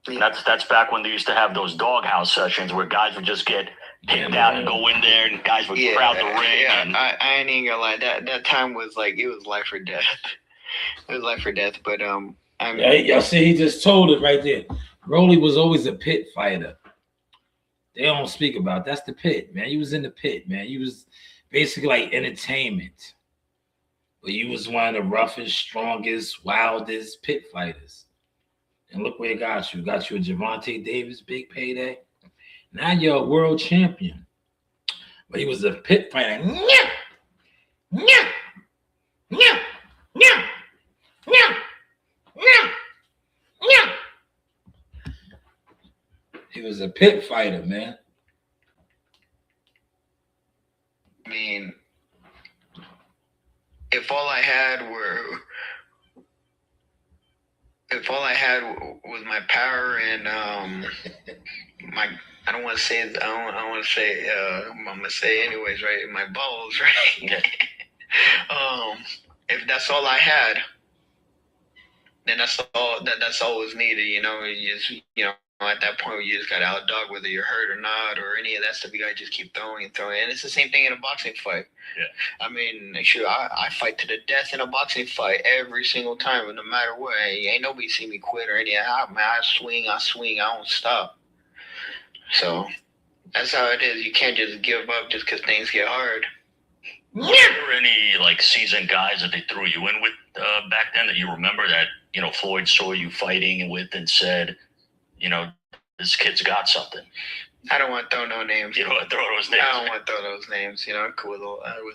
Yeah. That's back when they used to have those doghouse sessions where guys would just get picked out and go in there, and guys would crowd the ring. Yeah, and I ain't even gonna lie. That time was like, it was life or death. It was life or death, but y'all see, he just told it right there. Rolly was always a pit fighter. They don't speak about that's the pit, man. He was in the pit, man. He was basically like entertainment, but he was one of the roughest, strongest, wildest pit fighters. And look where it got you. Got you a Gervonta Davis big payday. Now you're a world champion, but he was a pit fighter. He was a pit fighter, man. I mean, if all I had was my power and my, I don't want to say it, I want to say I'm gonna say it anyways, right? My balls, right? if that's all I had, then that's all was needed. You know, you just, at that point you just got to outdog whether you're hurt or not or any of that stuff. You got to just keep throwing and throwing. And it's the same thing in a boxing fight. Yeah. I mean, sure, I fight to the death in a boxing fight every single time, and no matter what, ain't nobody see me quit or anything. I swing, I don't stop. So that's how it is. You can't just give up just because things get hard. Were there any like seasoned guys that they threw you in with back then that you remember that Floyd saw you fighting with and said, this kid's got something? I don't want to throw no names. You don't want to throw those names. I don't want to throw those names. I'm cool with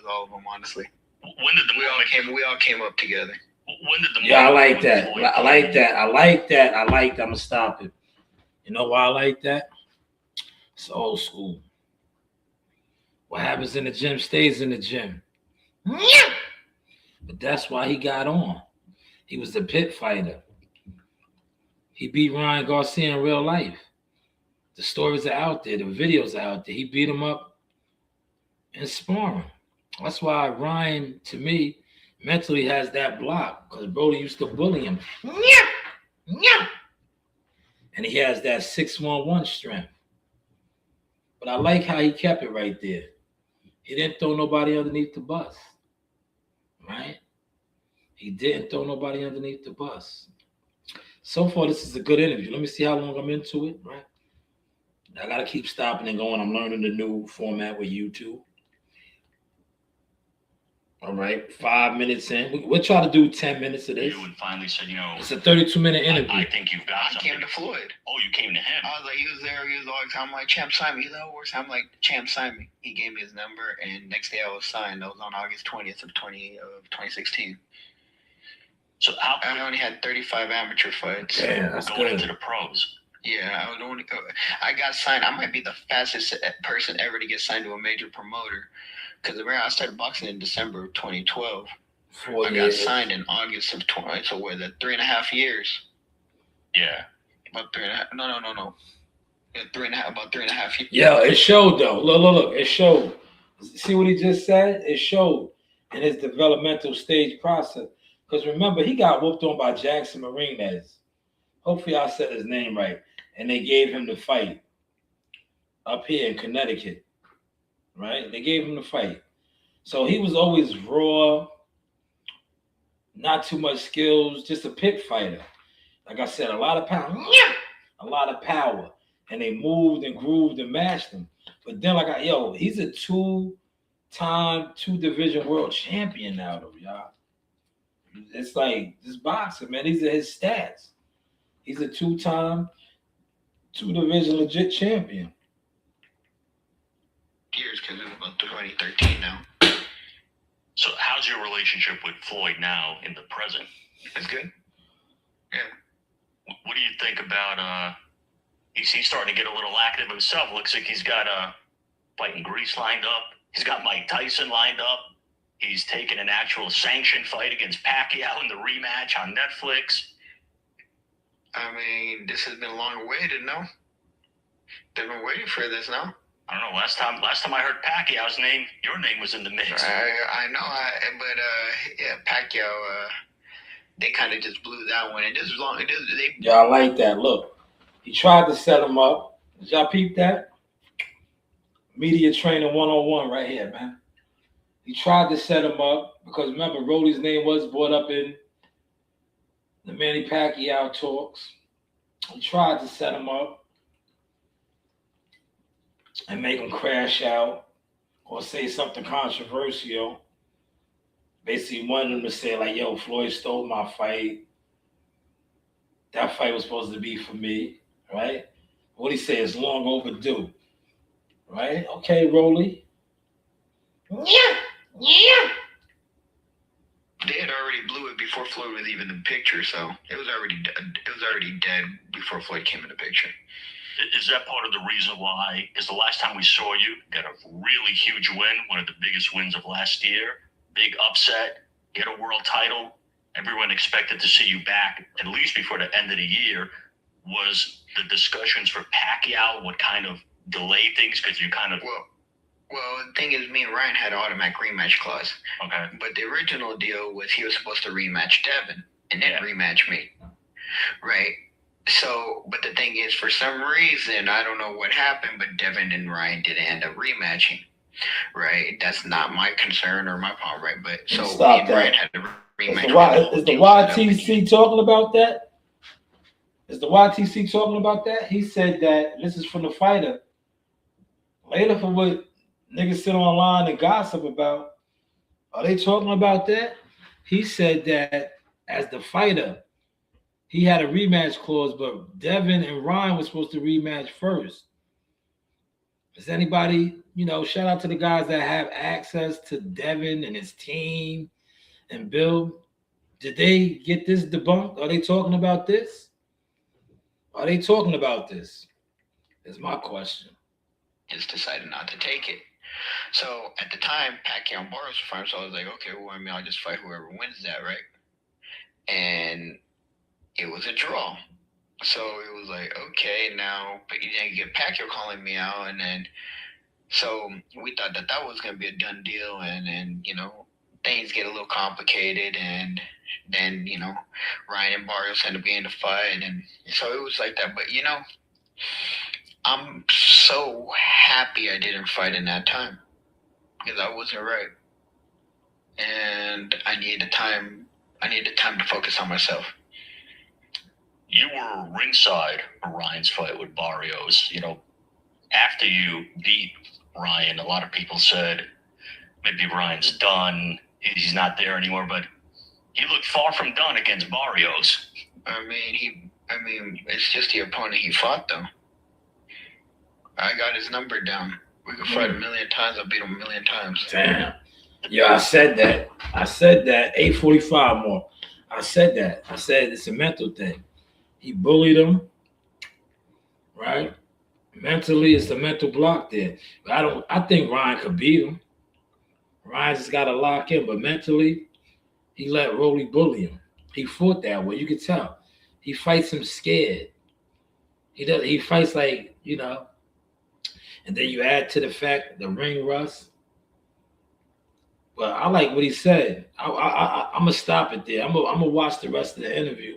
all of them, honestly. When did we all came up together? When did the Yeah, I like that. I like that. I'm gonna stop it. You know why I like that? It's old school. What happens in the gym stays in the gym. But that's why he got on. He was the pit fighter. He beat Ryan Garcia in real life. The stories are out there. The videos are out there. He beat him up in sparring. That's why Ryan, to me, mentally has that block, because Brody used to bully him. And he has that 6'1" strength. But I like how he kept it right there. He didn't throw nobody underneath the bus. Right? He didn't throw nobody underneath the bus. So far, this is a good interview. Let me see how long I'm into it, right? I got to keep stopping and going. I'm learning the new format with YouTube. All right, 5 minutes in. We'll try to do 10 minutes of this. You and finally said, it's a 32-minute interview. I think you've got something. I came to Floyd. Oh, you came to him. I was like, he was there. He was always, I'm like, Champ, sign me. He's like, I'm like, Champ, sign me. He gave me his number, and next day I was signed. That was on August 20th of 2016. So I only had 35 amateur fights. Yeah, that's going good. into the pros. Yeah, I got signed. I might be the fastest person ever to get signed to a major promoter. Because I started boxing in December of 2012. 4 I got signed in August of 20. So what, 3.5 years? Yeah. About 3.5. No. Yeah, 3.5. About 3.5 years. Yeah, it showed though. Look. It showed. See what he just said? It showed in his developmental stage process. Because remember, he got whooped on by Jackson Martinez. Hopefully I said his name right. And they gave him the fight up here in Connecticut. Right? They gave him the fight. So he was always raw, not too much skills, just a pit fighter. Like I said, a lot of power. And they moved and grooved and mashed him. But then he's a 2-time 2-division world champion now, though, y'all. It's like this boxing, man. These are his stats. He's a 2-time 2-division legit champion. Years, because it was about 2013 now. So how's your relationship with Floyd now in the present? It's good. Yeah. What do you think about he's starting to get a little active himself. Looks like he's got a fight in Greece lined up. He's got Mike Tyson lined up. He's taken an actual sanctioned fight against Pacquiao in the rematch on Netflix. I mean, this has been long awaited, no? They've been waiting for this now. I don't know. Last time I heard Pacquiao's name, your name was in the mix. I know, but Pacquiao, they kind of just blew that one. And this is long. Yeah, I like that. Look, he tried to set him up. Did y'all peep that? Media training 101 right here, man. He tried to set him up because remember, Rolly's name was brought up in the Manny Pacquiao talks. He tried to set him up and make him crash out or say something controversial. Basically wanted him to say like, yo, Floyd stole my fight. That fight was supposed to be for me, right? What he say is long overdue, right? Okay, Rolly. Yeah. They had already blew it before Floyd was even in the picture, so it was already dead before Floyd came in the picture. Is that part of the reason why? Because the last time we saw you, got a really huge win, one of the biggest wins of last year, big upset, get a world title. Everyone expected to see you back at least before the end of the year. Was the discussions for Pacquiao what kind of delayed things? Because you kind of Well, the thing is, me and Ryan had an automatic rematch clause. Okay. But the original deal was he was supposed to rematch Devin and then rematch me. Right? So, but the thing is, for some reason, I don't know what happened, but Devin and Ryan didn't end up rematching. Right? That's not my concern or my problem, right? But so Stop me and that. Ryan had to rematch. Is the YTC talking about that? Is the YTC talking about that? He said that this is from the fighter. Later, for what niggas sit online and gossip about, are they talking about that? He said that as the fighter, he had a rematch clause, but Devin and Ryan were supposed to rematch first. Does anybody, shout out to the guys that have access to Devin and his team and Bill. Did they get this debunked? Are they talking about this? Are they talking about this? Is my question. Just decided not to take it. So at the time, Pacquiao and Barros were fighting, so I was like, okay, well, I'll just fight whoever wins that, right? And it was a draw. So it was like, okay, now, but you didn't get Pacquiao calling me out, and then, so we thought that was going to be a done deal, and then, things get a little complicated, and then, Ryan and Barrios ended up getting the fight, and so it was like that, but, I'm so happy I didn't fight in that time, because I wasn't right, and I needed time to focus on myself. You were ringside for Ryan's fight with Barrios. After you beat Ryan, a lot of people said maybe Ryan's done. He's not there anymore, but he looked far from done against Barrios. I mean, it's just the opponent he fought, though. I got his number down. We could fight a million times. I beat him a million times. Damn. Yo, I said that. 8:45 more. I said that. I said it's a mental thing. He bullied him, right? Mentally, it's a mental block there. But I think Ryan could beat him. Ryan just got to lock in, but mentally, he let Rolly bully him. He fought that way. You can tell. He fights him scared. He fights like, and then you add to the fact the ring rust. But I like what he said. I'm gonna stop it there. I'm gonna watch the rest of the interview.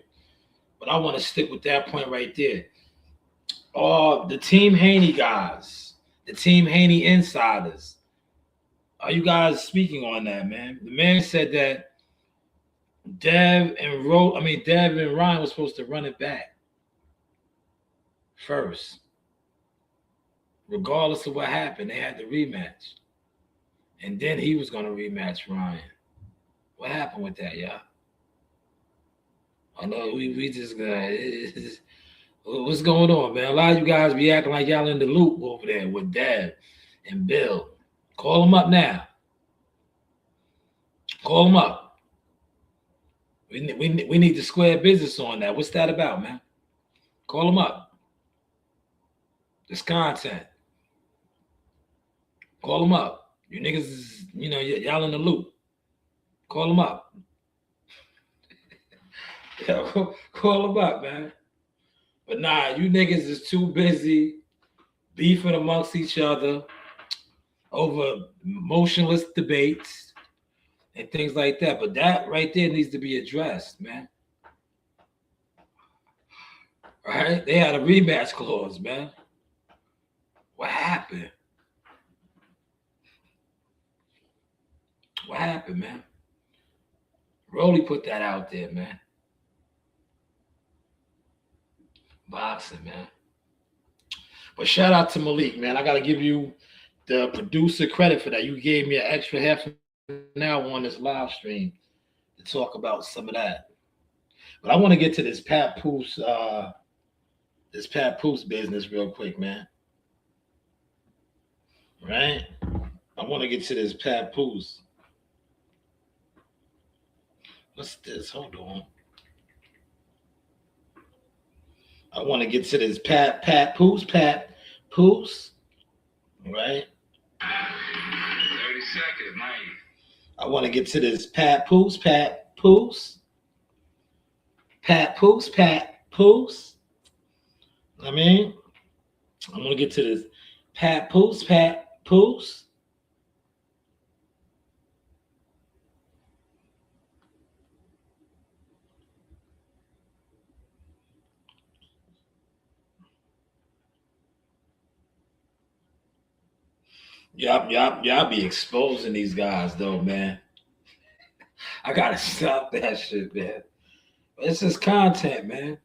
But I want to stick with that point right there. The Team Haney guys, the Team Haney insiders. Are you guys speaking on that, man? The man said that Dev and Ryan was supposed to run it back first. Regardless of what happened, they had the rematch. And then he was going to rematch Ryan. What happened with that, y'all? I know we just got... What's going on, man? A lot of you guys be acting like y'all in the loop over there with Dad and Bill. Call them up now. Call them up. We need to square business on that. What's that about, man? Call them up. This content. Call them up. You niggas, y'all in the loop. Call them up. Call them up, man. But nah, you niggas is too busy beefing amongst each other over emotionless debates and things like that. But that right there needs to be addressed, man. Right? They had a rematch clause, man. What happened? What happened, man? Rolly put that out there, man. Boxing, man. But shout out to Malik, man. I got to give you the producer credit for that. You gave me an extra half an hour on this live stream to talk about some of that. But I want to get to this Pat Poose business real quick, man. Right? I want to get to this Pat Poose. What's this? Hold on. I want to get to this Pat Poose. Right? 30 seconds, man. I want to get to this Pat Poose. I mean, I want to get to this Pat Poose. Y'all be exposing these guys though, man. I gotta stop that shit, man. It's just content, man.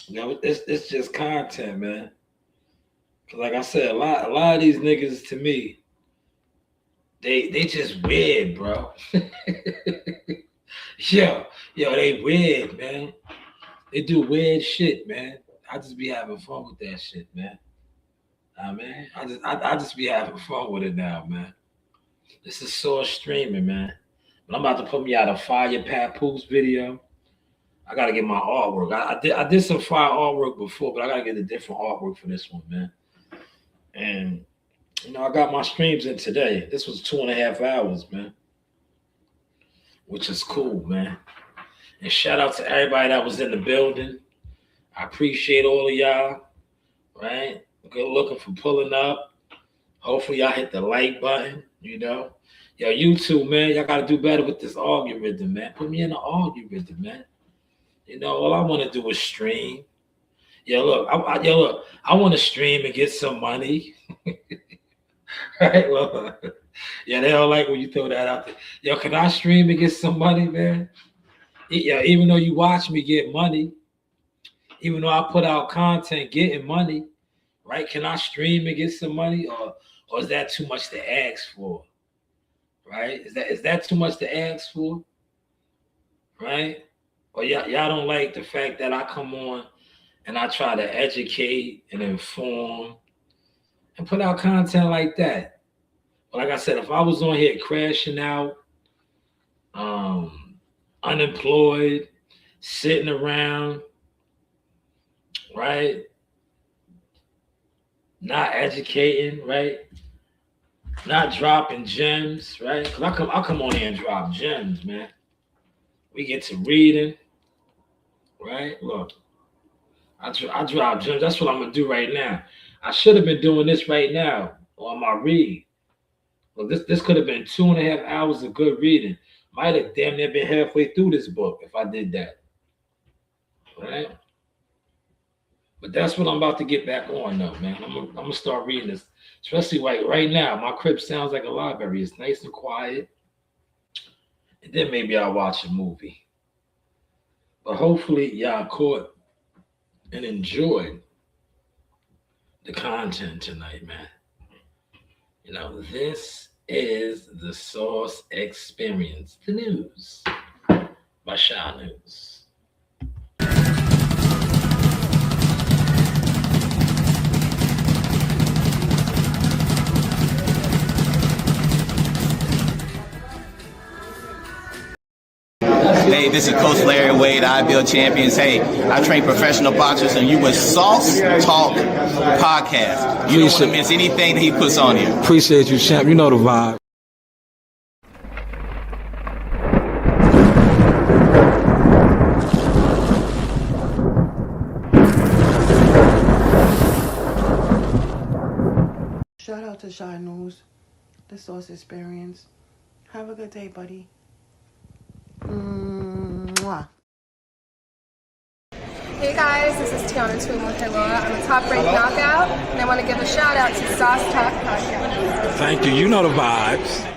It's just content, man. Cause like I said, a lot of these niggas to me, they just weird, bro. yo, they weird, man. They do weird shit, man. I just be having fun with that shit, man. Man, I just be having fun with it now, man. This is Source streaming, man. But I'm about to put me out a fire Papoose video. I gotta get my artwork. I did some fire artwork before, but I gotta get a different artwork for this one, man. And I got my streams in today. This was 2.5 hours, man. Which is cool, man. And shout out to everybody that was in the building. I appreciate all of y'all. Right? Good looking for pulling up. Hopefully y'all hit the like button, Yo, YouTube, man, y'all gotta do better with this algorithm, man. Put me in the algorithm, man. All I want to do is stream. Look, I want to stream and get some money. Right? Well, they don't like when you throw that out there. Can I stream and get some money, man? Even though you watch me get money, even though I put out content getting money, right? Can I stream and get some money, or is that too much to ask for? Right? Is that too much to ask for? Right? Or y'all don't like the fact that I come on and I try to educate and inform and put out content like that. But like I said, if I was on here crashing out, unemployed, sitting around, right? Not educating, right? Not dropping gems, right? Because I come on here and drop gems, man. We get to reading, right? Look, I drop gems. That's what I'm going to do right now. I should have been doing this right now on my read. Well, this could have been 2.5 hours of good reading. Might have damn near been halfway through this book if I did that, right? But that's what I'm about to get back on, though, man. I'm gonna start reading this, especially right now. My crib sounds like a library. It's nice and quiet, and then maybe I'll watch a movie. But hopefully, y'all caught and enjoyed the content tonight, man. This is the Source Experience, the news by Shanewz. Hey, this is Coach Larry Wade, IBL Champions. Hey, I train professional boxers, and you with Sauce Talk Podcast. You don't want to miss anything that he puts on here. Appreciate you, champ. You know the vibe. Shout out to Shanewz, the Source Experience. Have a good day, buddy. Mwah. Hey guys, this is Tiana Tuimuhiloa. I'm a top ranked knockout, and I want to give a shout out to Sauce Talk Podcast. Thank you. You know the vibes.